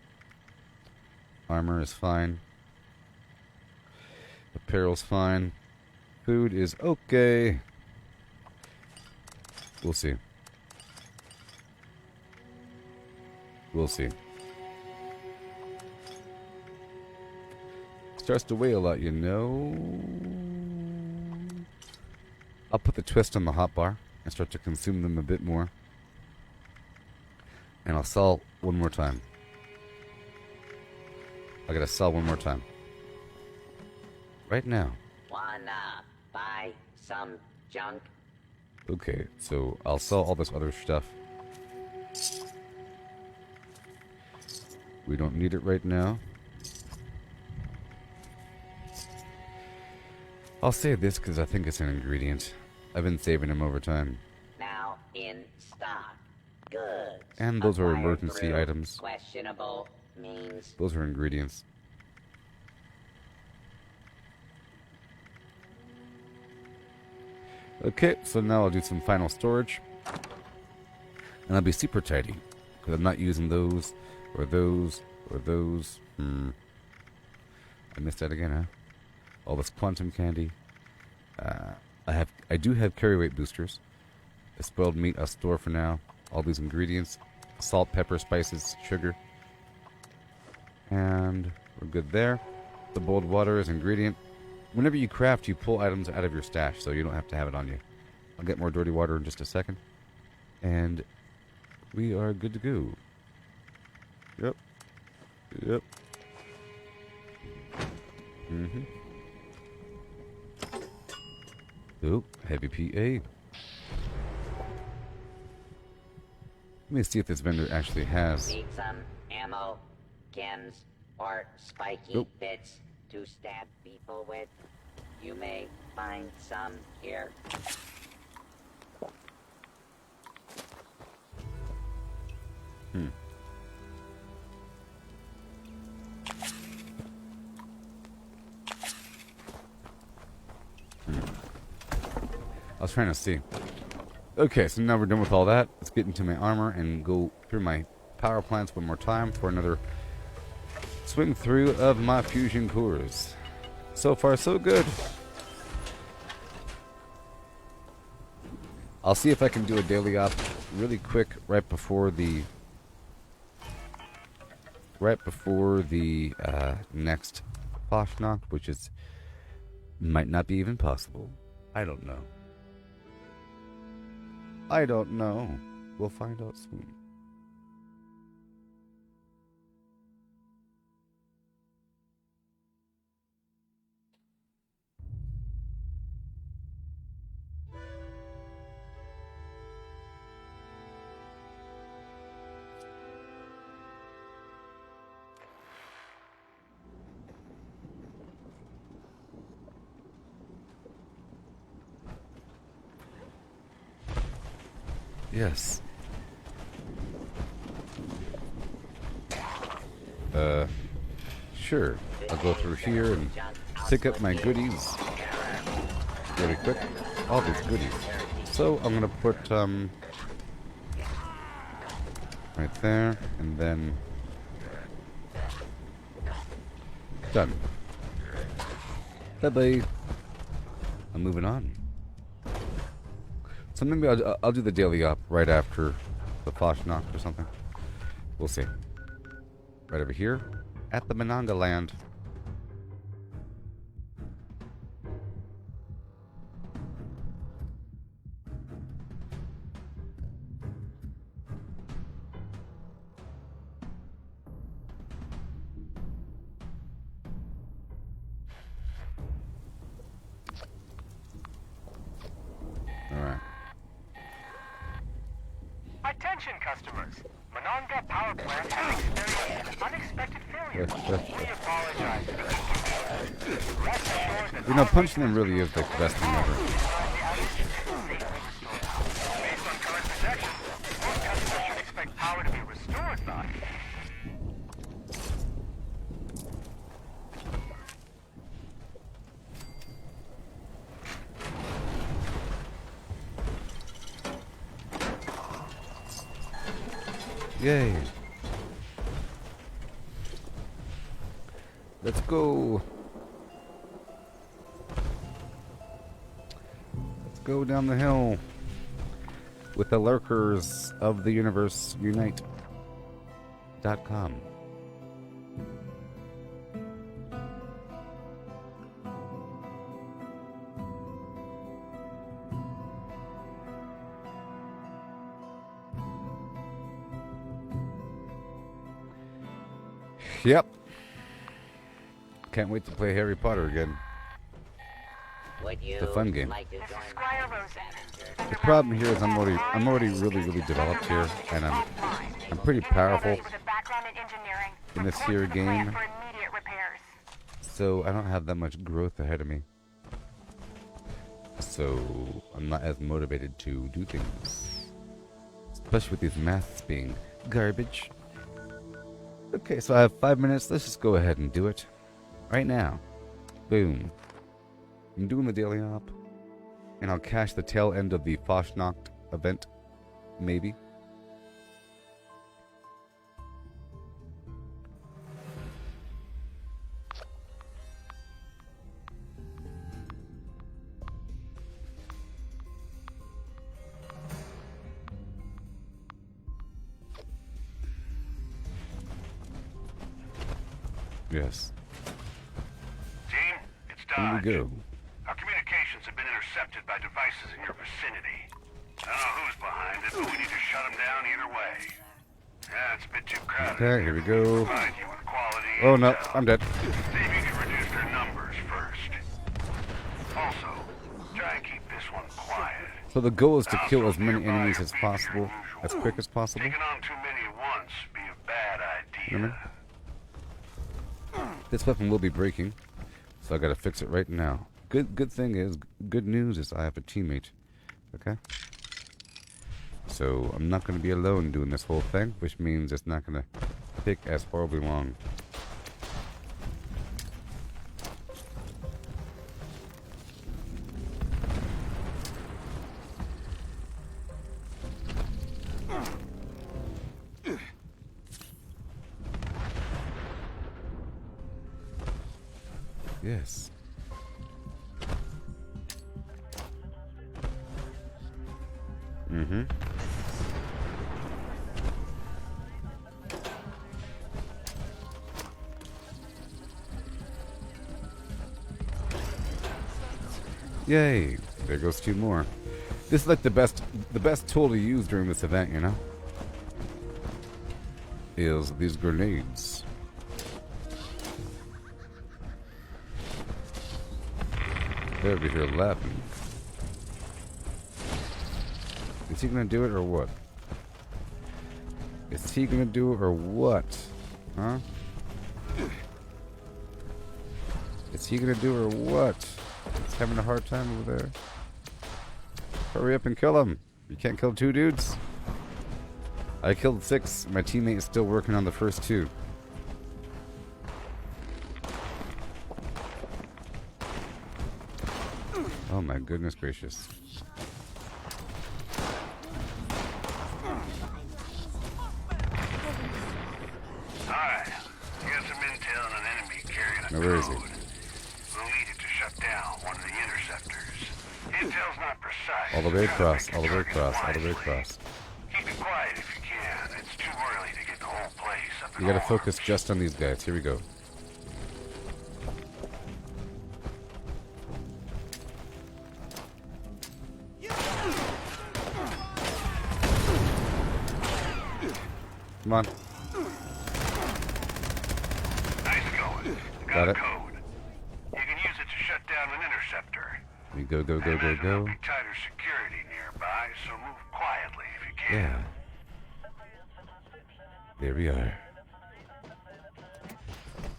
Armor is fine. Apparel's fine. Food is okay. We'll see. We'll see. Starts to weigh a lot, you know. I'll put the twist on the hotbar and start to consume them a bit more. And I'll sell one more time. I gotta sell one more time. Right now. Wanna buy some junk? Okay, so I'll sell all this other stuff. We don't need it right now. I'll save this because I think it's an ingredient. I've been saving them over time. Now in stock. Goods. And those are acquired emergency through items. Questionable means. Those are ingredients. Okay, so now I'll do some final storage. And I'll be super tidy. Because I'm not using those, or those, or those. I missed that again, huh? All this quantum candy. I do have carry weight boosters. The spoiled meat I'll store for now. All these ingredients. Salt, pepper, spices, sugar. And we're good there. The boiled water is ingredient. Whenever you craft, you pull items out of your stash, so you don't have to have it on you. I'll get more dirty water in just a second. And we are good to go. Yep. Yep. Mm-hmm. Oh, heavy PA. Let me see if this vendor actually has. Need some ammo, chems, or spiky bits to stab people with? You may find some here. I was trying to see. Okay, so now we're done with all that. Let's get into my armor and go through my power plants one more time for another swing through of my fusion cores. So far, so good. I'll see if I can do a daily op really quick right before the next Fasnacht, which is might not be even possible. I don't know. I don't know. We'll find out soon. Yes. Sure. I'll go through here and pick up my goodies really quick. All these goodies. So I'm gonna put right there, and then done. Bye bye. I'm moving on. So maybe I'll do the daily up right after the Fasnacht or something. We'll see. Right over here at the Mananga land. Alright. Attention customers. Monongah Power Plant has experienced an unexpected failure. We apologize for the inconvenience. Rest assured that You know, punching them really is the best thing ever. based on current projections, most customers should expect power to be restored by Yay. Let's go. Let's go down the hill with the lurkers of the universe unite.com. Yep. Can't wait to play Harry Potter again. Would you It's a fun game. like to This join is Squire Rosen. The problem here is I'm already really developed here, and I'm pretty powerful With a background in engineering. in this Report here to the plant game, for immediate repairs. so I don't have that much growth ahead of me. So I'm not as motivated to do things, especially with these masks being garbage. Okay, so I have 5 minutes. Let's just go ahead and do it right now. Boom. I'm doing the daily op, and I'll cash the tail end of the Fasnacht event, maybe. Yes. Team, it's Here we Dodge. go. Our communications have been intercepted by devices in your vicinity. I don't know who's behind it, but we need to shut them down either way. Yeah, it's a bit too crowded. Okay, here we go. Provide you with quality Oh no, intel. I'm dead. See if you can reduce their numbers first. Also, try and keep this one quiet. So the goal is to kill as many enemies as possible, as quick as possible. Taking on too many at once be a bad idea. You know what I mean? This weapon will be breaking, so I gotta fix it right now. Good thing is, good news is I have a teammate. Okay? So I'm not gonna be alone doing this whole thing, which means it's not gonna take as horribly long. Yes. Mm-hmm. Yay! There goes two more. This is like the best tool to use during this event, you know? Is these grenades. They're over here laughing. Is he gonna do it or what? Is he gonna do it or what? Huh? Is he gonna do it or what? He's having a hard time over there. Hurry up and kill him. You can't kill two dudes. I killed 6. My teammate is still working on the first 2. Oh my goodness gracious. Alright, you got some intel on an enemy carrying a Now where is he? code. We'll need it to shut down one of the interceptors. Intel's not precise. All the way Try to across, pick all the your way targets across, all the way wisely. across. Keep it quiet if you can. It's too early to get the whole place up in You gotta arms. focus just on these guys. Here we go. Come on. Nice going. Got it. Code. You can use it to shut down an interceptor. We go, go, I go, go, imagine there'll go. be tighter security nearby, so move quietly if you can. Yeah. There we are.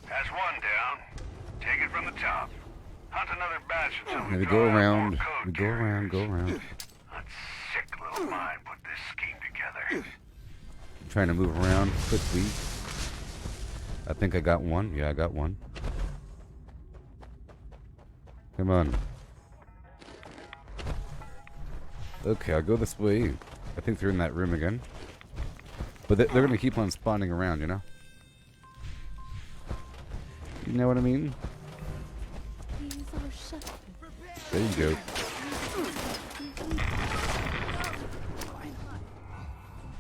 That's one down. Take it from the top. Hunt another batch until Now we we go draw out around. more code We go around, go carriers. around. That sick little mind put this scheme together. Trying to move around quickly. I think I got one. Yeah, I got one. Come on. Okay, I'll go this way. I think they're in that room again. But they're going to keep on spawning around, you know? You know what I mean? He's our chef. There you go.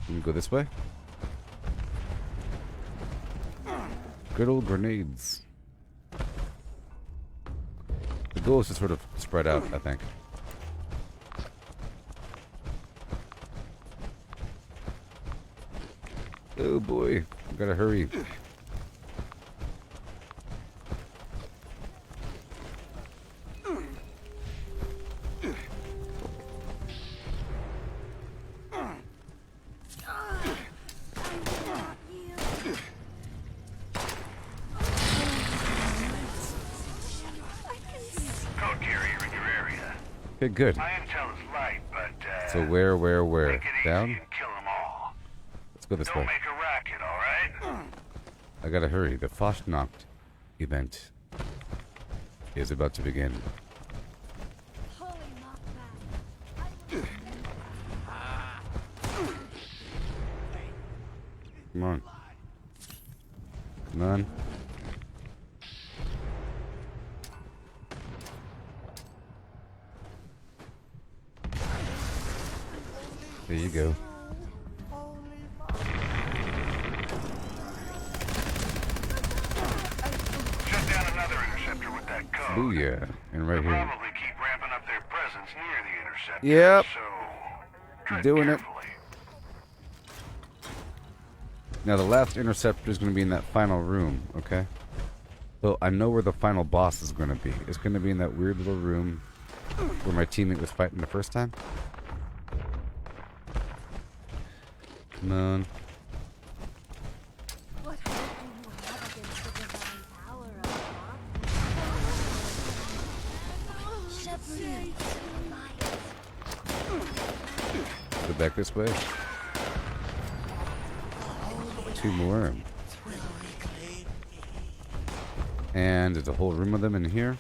Can we go this way? Good old grenades. The goal is to sort of spread out, I think. Oh boy, we gotta hurry. Code carrier in your area. Okay, good. My intel is light, but So where? make it easy Down? and kill them all. Let's go this Don't way. make a racket, all right? I gotta hurry. The Fasnacht event is about to begin. Come on. Come on. There you go. Shut down another interceptor with that code. Booyah. And right They'll here. probably keep ramping up their presence near the interceptor. Yep. So Doing it. Now the last interceptor is going to be in that final room, okay? So I know where the final boss is going to be. It's going to be in that weird little room where my teammate was fighting the first time. Come on. What hope do you have against the divine power of God? Shepherding light. Go back this way. 2 more. And there's a whole room of them in here.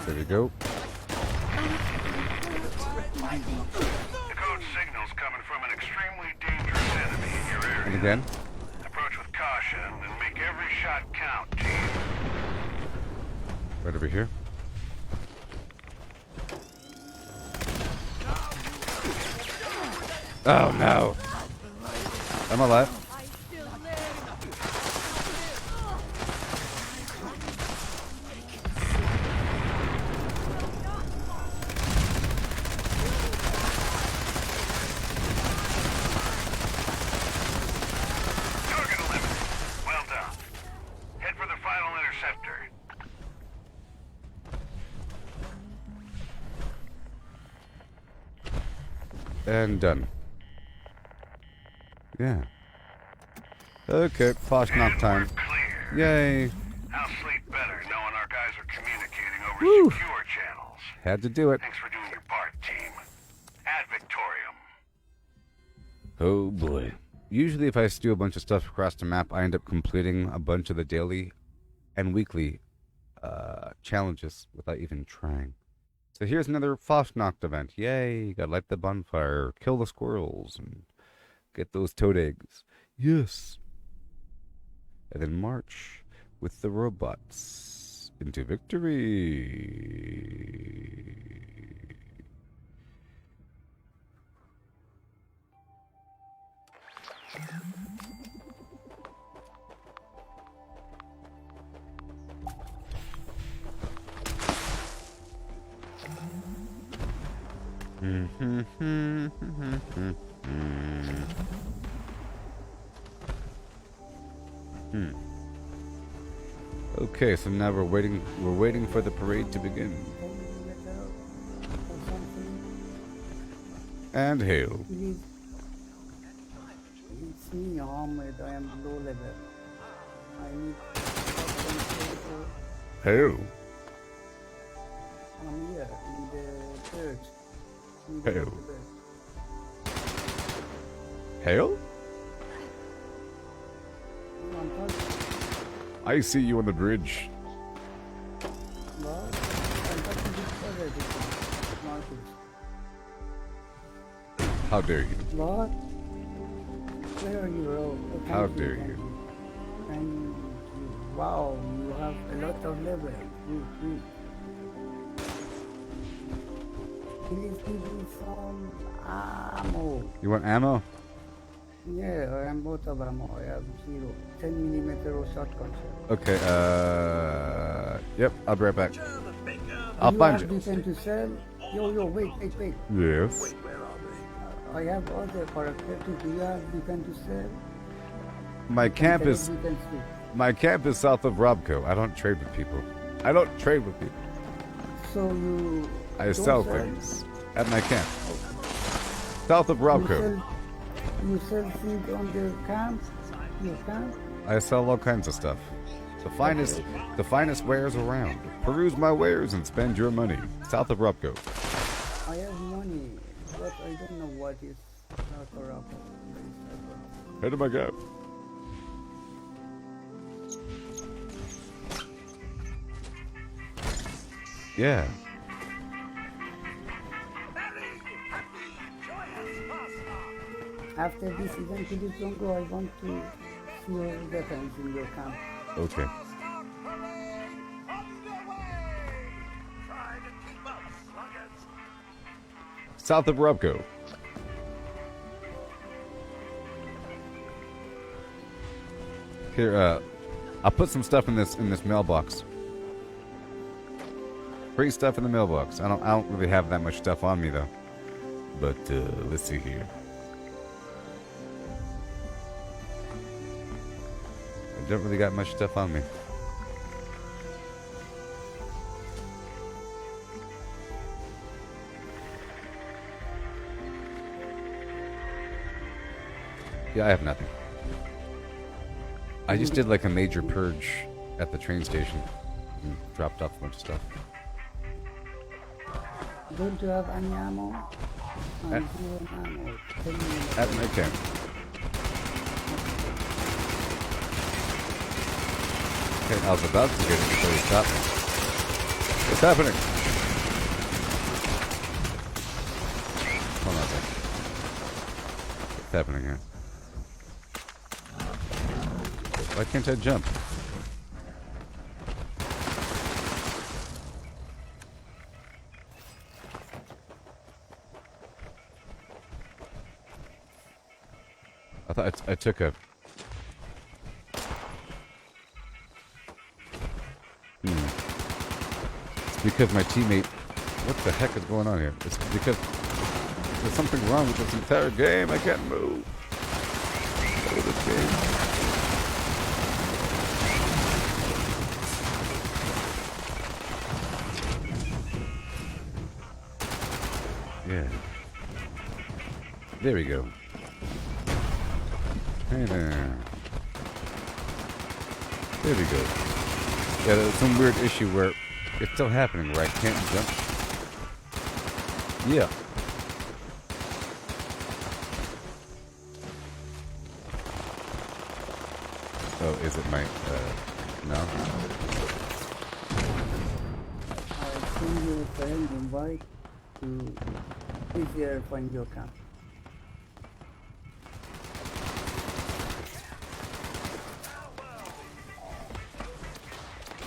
There we go. The code signal's coming from an extremely dangerous enemy in your area. And again. Approach with caution and make every shot count, team. Right over here. Oh no! I'm alive. Target eliminated. Well done. Head for the final interceptor. And done. Yeah. Okay, Fasnacht time. Yay! I'll sleep better knowing our guys are communicating over Woo. secure channels. Had to do it. Thanks for doing your part, team. Ad Victorium. Oh boy. Usually if I steal a bunch of stuff across the map, I end up completing a bunch of the daily and weekly challenges without even trying. So here's another Fasnacht event. Yay! Gotta light the bonfire, kill the squirrels, and get those toad eggs. Yes! And then march with the robots into victory. Okay, so now we're waiting for the parade to begin. And hail. It's me, Ahmed. I am low level. I need Hail. I'm here in the church. Hail. Hail? I see you on the bridge. How dare you? What? Where are you, bro? How dare you? And wow, you have a lot of level. Please give me some ammo. You want ammo? Yeah, I am out of ammo. I have 10mm shotgun. Okay, yep, I'll be right back. I'll find you. Defend to sell? Yo, wait. Yes. I have other characters. Do you have defend to sell? My camp is south of Robco. I don't trade with people. So you... I sell things at my camp. South of Robco. You sell food on the camp? Your camp? I sell all kinds of stuff. The finest wares around. Peruse my wares and spend your money. South of Robco. I have money, but I don't know what is South of Robco. Where do I go? Yeah. After this event, please don't go. I want to see your weapons in your camp. Okay. South of Robco. Here, I'll put some stuff in this mailbox. Free stuff in the mailbox. I don't really have that much stuff on me though. But let's see here. I don't really got much stuff on me. Yeah, I have nothing. I just did like a major purge at the train station and dropped off a bunch of stuff. Don't you have any ammo? At- Ammo. Okay. Okay, I was about to get it before you stopped me. What's happening? Hold on a second. What's happening here? Why can't I jump? I thought I took a... It's because my teammate... What the heck is going on here? It's because there's something wrong with this entire game. I can't move. Oh, this game. Yeah. There we go. Hey there. There we go. Yeah, there's some weird issue where it's still happening where I can't jump. Yeah. Oh, is it my, no? I send you a friend invite to easier find your camp.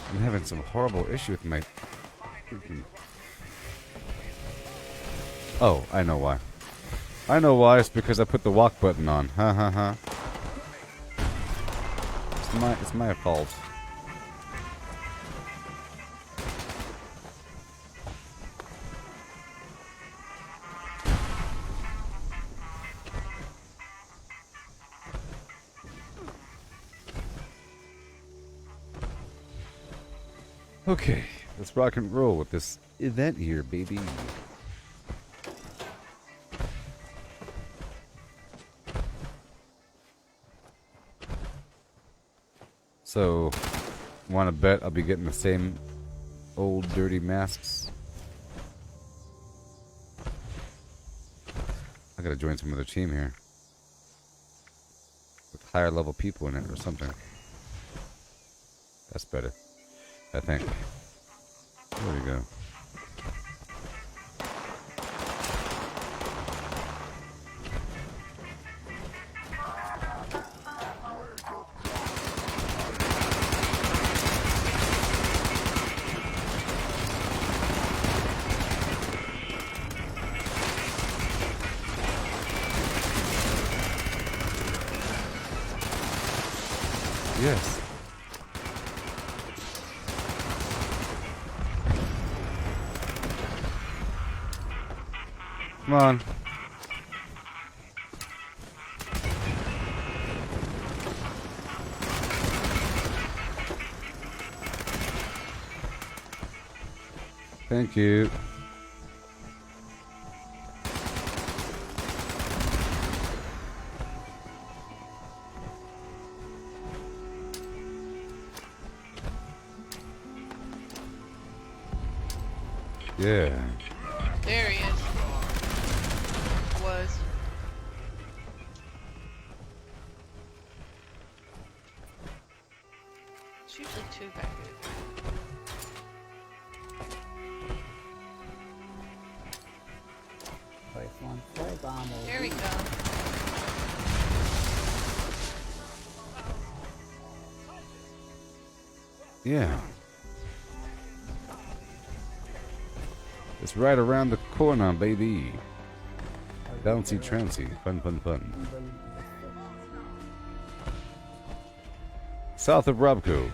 I'm having some horrible issue with my... Oh, I know why. I know why. It's because I put the walk button on. Ha ha ha. It's my fault. Okay, let's rock and roll with this event here, baby. So, want to bet I'll be getting the same old dirty masks? I gotta join some other team here. With higher level people in it or something. That's better. I think. There we go. Yes. Come on. Thank you. Yeah. There he is. Was. It's usually two back there. There we go. Yeah. It's right around the corner, baby. Bouncy trancy. Fun, fun, fun. South of Robco.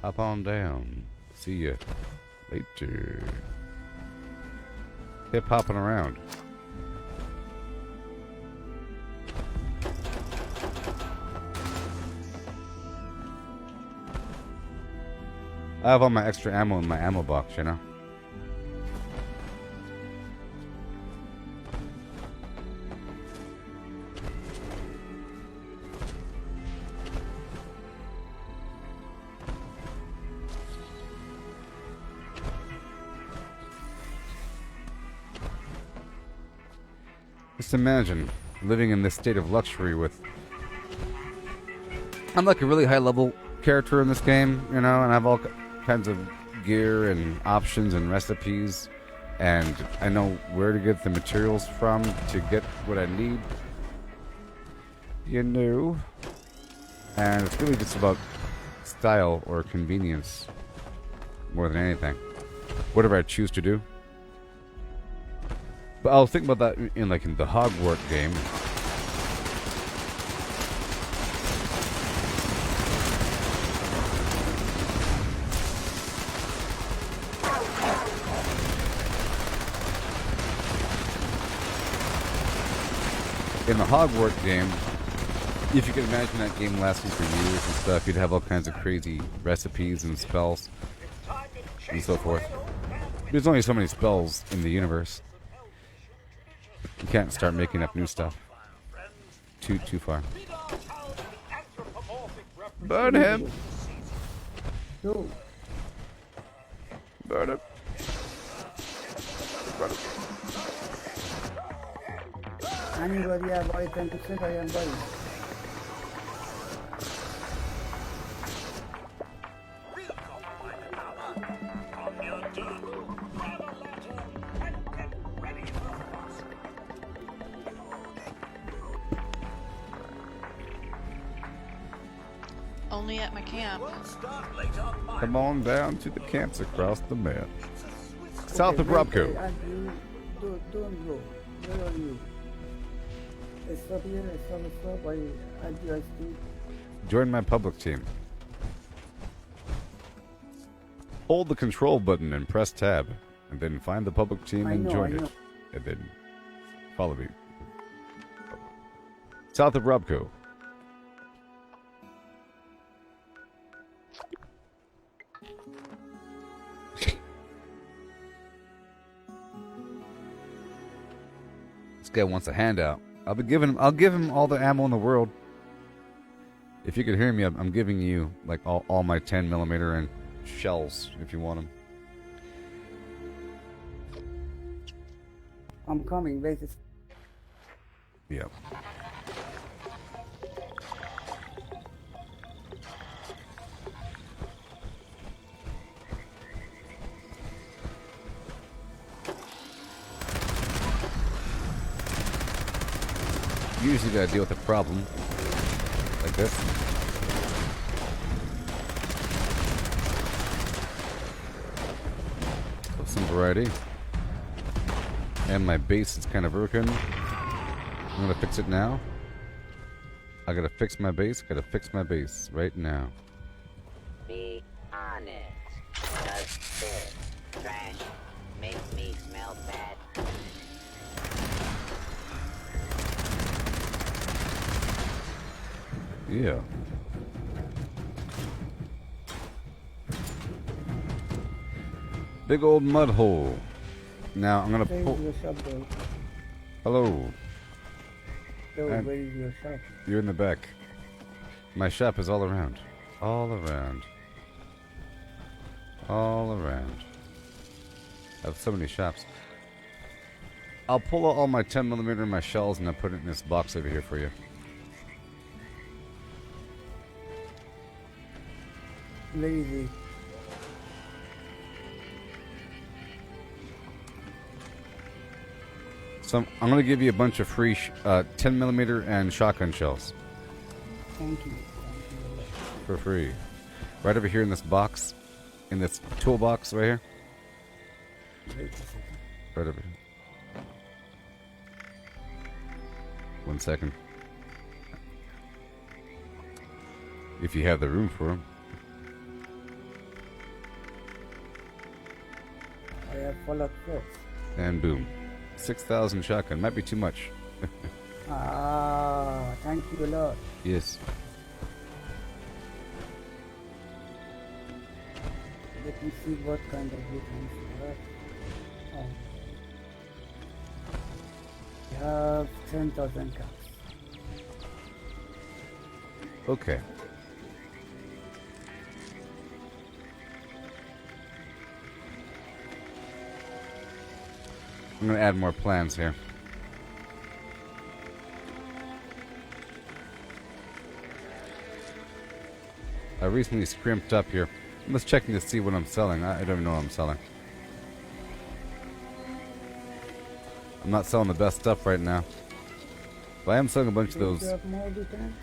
Hop on down. See ya later. Keep hopping around. I have all my extra ammo in my ammo box, you know? Just imagine living in this state of luxury with... I'm like a really high level character in this game, you know, and I have all kinds of gear and options and recipes, and I know where to get the materials from to get what I need, you know, and it's really just about style or convenience more than anything, whatever I choose to do. But I'll think about that in the Hogwarts game. In the Hogwarts game, if you can imagine that game lasting for years and stuff, you'd have all kinds of crazy recipes and spells and so forth. There's only so many spells in the universe. You can't start making up new stuff. Too far. Burn him! No. Burn him. Burn him. Anybody have anything to say? I am ready. Only at my camp. Come on down to the camps across the map. South of Robco. Don't go. Where are you? Stop here, stop. I speak. Join my public team. Hold the control button and press tab, and then find the public team and join it. And then follow me. South of Robco. This guy wants a handout. I'll give him all the ammo in the world. If you could hear me, I'm giving you like all my 10mm and shells if you want them. I'm coming, wait. Yeah. Usually gotta deal with a problem like this. Of some variety. And my base is kind of broken. I'm gonna fix it now. I gotta fix my base. Gotta fix my base right now. Be honest. Does this trash make me smell bad? Yeah. Big old mud hole. Now I'm gonna pull. Hello. Where is your shop? You're in the back. My shop is all around. All around. All around. I have so many shops. I'll pull out all my 10mm and my shells and I'll put it in this box over here for you. Lazy. So I'm gonna give you a bunch of free 10mm and shotgun shells. Thank you. For free. Right over here in this box. In this toolbox right here. Wait a second. Right over here. 1 second. If you have the room for them. lot first. And boom. 6,000 shotgun. Might be too much. Thank you a lot. Yes. Let me see what kind of weapons you have. Oh. You have 10,000 caps. Okay. I'm gonna add more plans here. I recently scrimped up here. I'm just checking to see what I'm selling. I don't know what I'm selling. I'm not selling the best stuff right now. But I am selling a bunch of those. Do you have more weapons?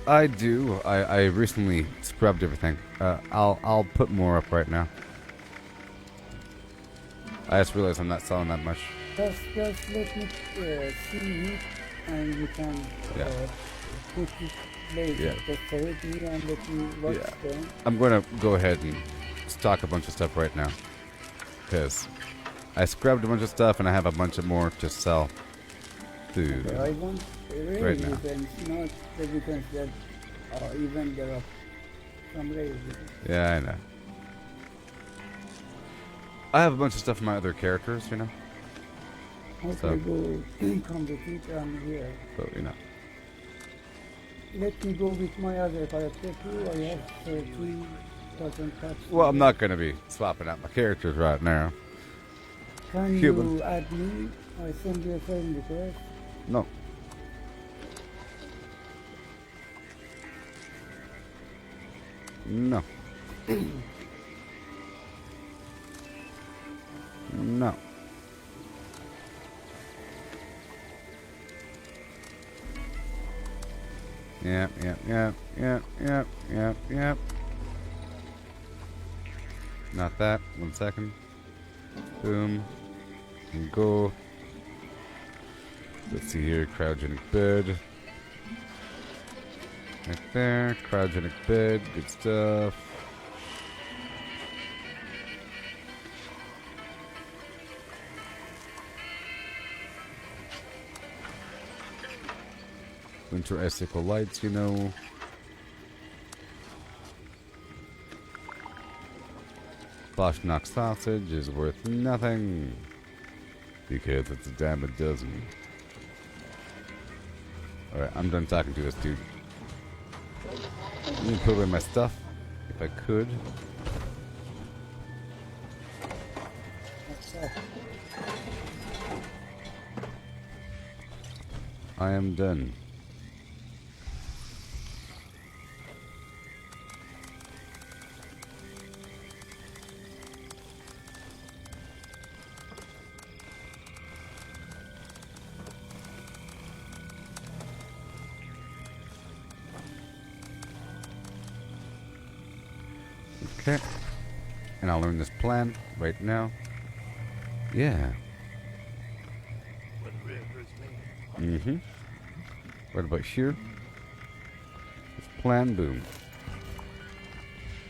I do. I recently scrubbed everything. I'll put more up right now. I just realized I'm not selling that much. Just let me see it, and you can put it later. Just save me and let me watch them. I'm going to go ahead and stock a bunch of stuff right now. Because I scrubbed a bunch of stuff and I have a bunch of more to sell. Dude. Okay, I want rare Right now. weapons, not the weapons that are even there are some rare weapons. Yeah, I know. I have a bunch of stuff for my other characters, you know. Okay, So, go come with it, I'm here. so, you know. Let me go with my other character too. I have 3,000 cups. Well, I'm not going to be swapping out my characters right now. Can Human. you add me? I send you a friend request. No. No. No. Yep. Not that. 1 second. Boom. And go. Let's see here. Cryogenic bed. Right there. Cryogenic bed. Good stuff. Winter icicle lights, you know. Fasnacht sausage is worth nothing because it's a damn a dozen. Alright, I'm done talking to this dude. Let me put away my stuff if I could. I am done. Okay. And I'll learn this plan right now. Yeah. Mm-hmm. Right about here. This plan, boom.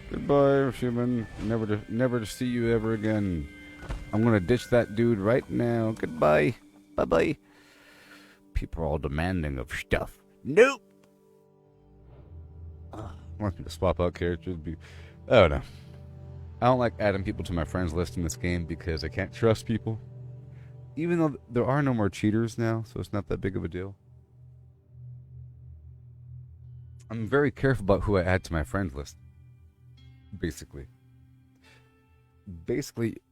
Goodbye, human. Never to see you ever again. I'm gonna ditch that dude right now. Goodbye. Bye-bye. People are all demanding of stuff. Nope. Want me to swap out characters? I don't know. I don't like adding people to my friends list in this game because I can't trust people. Even though there are no more cheaters now, so it's not that big of a deal. I'm very careful about who I add to my friends list. Basically,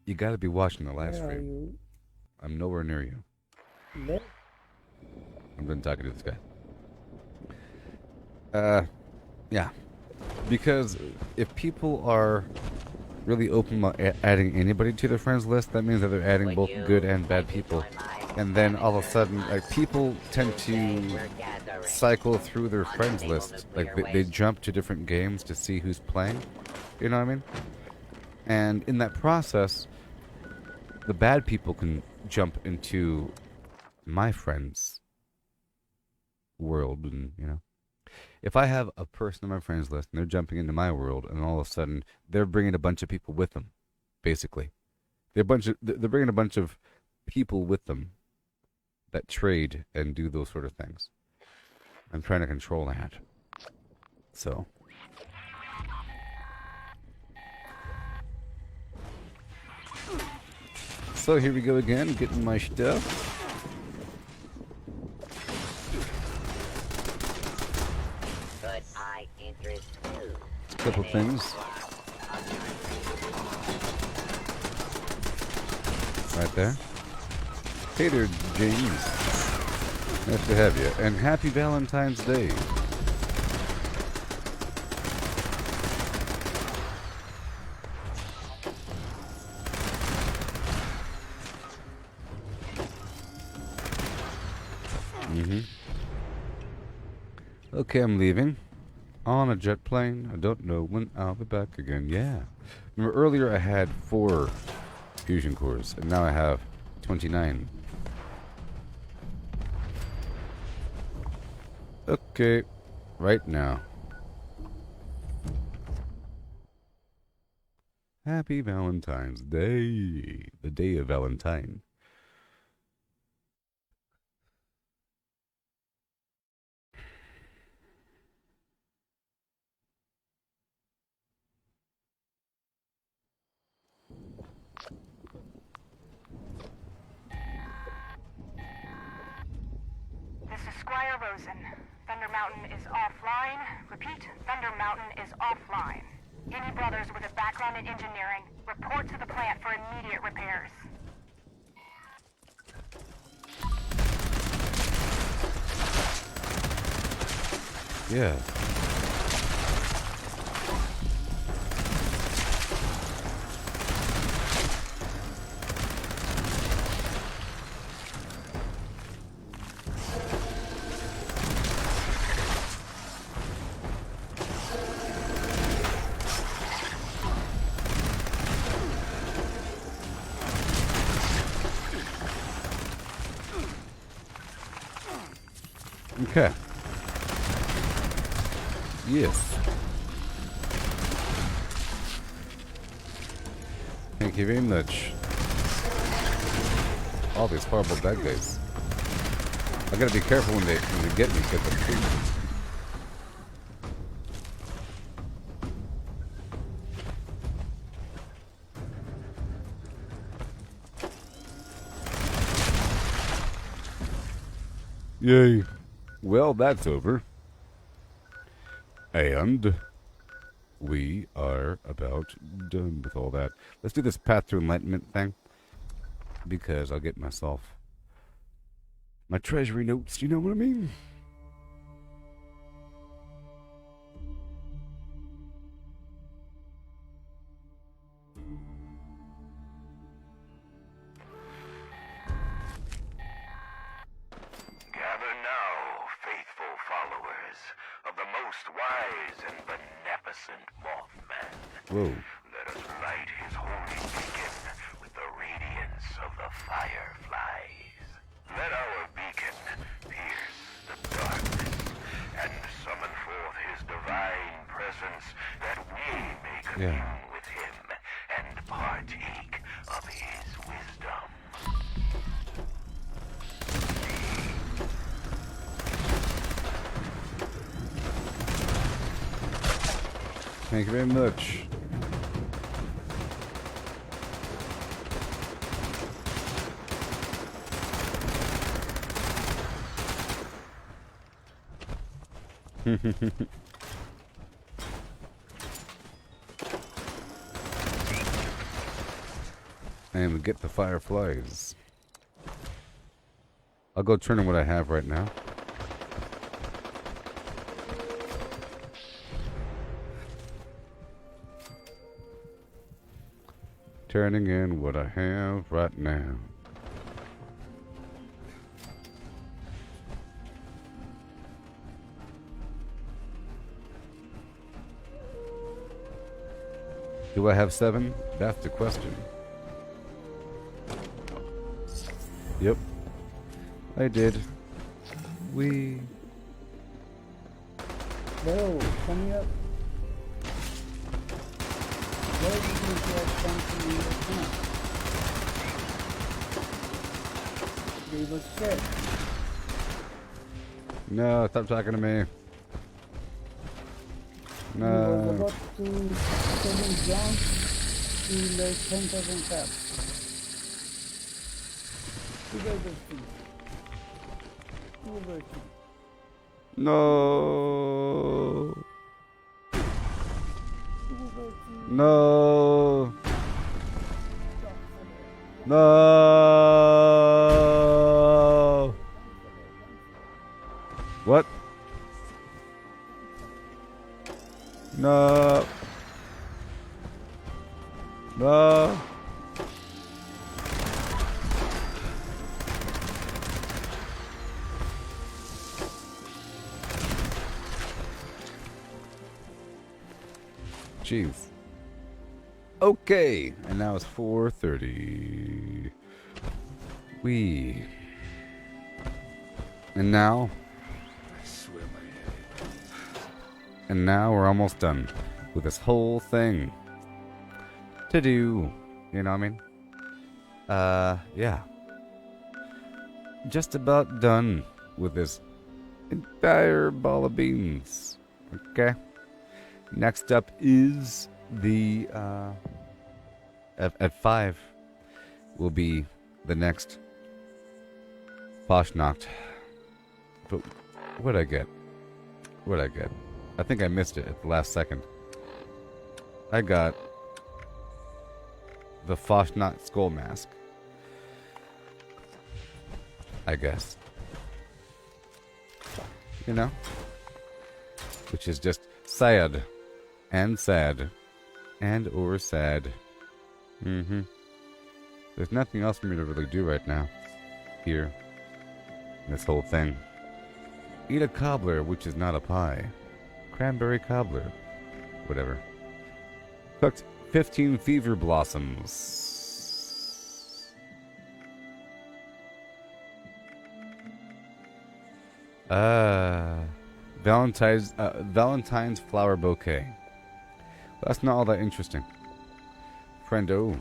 you gotta be watching the live stream. I'm nowhere near you. I'm done talking to this guy. Yeah. Because if people are really open about adding anybody to their friends list, that means that they're adding both good and bad people. And then all of a sudden, like, people tend to cycle through their friends list. Like, they jump to different games to see who's playing. You know what I mean? And in that process, the bad people can jump into my friends' world, and, you know. If I have a person on my friends list and they're jumping into my world, and all of a sudden they're bringing a bunch of people with them, basically, They're bringing a bunch of people with them that trade and do those sort of things. I'm trying to control that. So. So here we go again, getting my stuff. Could I interest you? Couple things. Right there. Hey there, James. Nice to have you. And happy Valentine's Day. Okay, I'm leaving. On a jet plane. I don't know when I'll be back again. Yeah. Remember earlier I had 4 fusion cores, and now I have 29. Okay. Right now. Happy Valentine's Day. The day of Valentine. This is Squire Rosen. Thunder Mountain is offline. Repeat, Thunder Mountain is offline. Any brothers with a background in engineering, report to the plant for immediate repairs. Yeah. Okay. Yes. Thank you very much. All these horrible bad guys. I gotta be careful when they get me because I'm shooting. Yay. Well, that's over. And we are about done with all that. Let's do this path to enlightenment thing. Because I'll get myself my treasury notes, you know what I mean? Gather now, faithful followers of the most wise and beneficent Mothman. Whoa. Let us light his holy beacon with the radiance of the fireflies. Let our beacon pierce the darkness and summon forth his divine presence that we may commune with him and partake of his wisdom. Thank you very much. And we get the fireflies. I'll go turn in what I have right now. Turning in what I have right now. Do I have 7? That's the question. Yep. I did. We. Whoa, coming up. Where did you get something in the camp? They were set. No, stop talking to me. He was No. about to sell him down to like 10,000 caps. You guys are things. You were things. No. No. No. What? No. No. Jeez. Okay, and now it's 4:30. And now? I swear my head. And now we're almost done with this whole thing to do. You know what I mean? Yeah. Just about done with this entire ball of beans. Okay? Next up is the, at 5 will be the next Fasnacht. But what'd I get? What'd I get? I think I missed it at the last second. I got the Fasnacht skull mask. I guess. You know? Which is just sad. And sad. And or sad. There's nothing else for me to really do right now. Here. In this whole thing. Eat a cobbler, which is not a pie. Cranberry cobbler. Whatever. Cooked 15 fever blossoms. Valentine's flower bouquet. That's not all that interesting. Friendo.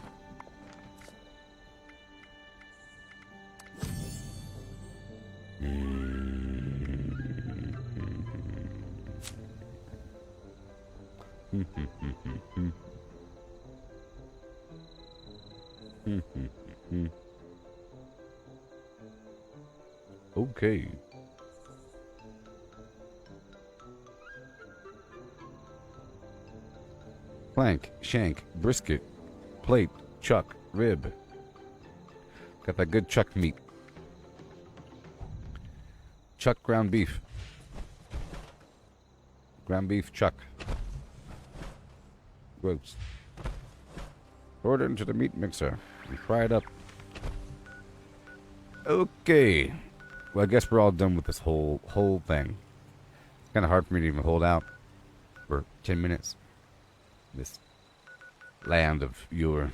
Okay. Flank, shank, brisket, plate, chuck, rib. Got that good chuck meat. Chuck ground beef. Ground beef chuck. Gross. Pour it into the meat mixer and fry it up. Okay. Well, I guess we're all done with this whole thing. It's kind of hard for me to even hold out for 10 minutes. This land of your...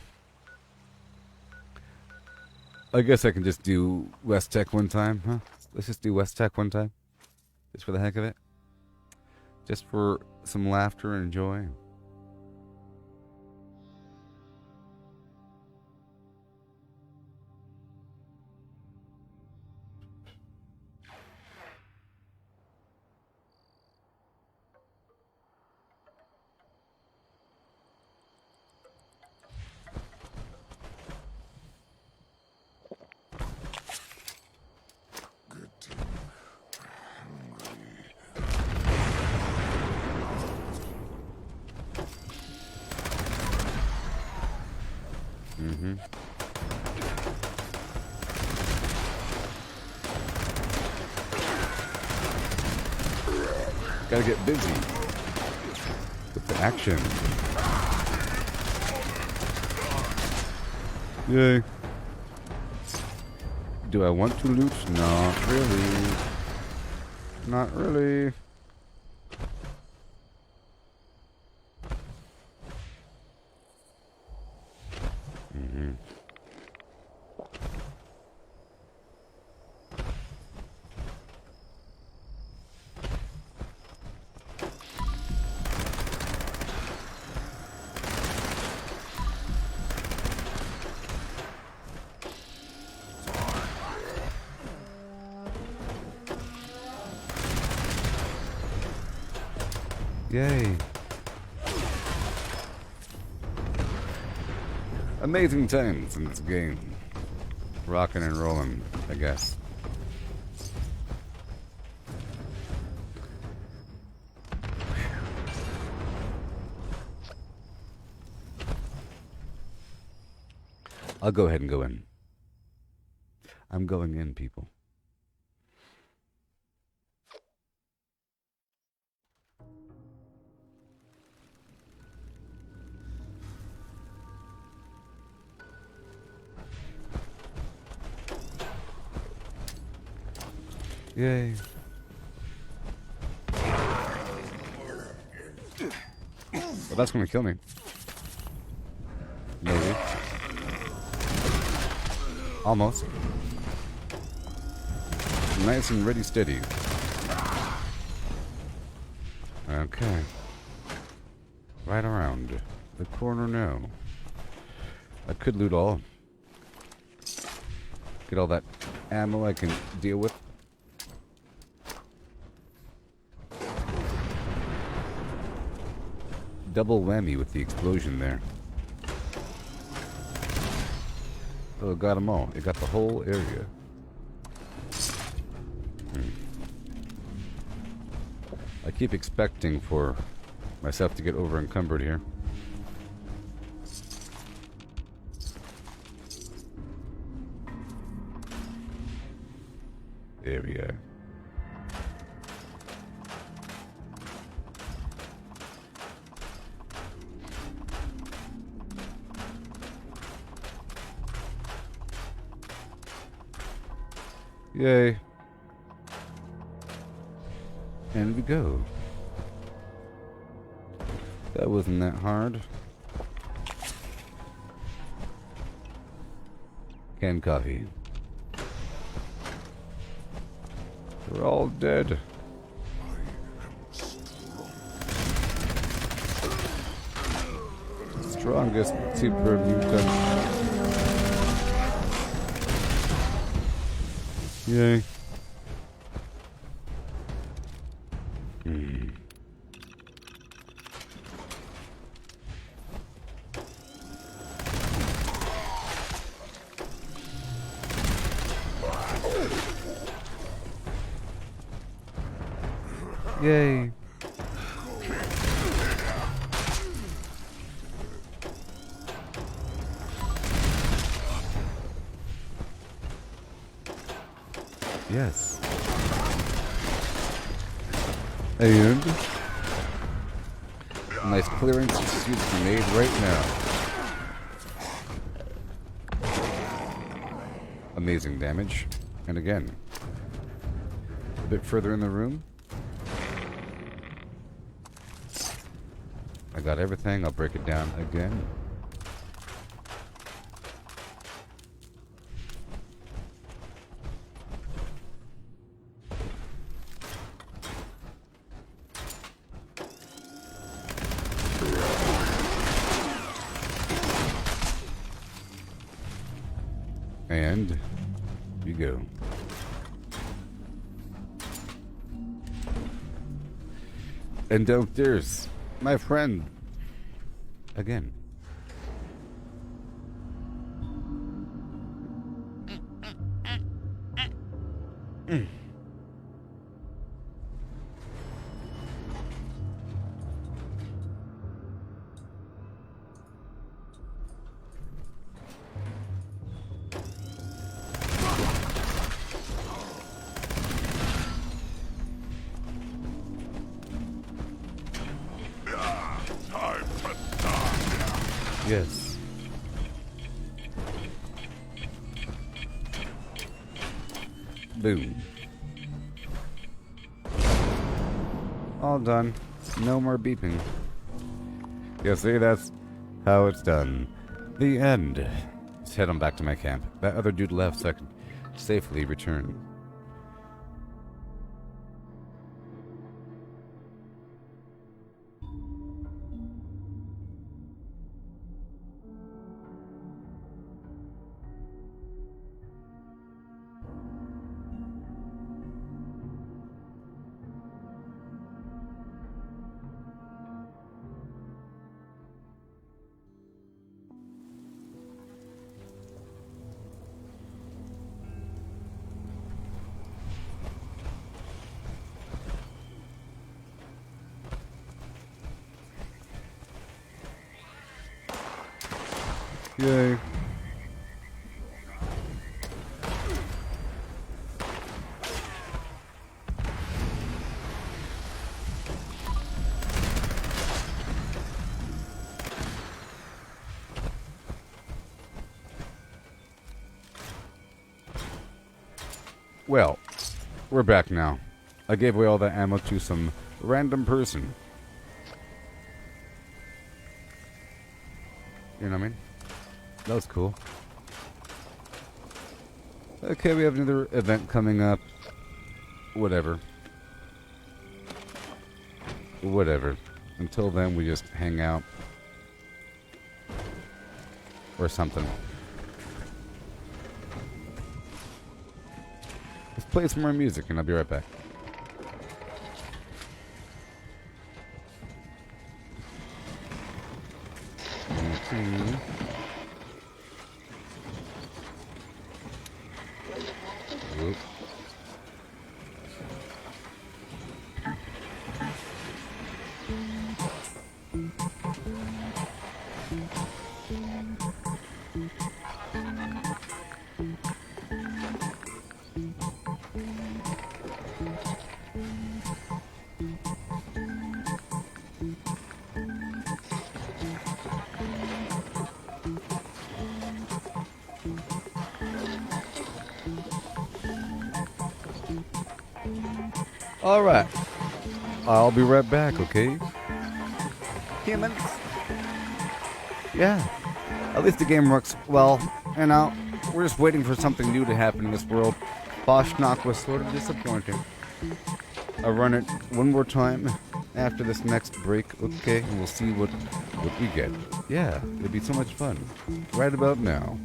I guess I can just do West Tech one time, huh? Let's just do West Tech one time. Just for the heck of it. Just for some laughter and joy. Gotta get busy with the action. Yay. Do I want to loot? Not really. Not really. Yay. Amazing times in this game. Rocking and rolling, I guess. I'll go ahead and go in. I'm going in, people. Yay. Well, that's gonna kill me. Maybe. Almost. Nice and ready, steady. Okay. Right around the corner now. I could loot all. Get all that ammo I can deal with. Double whammy with the explosion there. Oh, it got them all. It got the whole area. I keep expecting for myself to get over encumbered here. There we are. Yay. And we go. That wasn't that hard. Canned coffee. We're all dead. Strongest super mutant. Yay. Yay. Yes. And a nice clearance seems to be made right now. Amazing damage. And again, a bit further in the room. I got everything. I'll break it down again. And you go. And downstairs, my friend, again. Yes. Boom. All done. No more beeping. You see, that's how it's done. The end. Let's head on back to my camp. That other dude left so I can safely return. Yay. Well, we're back now. I gave away all that ammo to some random person. You know what I mean? That was cool. Okay, we have another event coming up. Whatever. Whatever. Until then, we just hang out. Or something. Let's play some more music and I'll be right back. Whoop. Alright. I'll be right back, okay? Humans. Yeah. At least the game works well. You know, we're just waiting for something new to happen in this world. Fasnacht was sort of disappointing. I'll run it one more time after this next break, okay? And we'll see what we get. Yeah, it'll be so much fun. Right about now.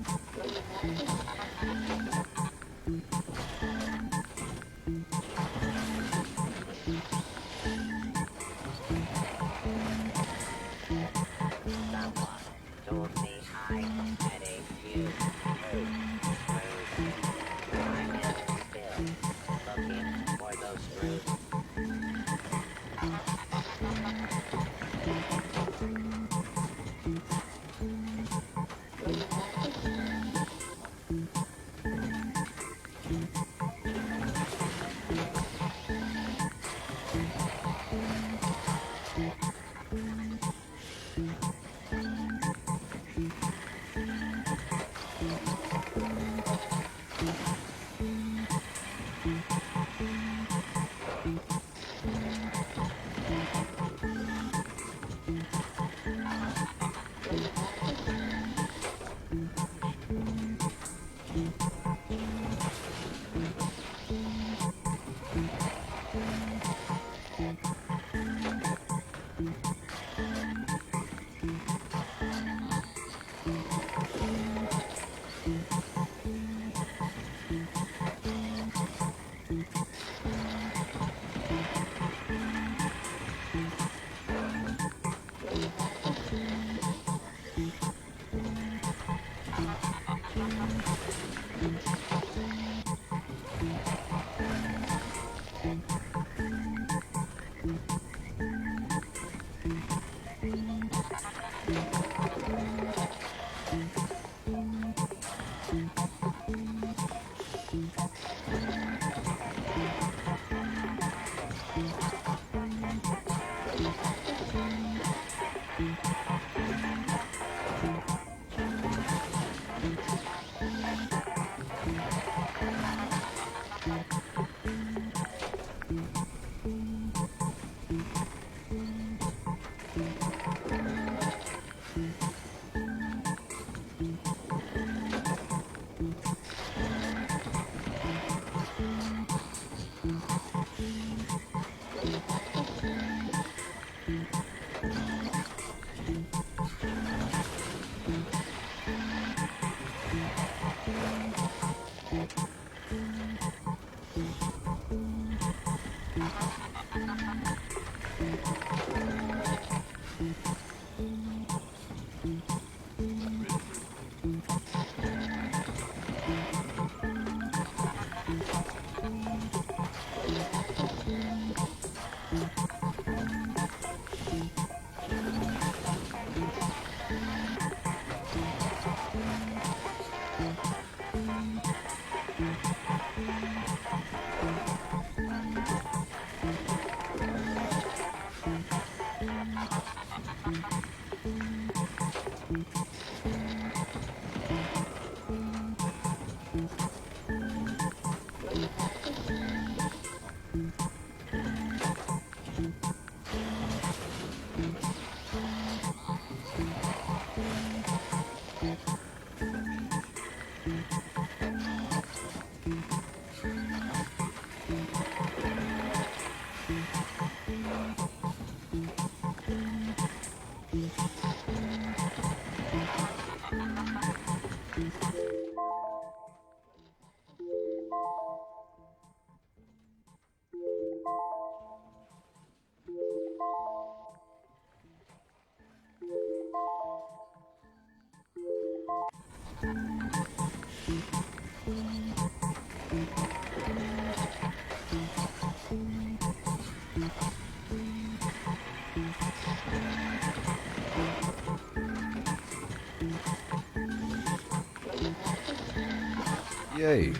Yay.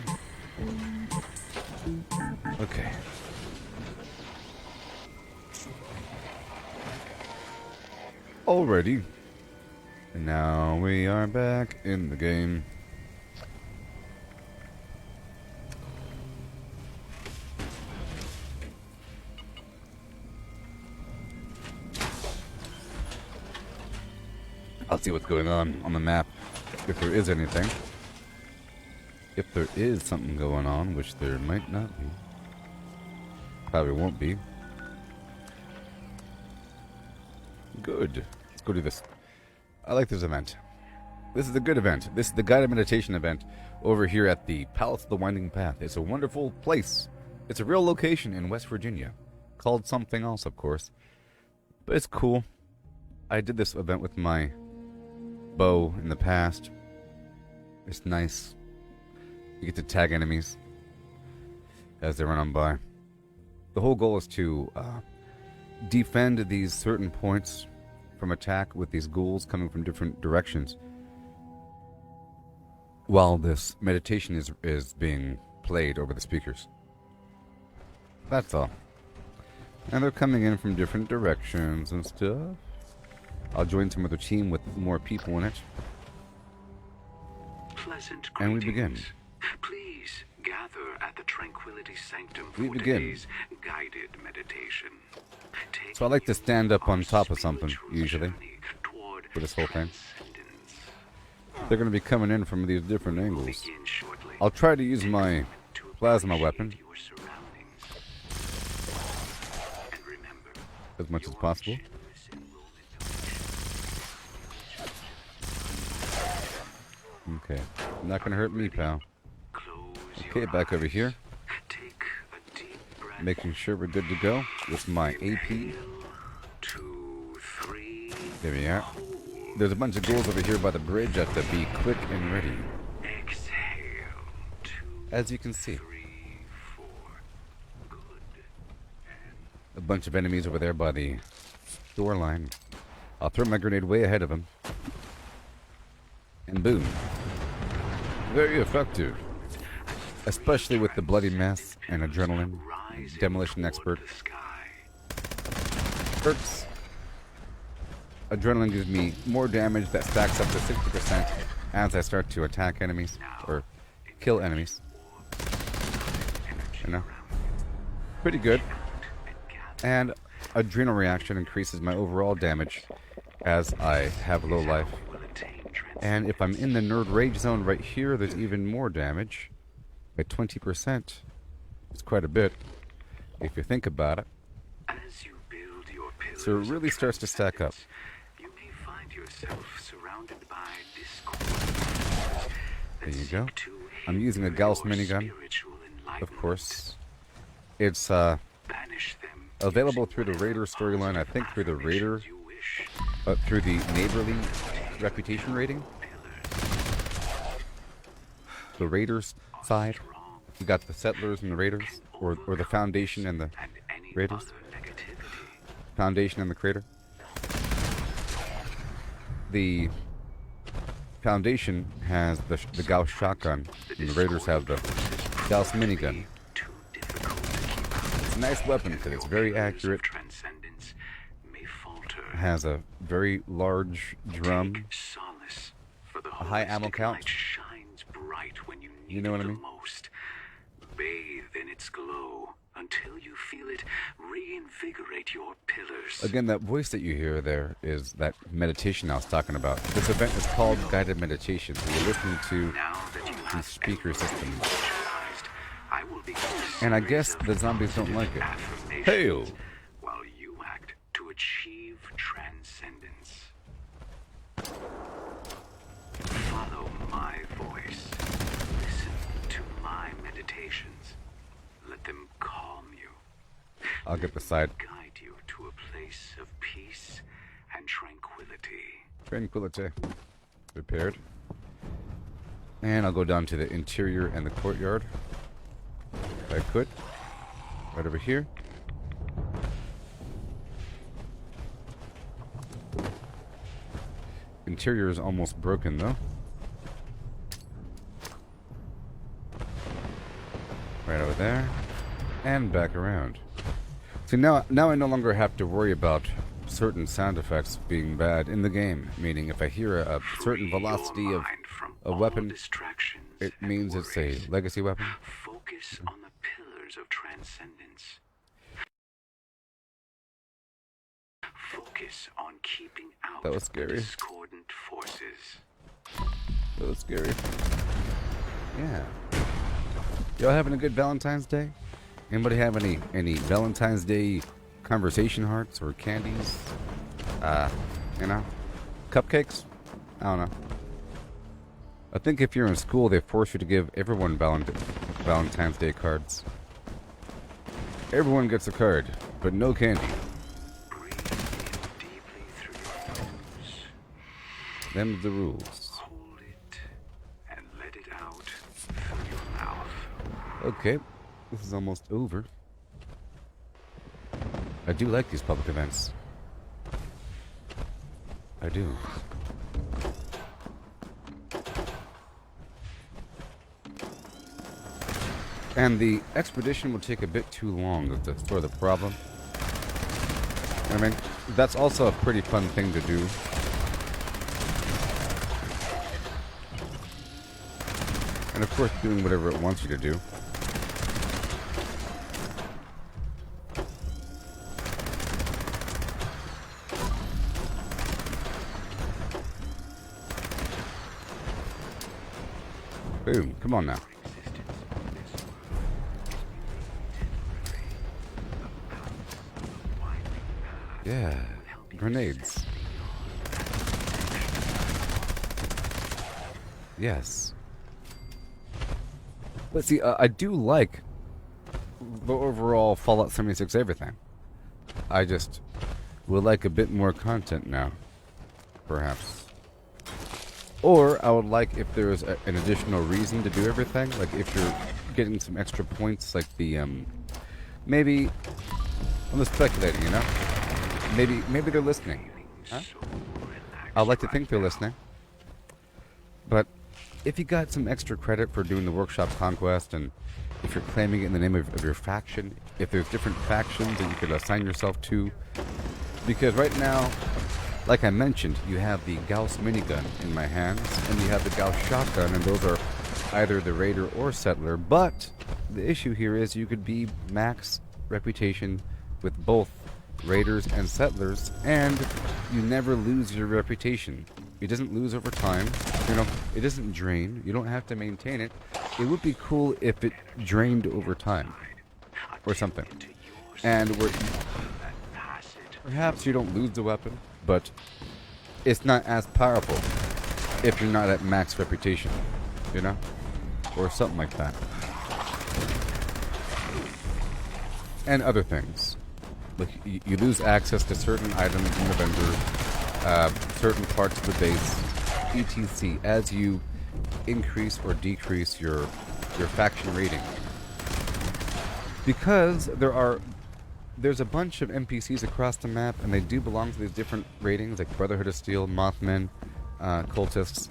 Okay. Alrighty. And now we are back in the game. I'll see what's going on the map, if there is anything. If there is something going on, which there might not be. Probably won't be. Good. Let's go do this. I like this event. This is a good event. This is the guided meditation event over here at the Palace of the Winding Path. It's a wonderful place. It's a real location in West Virginia. Called something else, of course. But it's cool. I did this event with my bow in the past. It's nice. You get to tag enemies as they run on by. The whole goal is to defend these certain points from attack with these ghouls coming from different directions while this meditation is being played over the speakers. That's all. And they're coming in from different directions and stuff. I'll join some other team with more people in it. Pleasant and we begin. Please gather at the Tranquility Sanctum We for begin. today's guided meditation. So I like to stand up on top of something, usually, for this whole thing. They're going to be coming in from these different angles. I'll try to use my plasma weapon as much as possible. Okay, not going to hurt me, pal. Okay, back over here. Making sure we're good to go with my AP. There we are. There's a bunch of ghouls over here by the bridge. I have to be quick and ready. As you can see. A bunch of enemies over there by the shoreline. I'll throw my grenade way ahead of them. And boom. Very effective. Especially with the bloody mess and adrenaline. Demolition expert. Perks. Adrenaline gives me more damage that stacks up to 60% as I start to attack enemies or kill enemies. You know? Pretty good. And adrenal reaction increases my overall damage as I have low life. And if I'm in the nerd rage zone right here, there's even more damage. By 20%. It's quite a bit, if you think about it. So it really starts to stack up. There you go. I'm using a Gauss minigun, of course. It's available through the Raider storyline, I think through the Raider, through the Neighborly reputation rating. The Raiders side. You got the Settlers and the Raiders, or the Foundation and the Raiders. Foundation and the Crater. The Foundation has the Gauss shotgun, and the Raiders have the Gauss minigun. It's a nice weapon because it's very accurate. It has a very large drum, a high ammo count. You know what I mean? Bathe in its glow until you feel it reinvigorate your pillars. Again, that voice that you hear there is that meditation I was talking about. This event is called Guided Meditation. So you're listening to the speaker system. And I guess the zombies don't like it. Hail! While you act to achieve transcendence. Follow my voice. Listen to my meditations. Let them calm you. I'll get beside. Guide you to a place of peace and tranquility. Tranquility. Prepared. And I'll go down to the interior and the courtyard. If I could. Right over here. Interior is almost broken though. Right over there. And back around. See, now I no longer have to worry about certain sound effects being bad in the game. Meaning, if I hear a certain velocity of a weapon, it means it's a legacy weapon. Focus on the pillars of transcendence. Focus on keeping out That was scary. discordant forces. That was scary. Yeah. Y'all having a good Valentine's Day? Anybody have any Valentine's Day conversation hearts or candies? You know? Cupcakes? I don't know. I think if you're in school, they force you to give everyone Valentine's Day cards. Everyone gets a card, but no candy. Them's the rules. Hold it and let it out through your mouth. Okay, this is almost over. I do like these public events. I do. And the expedition will take a bit too long, that's sort of the problem. I mean, that's also a pretty fun thing to do. And of course, doing whatever it wants you to do. Boom, come on now. Yeah, grenades. Yes. But see, I do like the overall Fallout 76 everything. I just would like a bit more content now, perhaps. Or I would like if there was an additional reason to do everything, like if you're getting some extra points, like the, maybe, I'm just speculating, you know? Maybe they're listening. Huh? I'd like to think they're listening. But if you got some extra credit for doing the workshop conquest, and if you're claiming it in the name of your faction, if there's different factions that you could assign yourself to, because right now, like I mentioned, you have the Gauss minigun in my hands, and you have the Gauss shotgun, and those are either the Raider or Settler, but the issue here is you could be max reputation with both Raiders and Settlers, and you never lose your reputation. It doesn't lose over time, you know, it doesn't drain, you don't have to maintain it. It would be cool if it drained over time, or something. And where perhaps you don't lose the weapon, but it's not as powerful if you're not at max reputation, you know? Or something like that. And other things. Like, you lose access to certain items in the vendor, certain parts of the base, etc. as you increase or decrease your faction rating. Because there's a bunch of NPCs across the map, and they do belong to these different ratings, like Brotherhood of Steel, Mothmen, Cultists,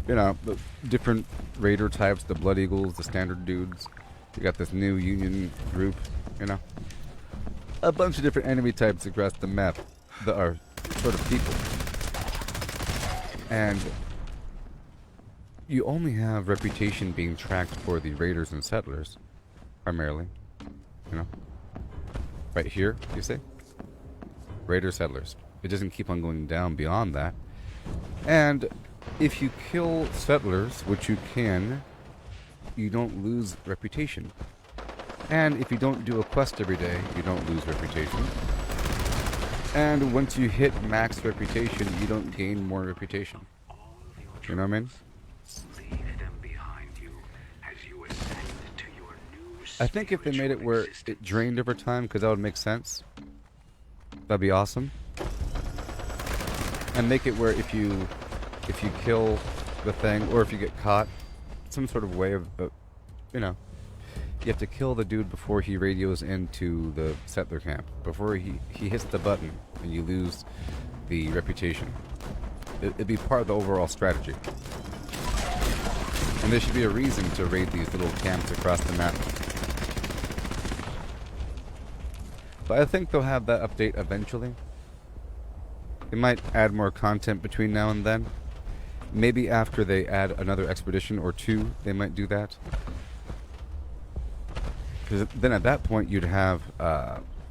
you know, the different raider types, the Blood Eagles, the standard dudes. You got this new Union group, you know. A bunch of different enemy types across the map that are sort of people. And you only have reputation being tracked for the Raiders and Settlers, primarily, you know. Right here, you see? Raider Settlers. It doesn't keep on going down beyond that. And if you kill Settlers, which you can, you don't lose reputation. And if you don't do a quest every day, you don't lose reputation. And once you hit max reputation, you don't gain more reputation. You know what I mean? I think if they made it where it drained over time, because that would make sense. That'd be awesome. And make it where if you kill the thing, or if you get caught, some sort of way of, you know, you have to kill the dude before he radios into the settler camp. Before he hits the button, and you lose the reputation. It'd be part of the overall strategy. And there should be a reason to raid these little camps across the map. But I think they'll have that update eventually. They might add more content between now and then. Maybe after they add another expedition or two, they might do that. Because then at that point, you'd have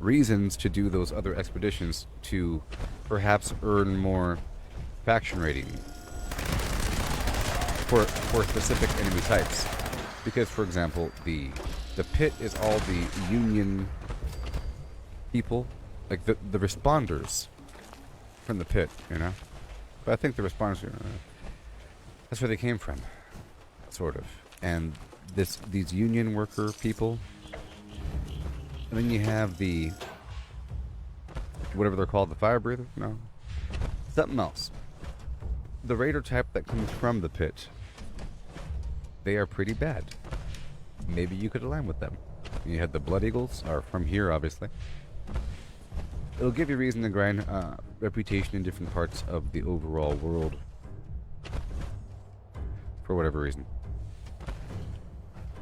reasons to do those other expeditions to perhaps earn more faction rating for specific enemy types. Because, for example, the pit is all the Union people, like the responders from the pit, you know? But I think the responders are... that's where they came from, sort of. And these union worker people. And then you have the... whatever they're called, the fire breather? No. Something else. The raider type that comes from the pit. They are pretty bad. Maybe you could align with them. You had the Blood Eagles, are from here, obviously. It'll give you reason to grind reputation in different parts of the overall world. For whatever reason.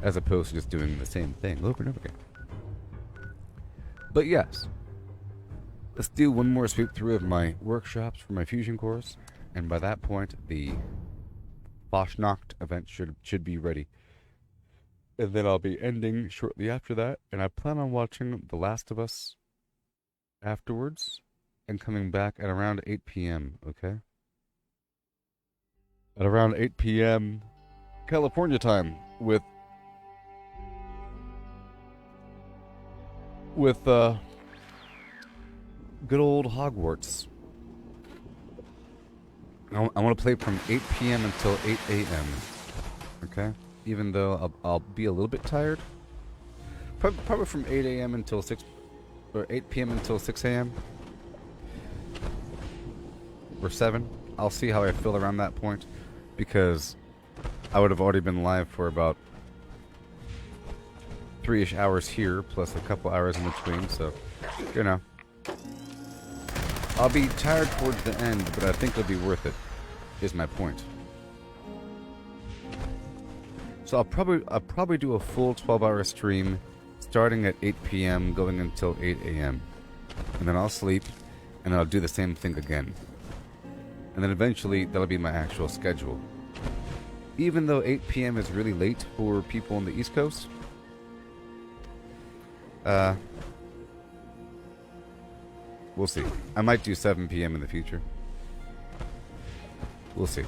As opposed to just doing the same thing over and over again. But yes. Let's do one more sweep through of my workshops for my fusion cores. And by that point, the Fasnacht event should be ready. And then I'll be ending shortly after that. And I plan on watching The Last of Us afterwards. And coming back at around 8 p.m., okay? At around 8 p.m. California time with good old Hogwarts. I want to play from 8 p.m. until 8 a.m. Okay? Even though I'll be a little bit tired. Probably from 8 a.m. until 6... or 8 p.m. until 6 a.m. Or 7. I'll see how I feel around that point. Because I would have already been live for about 3-ish hours here, plus a couple hours in between, so, you know. I'll be tired towards the end, but I think it'll be worth it, is my point. So I'll probably do a full 12-hour stream, starting at 8 p.m., going until 8 a.m. And then I'll sleep, and then I'll do the same thing again. And then eventually, that'll be my actual schedule. Even though 8 p.m. is really late for people on the East Coast, we'll see. I might do 7 p.m. in the future. We'll see.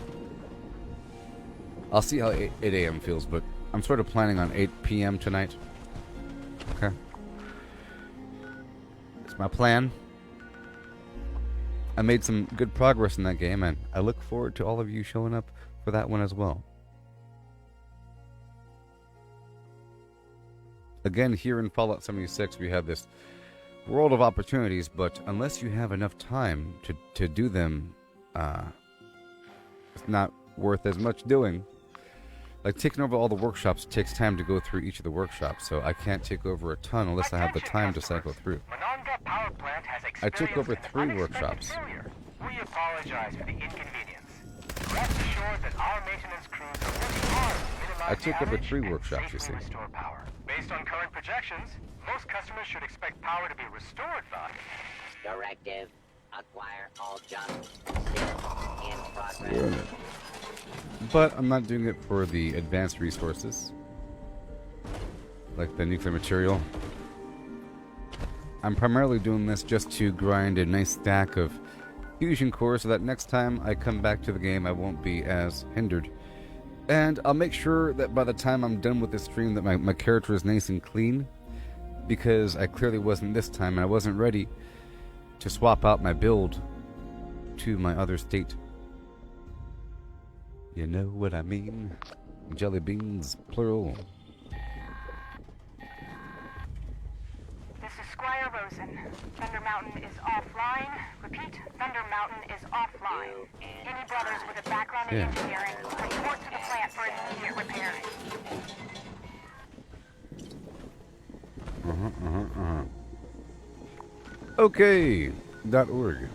I'll see how 8 a.m. feels, but I'm sort of planning on 8 p.m. tonight. Okay. It's my plan. I made some good progress in that game, and I look forward to all of you showing up for that one as well. Again, here in Fallout 76, we have this world of opportunities, but unless you have enough time to do them, it's not worth as much doing. Like, taking over all the workshops takes time to go through each of the workshops, so I can't take over a ton unless I have the time to cycle through. I took over 3 workshops. We apologize for the inconvenience. Rest assured that our maintenance crews are working hard to minimize I took the over outage 3 and workshops, you see. safely restore power. Based on current projections, most customers should expect power to be restored by... Directive. Acquire all junk. Still in progress. Yeah. But I'm not doing it for the advanced resources. Like the nuclear material. I'm primarily doing this just to grind a nice stack of fusion cores so that next time I come back to the game I won't be as hindered. And I'll make sure that by the time I'm done with this stream that my character is nice and clean. Because I clearly wasn't this time and I wasn't ready to swap out my build to my other state. You know what I mean? Jelly beans, plural. This is Squire Rosen. Thunder Mountain is offline. Repeat, Thunder Mountain is offline. Any brothers with a background in engineering, report to the plant for immediate repair. Okay. .org.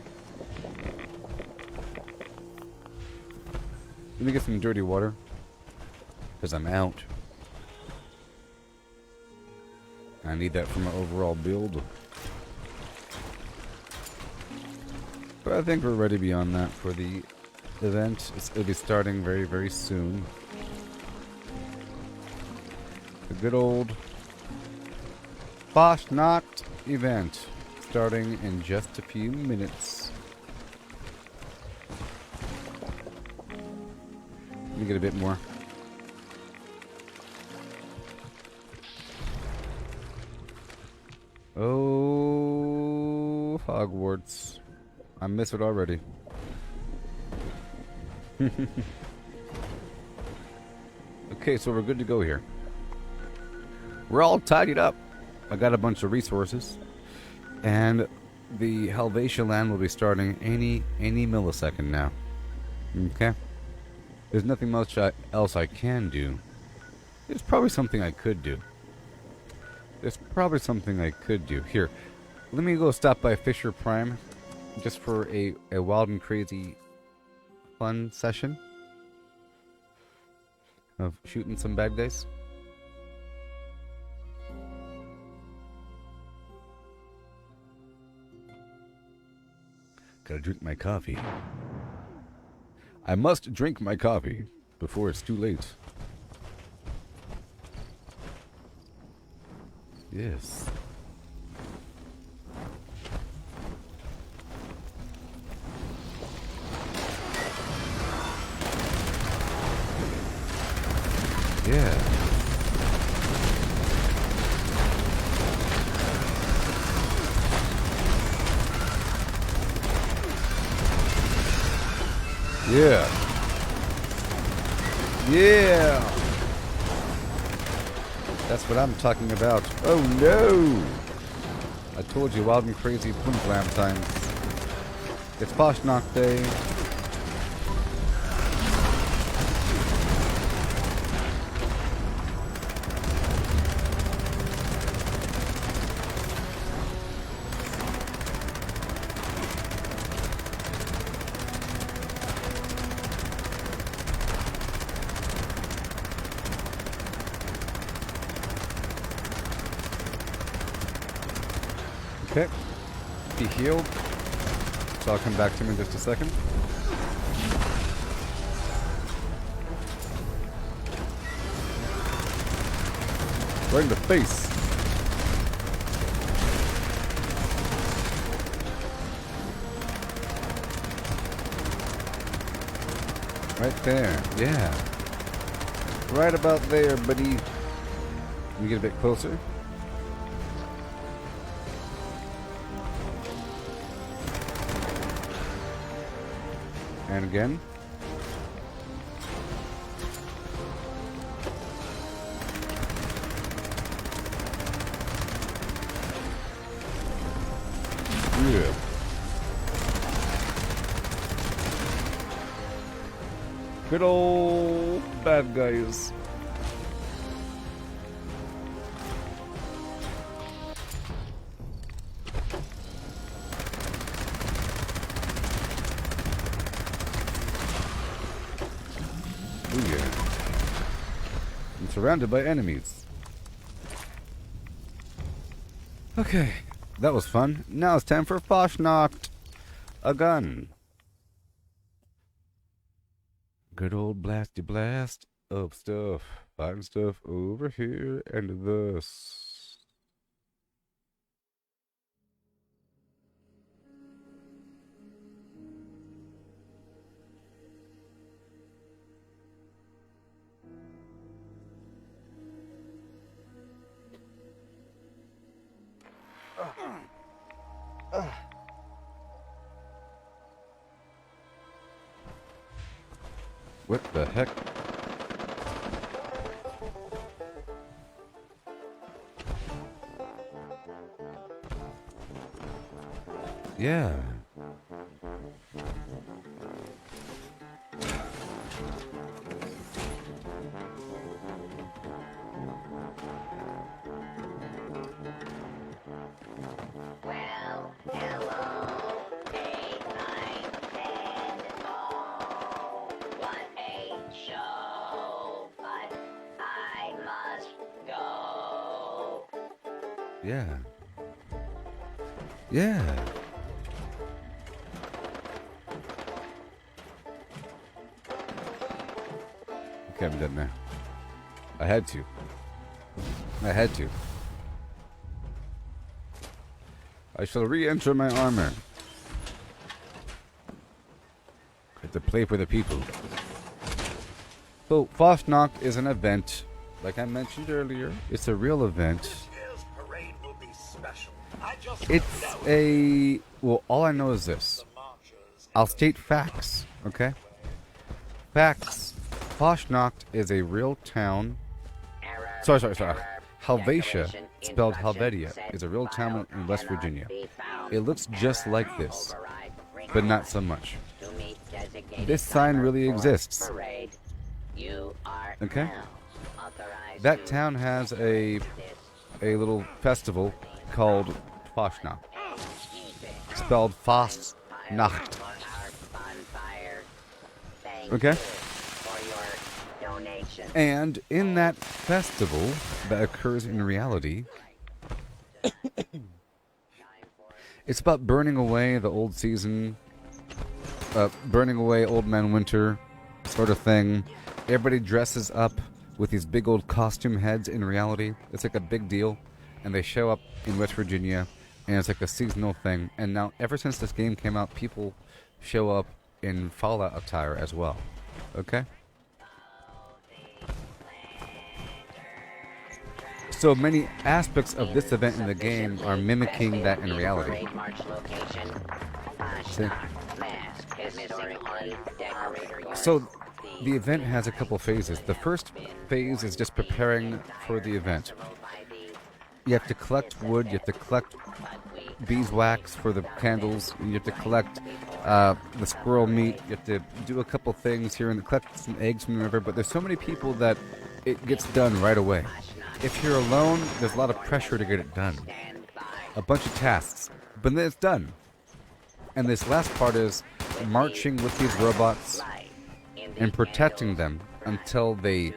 Let me get some dirty water. Because I'm out. I need that for my overall build. But I think we're ready beyond that for the event. It'll be starting very, very soon. The good old Fasnacht event starting in just a few minutes. Let me get a bit more. Oh, Hogwarts. I miss it already. Okay, so we're good to go here. We're all tidied up. I got a bunch of resources. And the Helvetia land will be starting any millisecond now. Okay? There's nothing much else I can do. There's probably something I could do. Here, let me go stop by Fisher Prime just for a wild and crazy fun session of shooting some bad guys. Gotta drink my coffee. I must drink my coffee before it's too late. Yes. Yeah. Yeah. Yeah. That's what I'm talking about. Oh no! I told you, wild and crazy Flimflam times. It's Fasnacht Day. Okay, be healed, so I'll come back to him in just a second. Right in the face. Right there, yeah. Right about there, buddy. Let me get a bit closer. And again. Yeah. Good old bad guys. Surrounded by enemies. Okay, that was fun. Now it's time for Fasnacht. A gun. Good old blasty blast of stuff. Find stuff over here and thus. What the heck? Yeah. Well, hello, 8, 9, 10, oh, what a show, but I must go. Yeah. Yeah. Okay, I'm dead now. I had to. I shall re-enter my armor. I have to play for the people. So, Fasnacht is an event. Like I mentioned earlier, it's a real event. It's a... Well, all I know is this. I'll state facts, okay? Facts. Fasnacht is a real town. Sorry. Helvetia, spelled Helvetia, is a real town in West Virginia. It looks just like this, but not so much. This sign really exists. Okay? That town has a little festival called Fasnacht. Spelled Fasnacht. Okay? And in that festival that occurs in reality, it's about burning away the old season, burning away Old Man Winter, sort of thing. Everybody dresses up with these big old costume heads in reality. It's like a big deal. And they show up in West Virginia, and it's like a seasonal thing. And now, ever since this game came out, people show up in Fallout attire as well. Okay? So many aspects of this event in the game are mimicking that in reality. See? So the event has a couple phases. The first phase is just preparing for the event. You have to collect wood, you have to collect beeswax for the candles, you have to collect the squirrel meat, you have to do a couple things here and collect some eggs from the river, but there's so many people that it gets done right away. If you're alone, there's a lot of pressure to get it done. A bunch of tasks, but then it's done. And this last part is marching with these robots and protecting them until they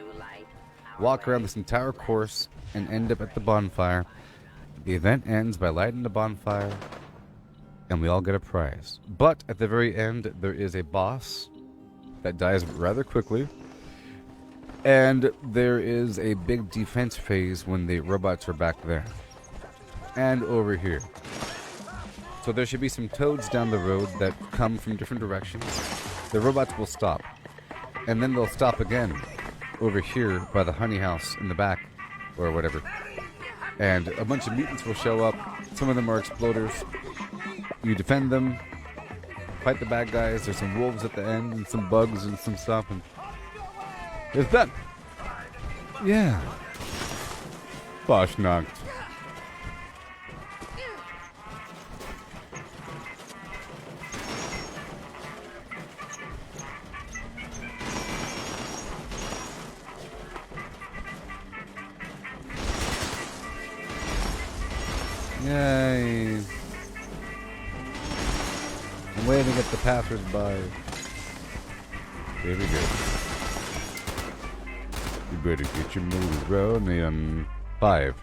walk around this entire course and end up at the bonfire. The event ends by lighting the bonfire, and we all get a prize. But at the very end, there is a boss that dies rather quickly, and there is a big defense phase when the robots are back there. And over here. So there should be some toads down the road that come from different directions. The robots will stop. And then they'll stop again over here by the honey house in the back, or whatever. And a bunch of mutants will show up. Some of them are exploders. You defend them, fight the bad guys. There's some wolves at the end, and some bugs and some stuff, and it's done. Yeah. Fasnacht. Yay. I'm waving at the passers-by. Here we go. You better get your moves running. 5,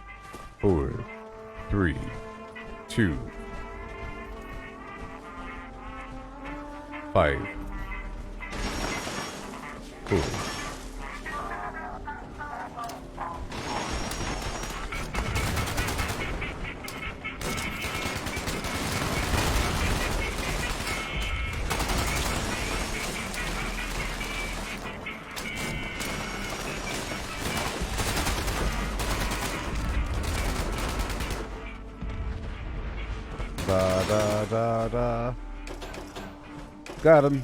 4, 3, 2, 5, 4. Da. Got him.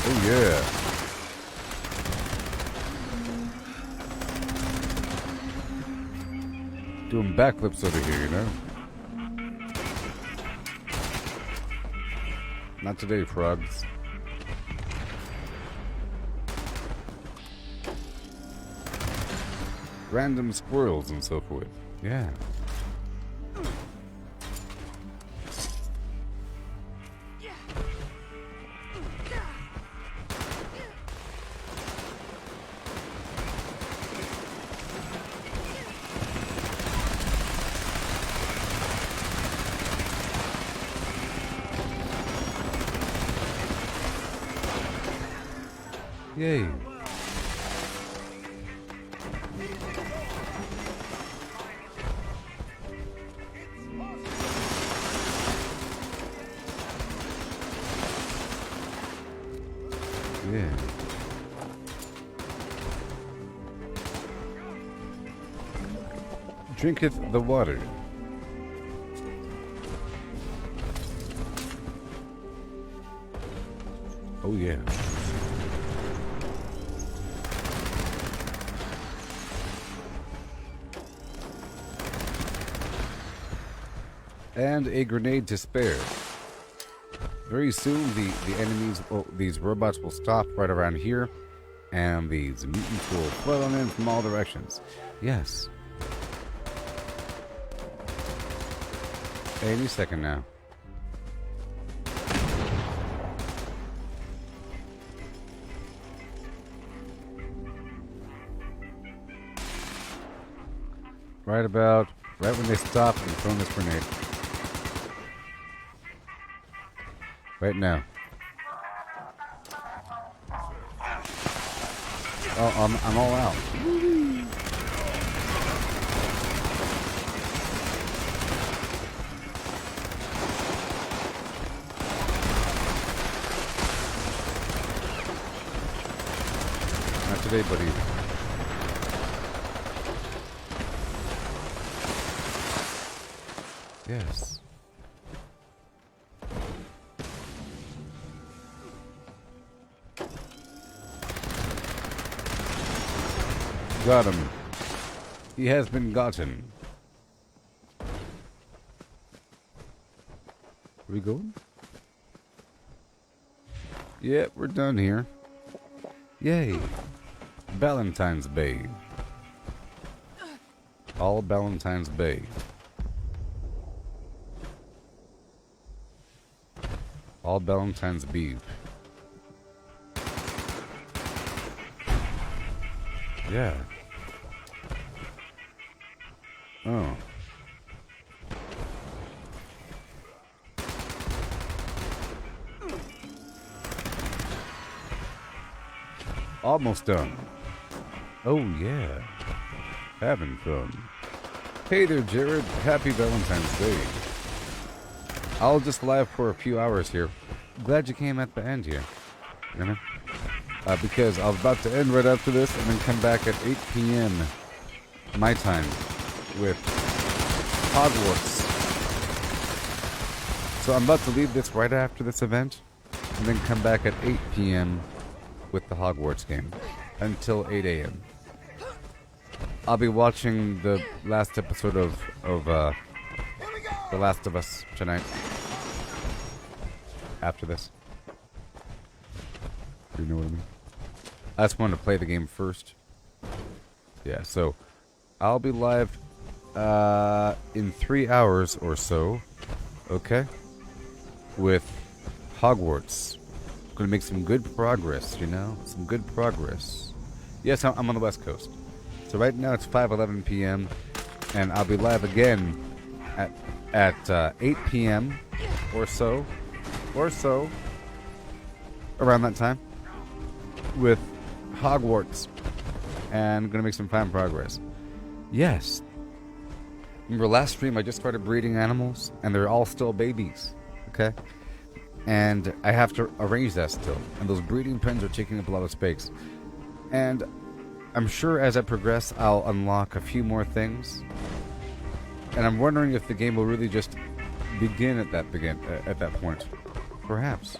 Oh yeah. Doing backflips over here, you know? Not today, frogs. Random squirrels and so forth. Yeah. Yay. Yeah. Drinketh the water. Oh yeah. And a grenade to spare. Very soon, the enemies, these robots will stop right around here, and these mutants will flood on in from all directions. Yes. Any second now. Right when they stop and throw this grenade. Right now. Oh, I'm all out. Not today, buddy. Yes. Got him. He has been gotten. Are we going? Yeah, we're done here. Yay. Valentines Bay. All Valentines Bay. All Valentine's beef. Yeah. Oh. Almost done. Oh yeah. Having fun. Hey there, Jared. Happy Valentine's Day. I'll just live for a few hours here. Glad you came at the end here. You know? Because I was about to end right after this and then come back at 8 p.m. my time with Hogwarts. So I'm about to leave this right after this event and then come back at 8 p.m. with the Hogwarts game until 8 a.m. I'll be watching the last episode of The Last of Us tonight. After this. You know what I mean? I just wanted to play the game first. Yeah, so I'll be live in 3 hours or so. Okay? With Hogwarts. Gonna make some good progress, you know? Some good progress. Yes, I'm on the West Coast. So right now it's 5:11 p.m. and I'll be live again at 8 p.m. or so around that time with Hogwarts, and gonna make some fine progress. Yes. Remember last stream I just started breeding animals and they're all still babies. Okay? And I have to arrange that still. And those breeding pens are taking up a lot of space. And I'm sure as I progress I'll unlock a few more things. And I'm wondering if the game will really just begin at that point. Perhaps.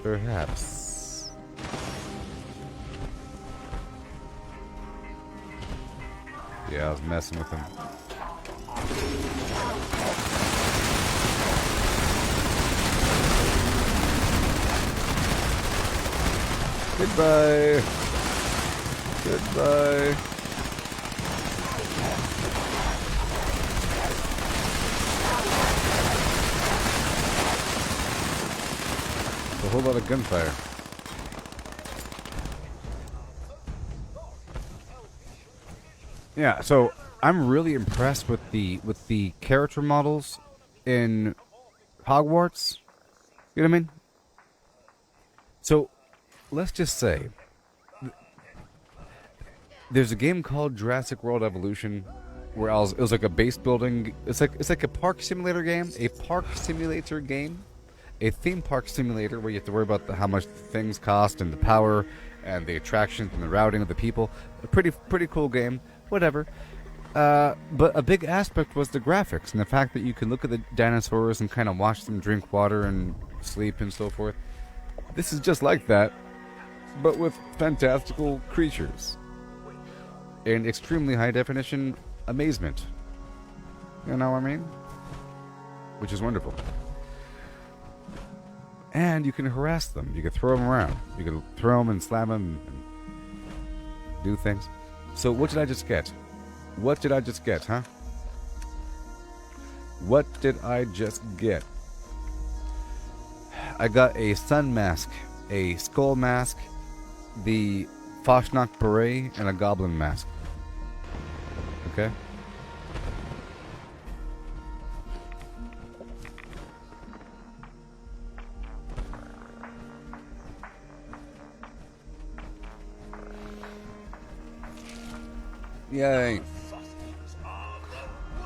Perhaps. Yeah, I was messing with him. Goodbye. Goodbye. A whole lot of gunfire. Yeah, so I'm really impressed with the character models in Hogwarts. You know what I mean? So, let's just say there's a game called Jurassic World Evolution where it was like a base building. It's like a park simulator game, a theme park simulator where you have to worry about how much things cost and the power and the attractions and the routing of the people. A pretty cool game. Whatever. But a big aspect was the graphics and the fact that you could look at the dinosaurs and kind of watch them drink water and sleep and so forth. This is just like that, but with fantastical creatures and extremely high definition amazement. You know what I mean? Which is wonderful. And you can harass them. You can throw them around. You can throw them and slam them and do things. So what did I just get? What did I just get, huh? What did I just get? I got a sun mask, a skull mask, the Fasnacht beret, and a goblin mask. Okay? Yay.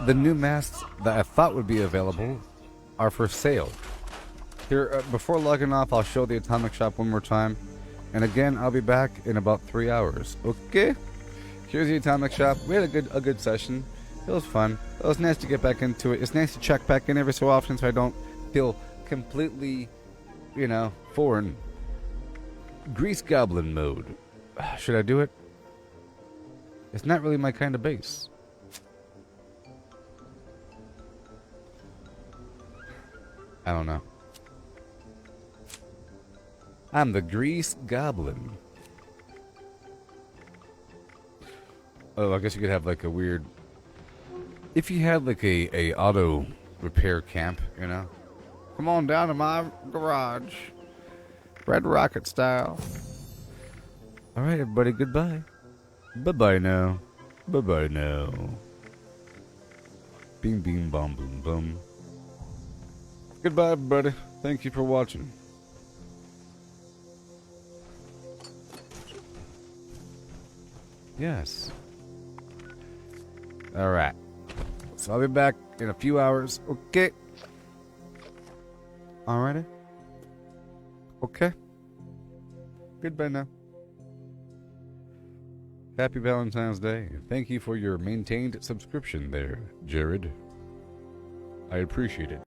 The new masks that I thought would be available are for sale. Here, before logging off, I'll show the Atomic Shop one more time. And again, I'll be back in about 3 hours. Okay? Here's the Atomic Shop. We had a good session. It was fun. It was nice to get back into it. It's nice to check back in every so often so I don't feel completely, foreign. Grease Goblin mode. Should I do it? It's not really my kind of base. I don't know. I'm the Grease Goblin. Oh, I guess you could have like a weird... If you had like a auto repair camp, Come on down to my garage. Red Rocket style. Alright, everybody, goodbye. Bye-bye now. Bye-bye now. Bing, bing, bom, boom, boom. Goodbye, everybody. Thank you for watching. Yes. Alright. So I'll be back in a few hours. Okay. Alrighty. Okay. Goodbye now. Happy Valentine's Day. Thank you for your maintained subscription there, Jared. I appreciate it.